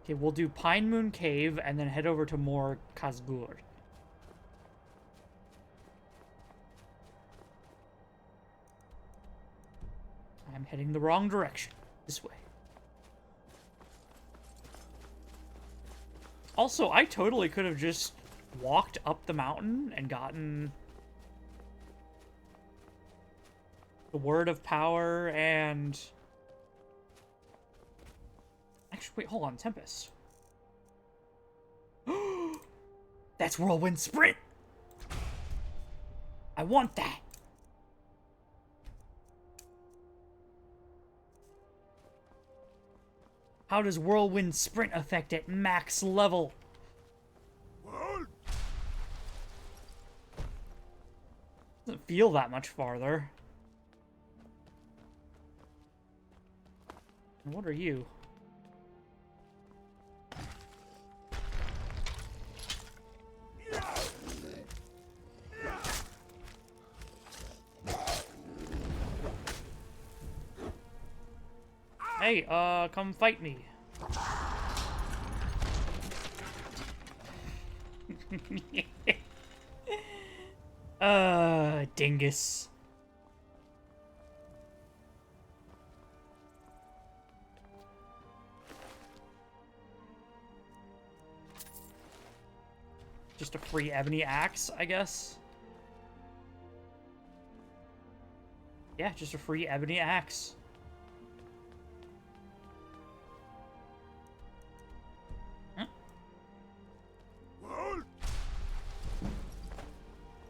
Okay, we'll do Pine Moon Cave and then head over to more Khazgur. I'm heading the wrong direction. This way. Also, I totally could have just walked up the mountain and gotten the Word of Power and... Actually, wait, hold on, Tempest. That's Whirlwind Sprint! I want that! How does Whirlwind Sprint affect at max level? Doesn't feel that much farther. And what are you? Hey, come fight me. Dingus. Just a free ebony axe, I guess. Yeah, just a free ebony axe.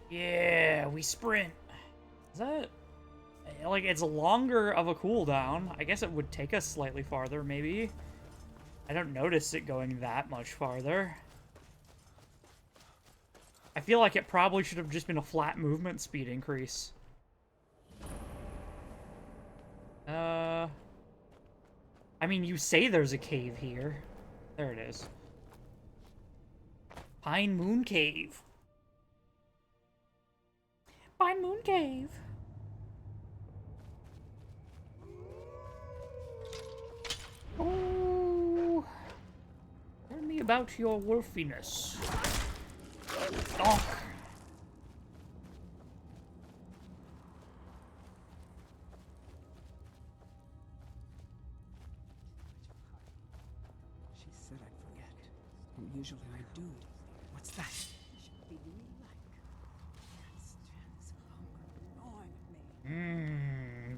Yeah, we sprint. Is that... Like, it's longer of a cooldown. I guess it would take us slightly farther, maybe. I don't notice it going that much farther. I feel like it probably should have just been a flat movement speed increase. I mean, you say there's a cave here. There it is. Pine Moon Cave. Pine Moon Cave. Oh, tell me about your wolfiness. Donk. She said I'd forget. And usually I do. What's that?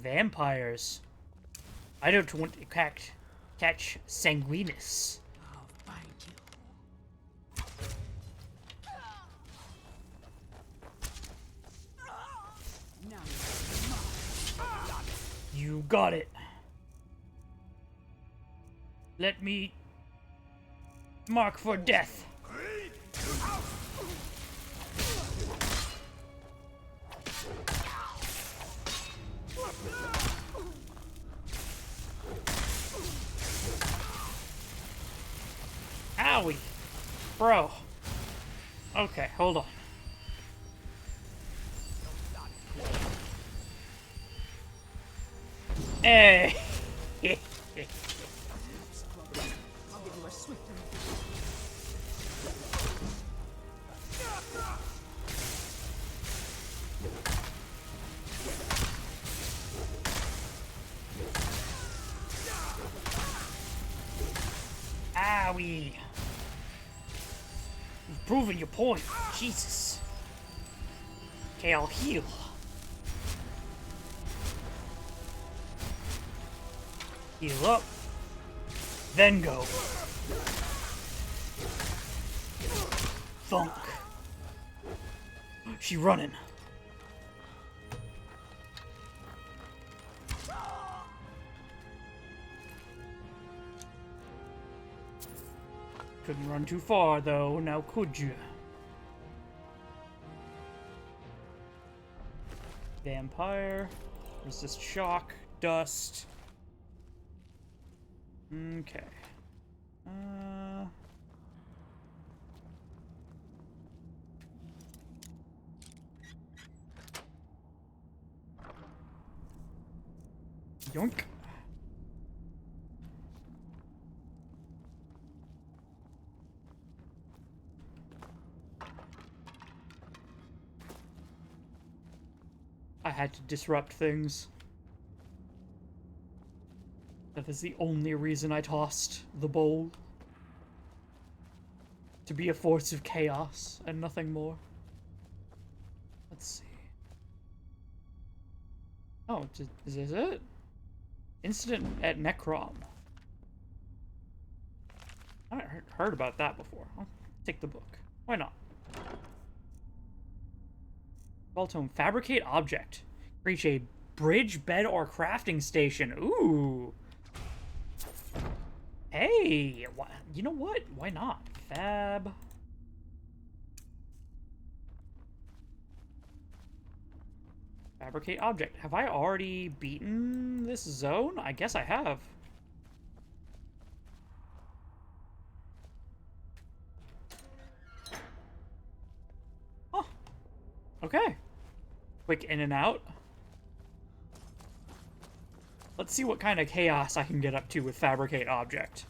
Vampires. I don't want to catch Sanguinus. I'll find you. Now You got it. Let me mark for death. Owie. Bro. Okay, hold on. Hey. I'll give you a swift Owie. You've proven your point. Jesus. Okay, I'll heal. Heal up. Then go. Thunk. She running. Couldn't run too far, though, now could you? Vampire. Resist shock. Dust. Okay. Yoink. I had to disrupt things. That is the only reason I tossed the bowl. To be a force of chaos and nothing more. Let's see. Oh, is this it? Incident at Necrom. I heard about that before. I'll take the book. Why not? Tome. Fabricate object. Reach a bridge, bed, or crafting station. Ooh. Hey, you know what? Why not? Fab. Fabricate object. Have I already beaten this zone? I guess I have. Oh. Okay. Quick in and out. Let's see what kind of chaos I can get up to with Fabricate Object.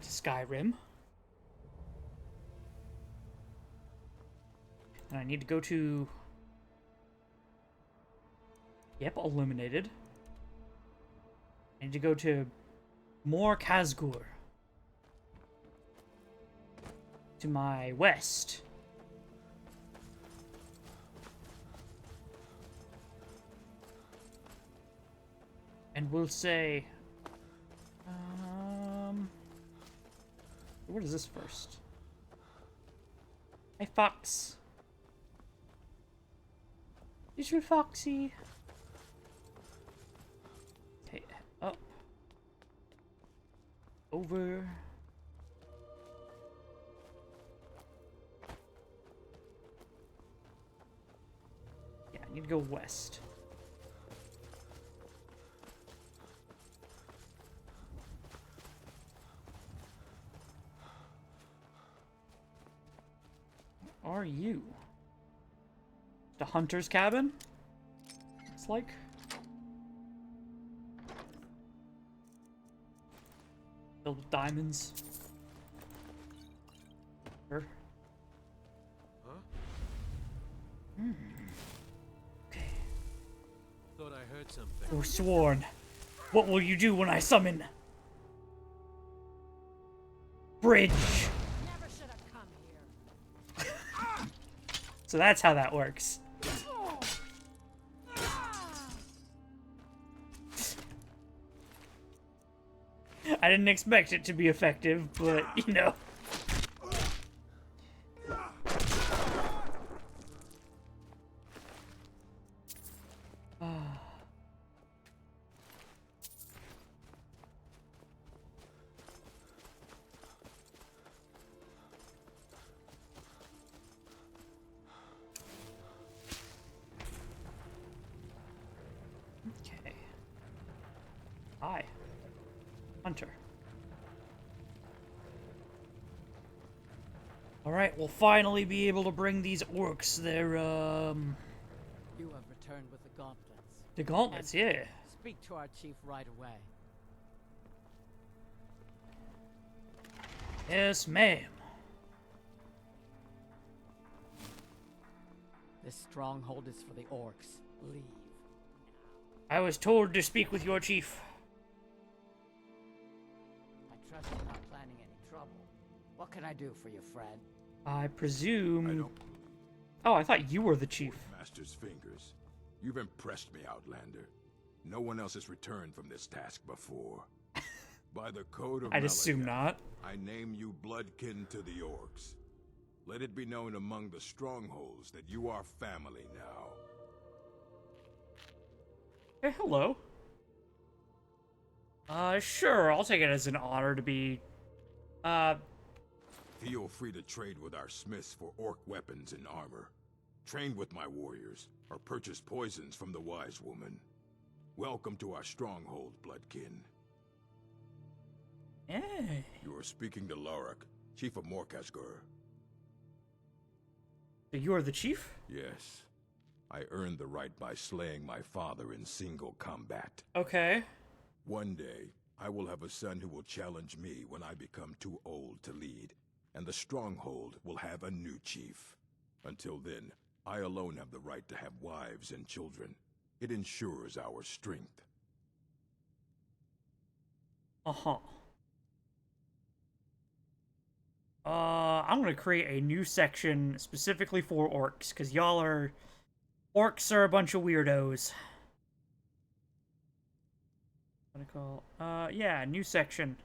Skyrim. And I need to go to... Yep, eliminated. I need to go to more Kazgur. To my west. And we'll say... what is this first? Hey, Fox. Little Foxy. Okay, up. Over. I need to go west. Are you? The hunter's cabin? It's like. Filled with diamonds. Sure. Huh? Okay. Thought I heard something. Forsworn. What will you do when I summon? Bridge. Never should have come here. So that's how that works. I didn't expect it to be effective, but, you know. Okay. Hi. Hunter. Alright, we'll finally be able to bring these orcs their, You have returned with the gauntlets. The gauntlets, yeah. Speak to our chief right away. Yes, ma'am. This stronghold is for the orcs. Leave. I was told to speak with your chief. I trust you're not planning any trouble. What can I do for you, friend? I presume... Oh, I thought you were the chief. Master's fingers. You've impressed me, Outlander. No one else has returned from this task before. By the code of I'd assume not. I name you bloodkin to the orcs. Let it be known among the strongholds that you are family now. Hey, hello. Sure, I'll take it as an honor to be, Feel free to trade with our smiths for orc weapons and armor. Train with my warriors, or purchase poisons from the wise woman. Welcome to our stronghold, bloodkin. Hey. You are speaking to Lorik, chief of Morkasgur. You are the chief? Yes. I earned the right by slaying my father in single combat. Okay. One day, I will have a son who will challenge me when I become too old to lead, and the stronghold will have a new chief. Until then, I alone have the right to have wives and children. It ensures our strength. Uh-huh. I'm gonna create a new section specifically for orcs, because y'all are... Orcs are a bunch of weirdos. What do I call... yeah, new section.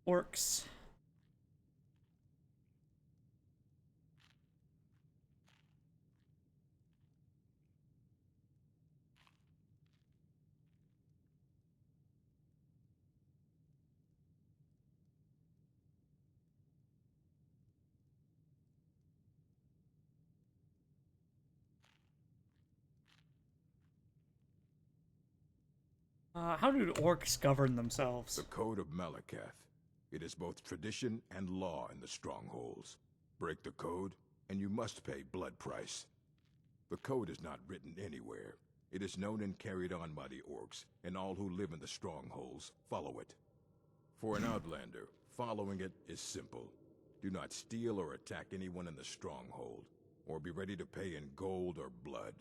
Orcs. How do orcs govern themselves? The Code of Malakath. It is both tradition and law in the strongholds. Break the code, and you must pay blood price. The code is not written anywhere. It is known and carried on by the orcs, and all who live in the strongholds follow it. For an outlander, following it is simple. Do not steal or attack anyone in the stronghold, or be ready to pay in gold or blood.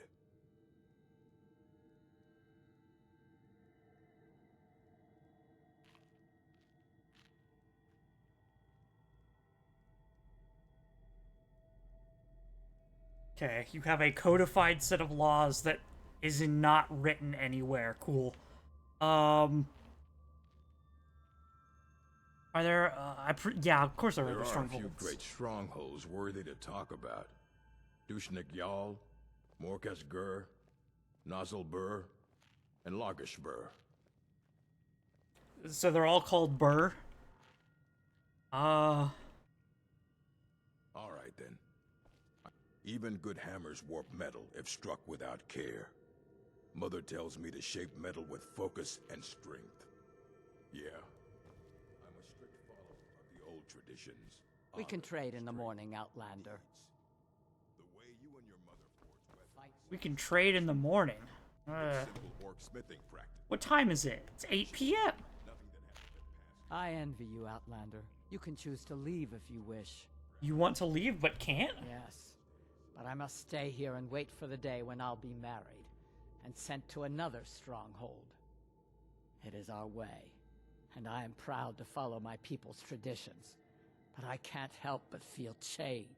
Okay, you have a codified set of laws that is not written anywhere. Cool. Are there, yeah, of course there are There are a strongholds. few great strongholds worthy to talk about. Dushnik Yal, Morkas Gur, Nozzlebur, and Logishbur. So they're all called Burr? All right, then. Even good hammers warp metal if struck without care. Mother tells me to shape metal with focus and strength. Yeah, I'm a strict follower of the old traditions. We can trade in the morning, Outlander. The way you and your mother forged weapons. We can trade in the morning. Simple orc smithing practice. What time is it? It's 8 p.m. I envy you, Outlander. You can choose to leave if you wish. You want to leave but can't? Yes, but I must stay here and wait for the day when I'll be married and sent to another stronghold. It is our way, and I am proud to follow my people's traditions, but I can't help but feel chained.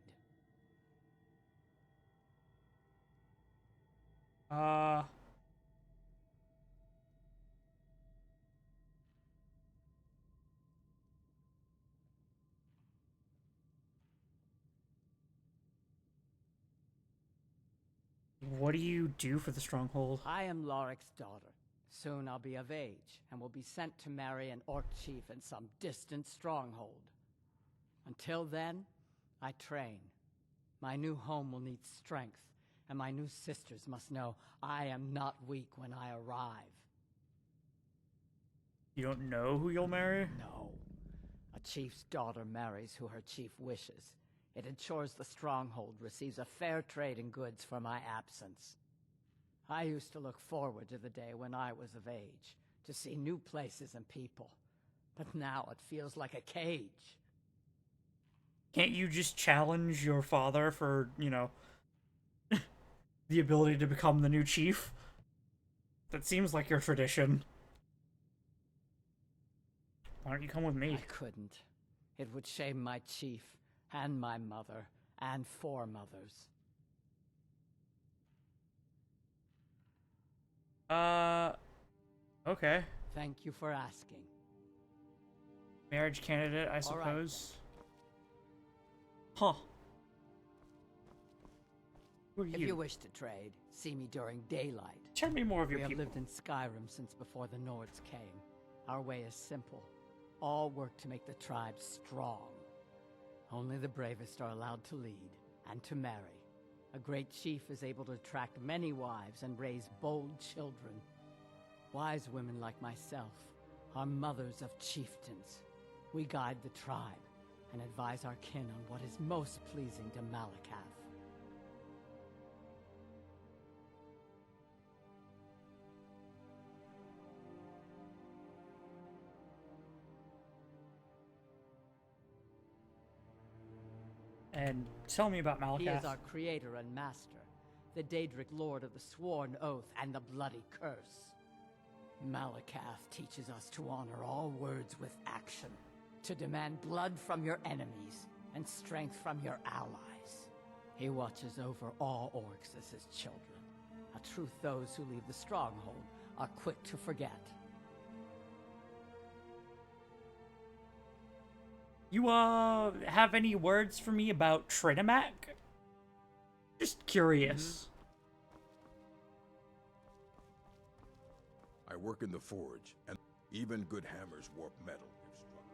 What do you do for the stronghold? I am Lorik's daughter. Soon I'll be of age, and will be sent to marry an orc chief in some distant stronghold. Until then, I train. My new home will need strength, and my new sisters must know I am not weak when I arrive. You don't know who you'll marry? No. A chief's daughter marries who her chief wishes. It ensures the stronghold receives a fair trade in goods for my absence. I used to look forward to the day when I was of age, to see new places and people. But now it feels like a cage. Can't you just challenge your father for, you know, the ability to become the new chief? That seems like your tradition. Why don't you come with me? I couldn't. It would shame my chief, and my mother, and foremothers. Okay. Thank you for asking. Marriage candidate, I suppose. Huh. Who are you? If you wish to trade, see me during daylight. Tell me more of your people. We have people. lived in Skyrim since before the Nords came. Our way is simple. All work to make the tribe strong. Only the bravest are allowed to lead and to marry. A great chief is able to attract many wives and raise bold children. Wise women like myself are mothers of chieftains. We guide the tribe and advise our kin on what is most pleasing to Malakath. And tell me about Malakath. He is our creator and master, the Daedric Lord of the Sworn Oath and the Bloody Curse. Malakath teaches us to honor all words with action, to demand blood from your enemies and strength from your allies. He watches over all orcs as his children, a truth those who leave the stronghold are quick to forget. You, have any words for me about Trinimac? Just curious. I work in the forge, and even good hammers warp metal if struck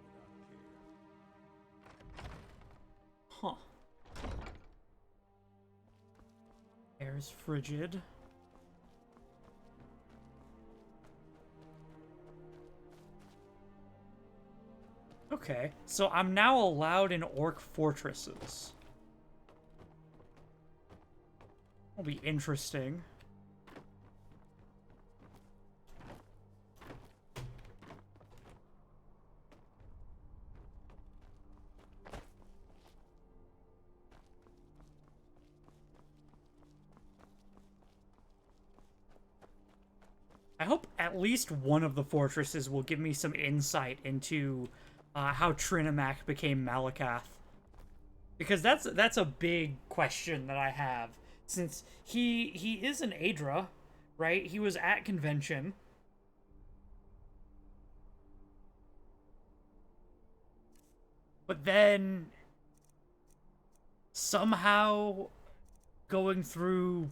without care. Huh. Air's frigid. Okay, so I'm now allowed in orc fortresses. That'll be interesting. I hope at least one of the fortresses will give me some insight into how Trinimac became Malakath. Because that's a big question that I have. Since he is an Aedra, right? He was at convention. But then somehow going through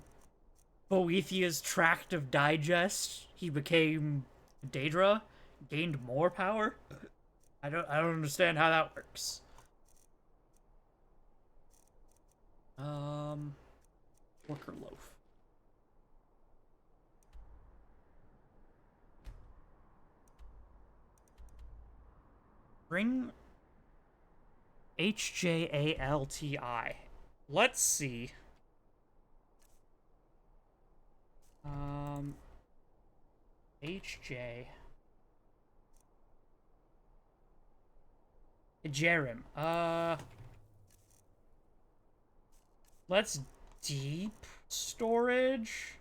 Boethia's tract of digest, he became Daedra, gained more power. I don't understand how that works. Worker loaf. Bring HJALTI. Let's see. HJ. Jerim. Let's deep storage.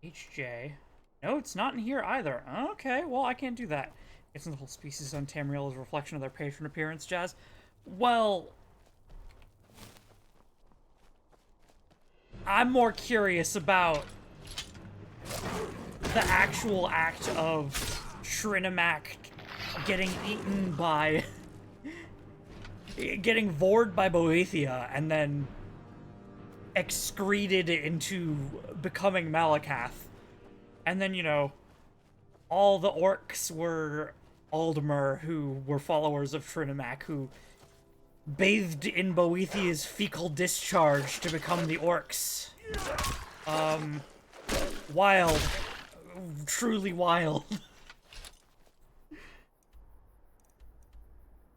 HJ. No, it's not in here either. Okay, well, I can't do that. It's in the whole species on Tamriel as a reflection of their patron appearance, Jazz. Well, I'm more curious about the actual act of Shrinamak getting eaten by... getting vored by Boethia and then excreted into becoming Malakath. And then, you know, all the orcs were Aldmer, who were followers of Shrinamak, who bathed in Boethia's fecal discharge to become the orcs. Wild. Truly wild.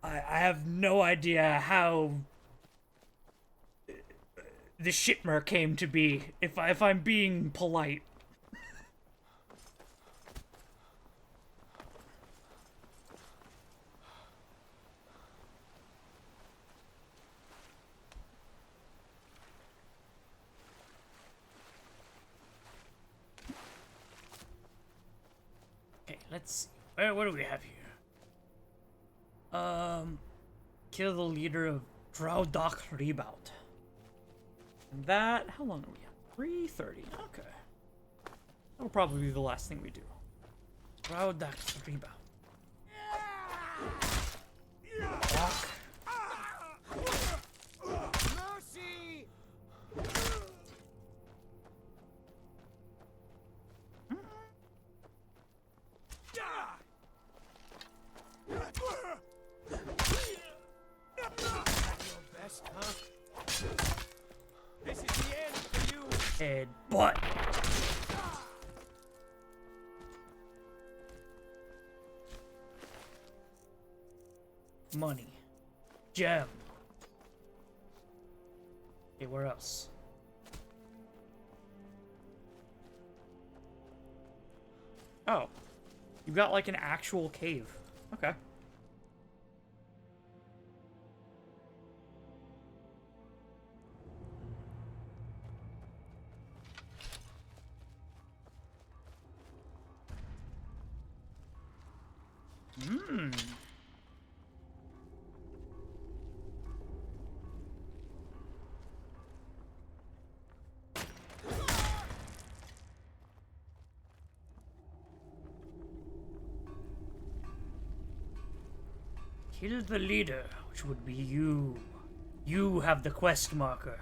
I have no idea how the Shitmer came to be, if I'm being polite. Okay, let's see. What do we have here? Kill the leader of Drowdock Rebout. And that, how long are we at? 3:30. Okay. That'll probably be the last thing we do. Drowdock Rebout. Walk. Mercy! Best, huh? This is the end for you. Head butt. Money. Gem. Okay, where else? Oh. You've got like an actual cave. Okay. Hmm. Kill the leader, which would be you. You have the quest marker.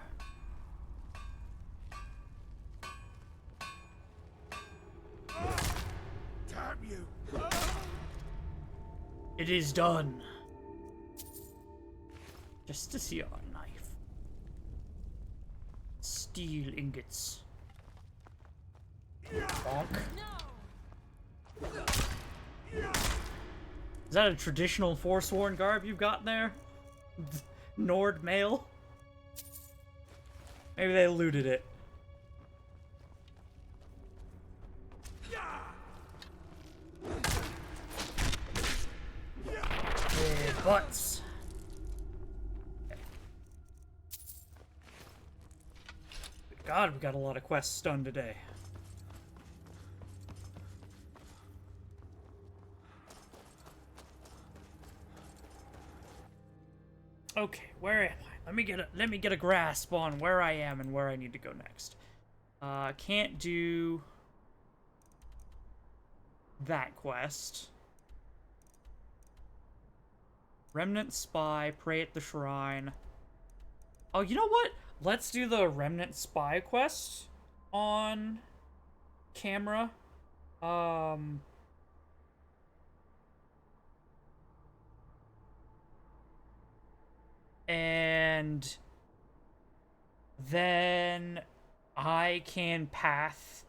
Damn you! It is done. Justicia knife. Steel ingots. Bonk. Is that a traditional Forsworn garb you've got there? Nord mail? Maybe they looted it. Butts. God, we got a lot of quests done today. Okay, where am I? Let me get a grasp on where I am and where I need to go next. Can't do that quest. Remnant Spy, pray at the shrine. Oh, you know what? Let's do the Remnant Spy quest. on camera. And then I can path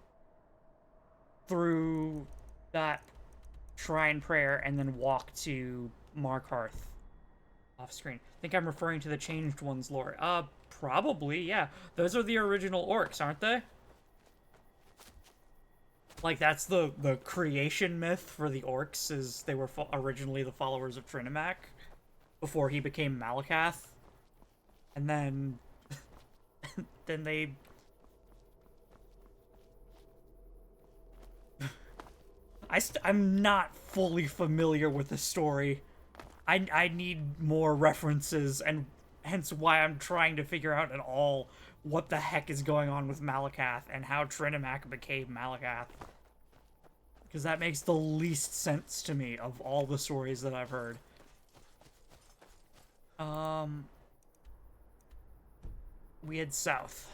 through that shrine prayer and then walk to Markarth off screen. I think I'm referring to the Changed Ones lore. Probably, yeah. Those are the original orcs, aren't they? Like, that's the creation myth for the orcs, is they were originally the followers of Trinimac before he became Malakath. And then... then they... I'm not fully familiar with the story. I need more references, and hence why I'm trying to figure out at all what the heck is going on with Malakath and how Trinimac became Malakath. Because that makes the least sense to me of all the stories that I've heard. We head south.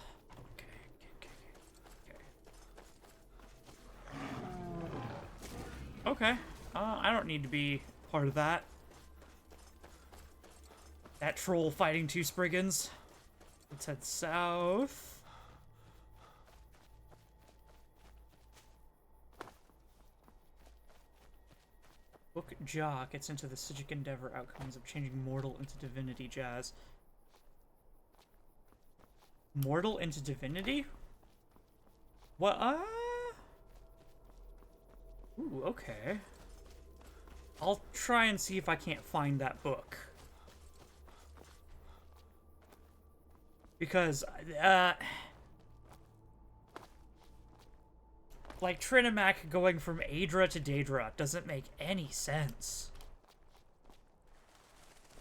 Okay. I don't need to be part of that. That troll fighting two Spriggans. Let's head south. Book Jaw gets into the Psijic endeavor outcomes of changing mortal into divinity jazz. Mortal into divinity? What? Ooh, okay. I'll try and see if I can't find that book. Because, like, Trinimac going from Aedra to Daedra doesn't make any sense.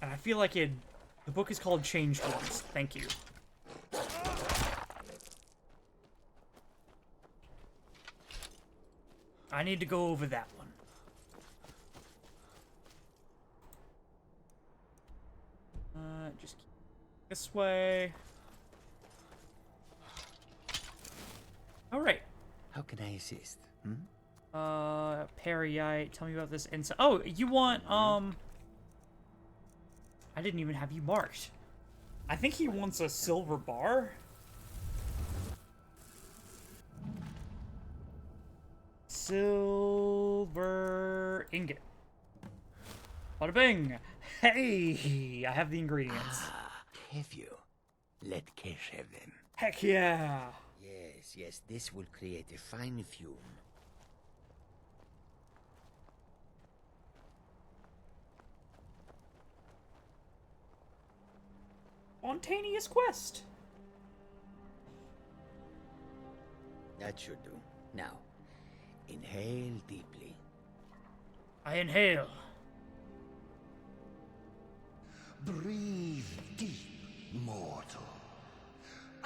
And I feel like the book is called Changed Ones. Thank you. I need to go over that one. Just keep this way. Alright. How can I assist? Periite, tell me about this inside. Oh, you want, I didn't even have you marked. I think he wants a silver bar. Silver ingot. Bada bing! Hey! I have the ingredients. Have you? Let Kesh have them. Heck yeah! Yes, this will create a fine fume. Spontaneous quest! That should do. Now, inhale deeply. I inhale. Breathe deep, mortal.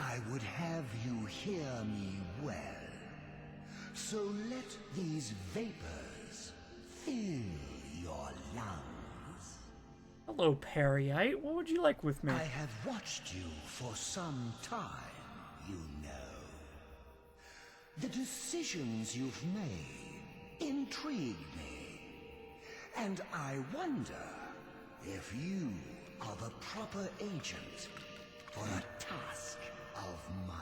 I would have you hear me well. So let these vapors fill your lungs. Hello, Periite. What would you like with me? I have watched you for some time, you know. The decisions you've made intrigue me. And I wonder if you are the proper agent for a task of mine.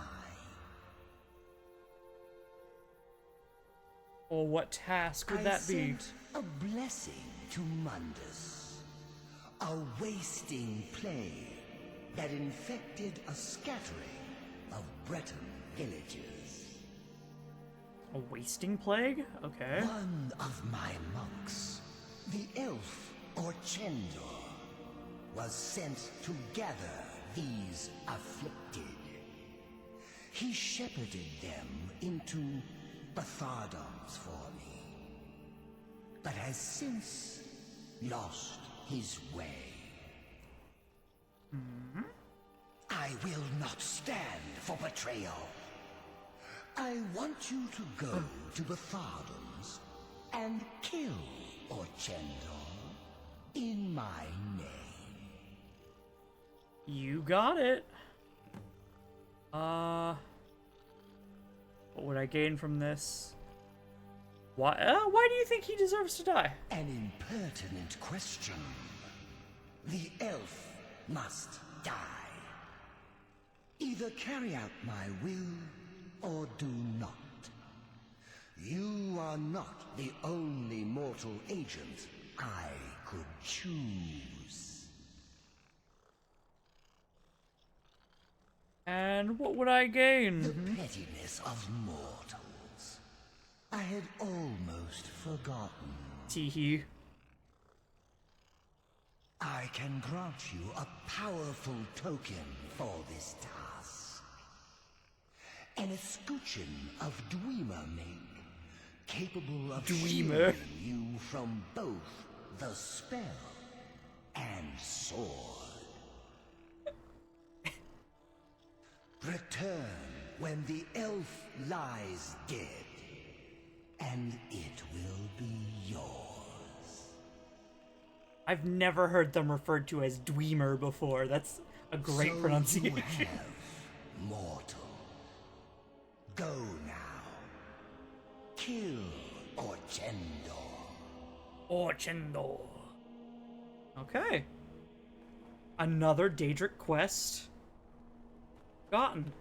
Well, what task would that be? I sent a blessing to Mundus. A wasting plague that infected a scattering of Breton villages. A wasting plague? Okay. One of my monks, the elf Orchendor, was sent to gather these afflicted. He shepherded them into Bathardums for me, but has since lost his way. I will not stand for betrayal. I want you to go to Bathardums and kill Orchendor in my name. You got it. What would I gain from this? Why do you think he deserves to die? An impertinent question. The elf must die. Either carry out my will, or do not. You are not the only mortal agent I could choose. And what would I gain? The pettiness of mortals. I had almost forgotten. Teehee. I can grant you a powerful token for this task. An escutcheon of Dwemer make, capable of Dwemer. shielding you from both the spell and sword. Return when the elf lies dead, and it will be yours. I've never heard them referred to as Dwemer before. That's a great So pronunciation. you have, mortal. Go now. Kill Orchendor. Orchendor. Okay. Another Daedric quest. Gotten.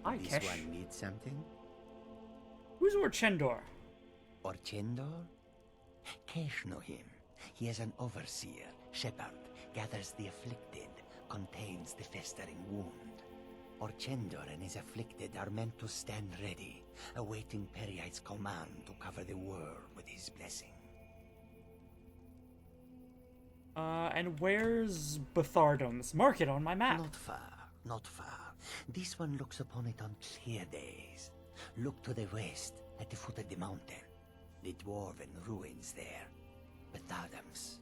Hi, This Kesh. one needs something? Who's Orchendor? Orchendor? Kesh know him. He is an overseer, shepherd, gathers the afflicted, contains the festering wound. Orchendor and his afflicted are meant to stand ready, awaiting Periite's command to cover the world with his blessing. And where's Bethardum's? Mark it on my map. Not far, not far. This one looks upon it on clear days. Look to the west, at the foot of the mountain. The dwarven ruins there. Bethardum's.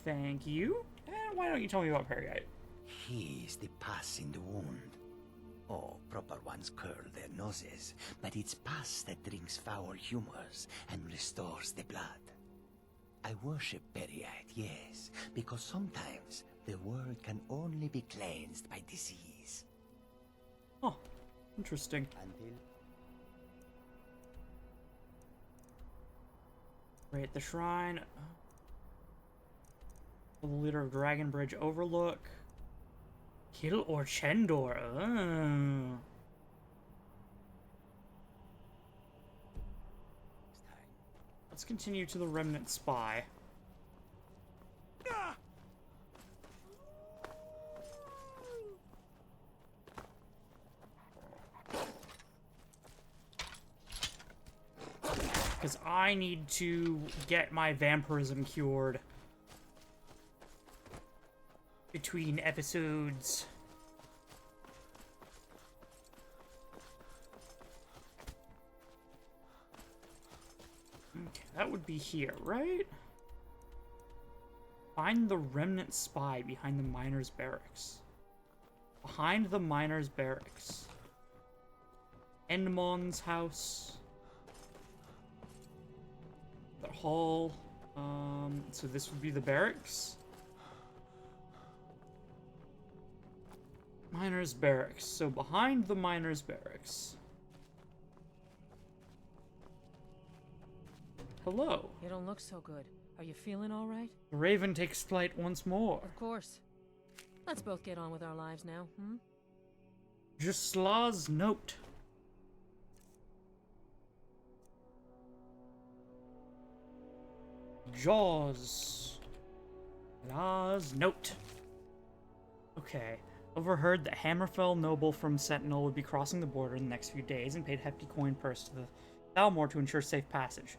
Thank you. And why don't you tell me about Periite? He is the pus in the wound. Oh, proper ones curl their noses, but it's pus that drinks foul humors and restores the blood. I worship Periite, yes, because sometimes the world can only be cleansed by disease. Oh, interesting. Until Right, the shrine. The leader of Dragon Bridge Overlook. Kill Orchendor. Let's continue to the Remnant Spy. Because I need to get my vampirism cured between episodes. Okay, that would be here, right? Find the remnant spy behind the miners' barracks. Behind the miners' barracks. Endmon's house. The hall. So this would be the barracks. Miners' barracks. So behind the miners' barracks. Hello. You don't look so good. Are you feeling all right? The raven takes flight once more. Of course. Let's both get on with our lives now, hmm? Jusla's note. Jaws. Law's note. Okay. Overheard that Hammerfell noble from Sentinel would be crossing the border in the next few days and paid hefty coin purse to the Thalmor to ensure safe passage.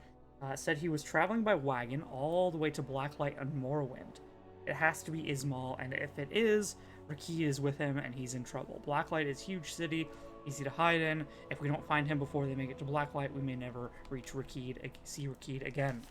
Said he was traveling by wagon all the way to Blacklight and Morrowind. It has to be Ismail, and if it is, Rakid is with him and he's in trouble. Blacklight is a huge city, easy to hide in. If we don't find him before they make it to Blacklight, we may never reach Rakid, see Rakid again.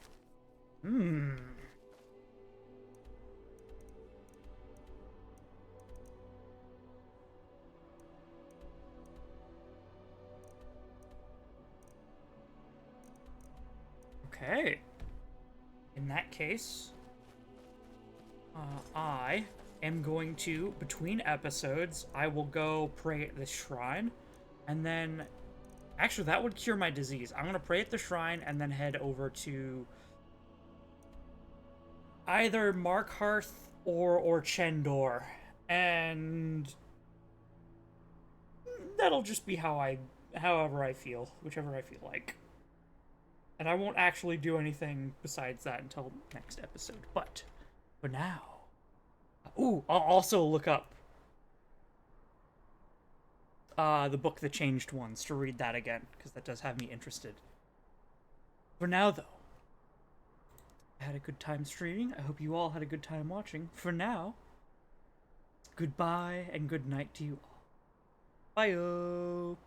Okay. In that case, I am going to, between episodes, I will go pray at the shrine, and then, actually, that would cure my disease. I'm gonna pray at the shrine and then head over to either Markhearth or Chendor, and that'll just be however I feel, whichever I feel like. And I won't actually do anything besides that until next episode. But for now, ooh, I'll also look up the book that changed ones to read that again, because that does have me interested. For now, though, I had a good time streaming. I hope you all had a good time watching. For now, goodbye and good night to you all. Bye-o!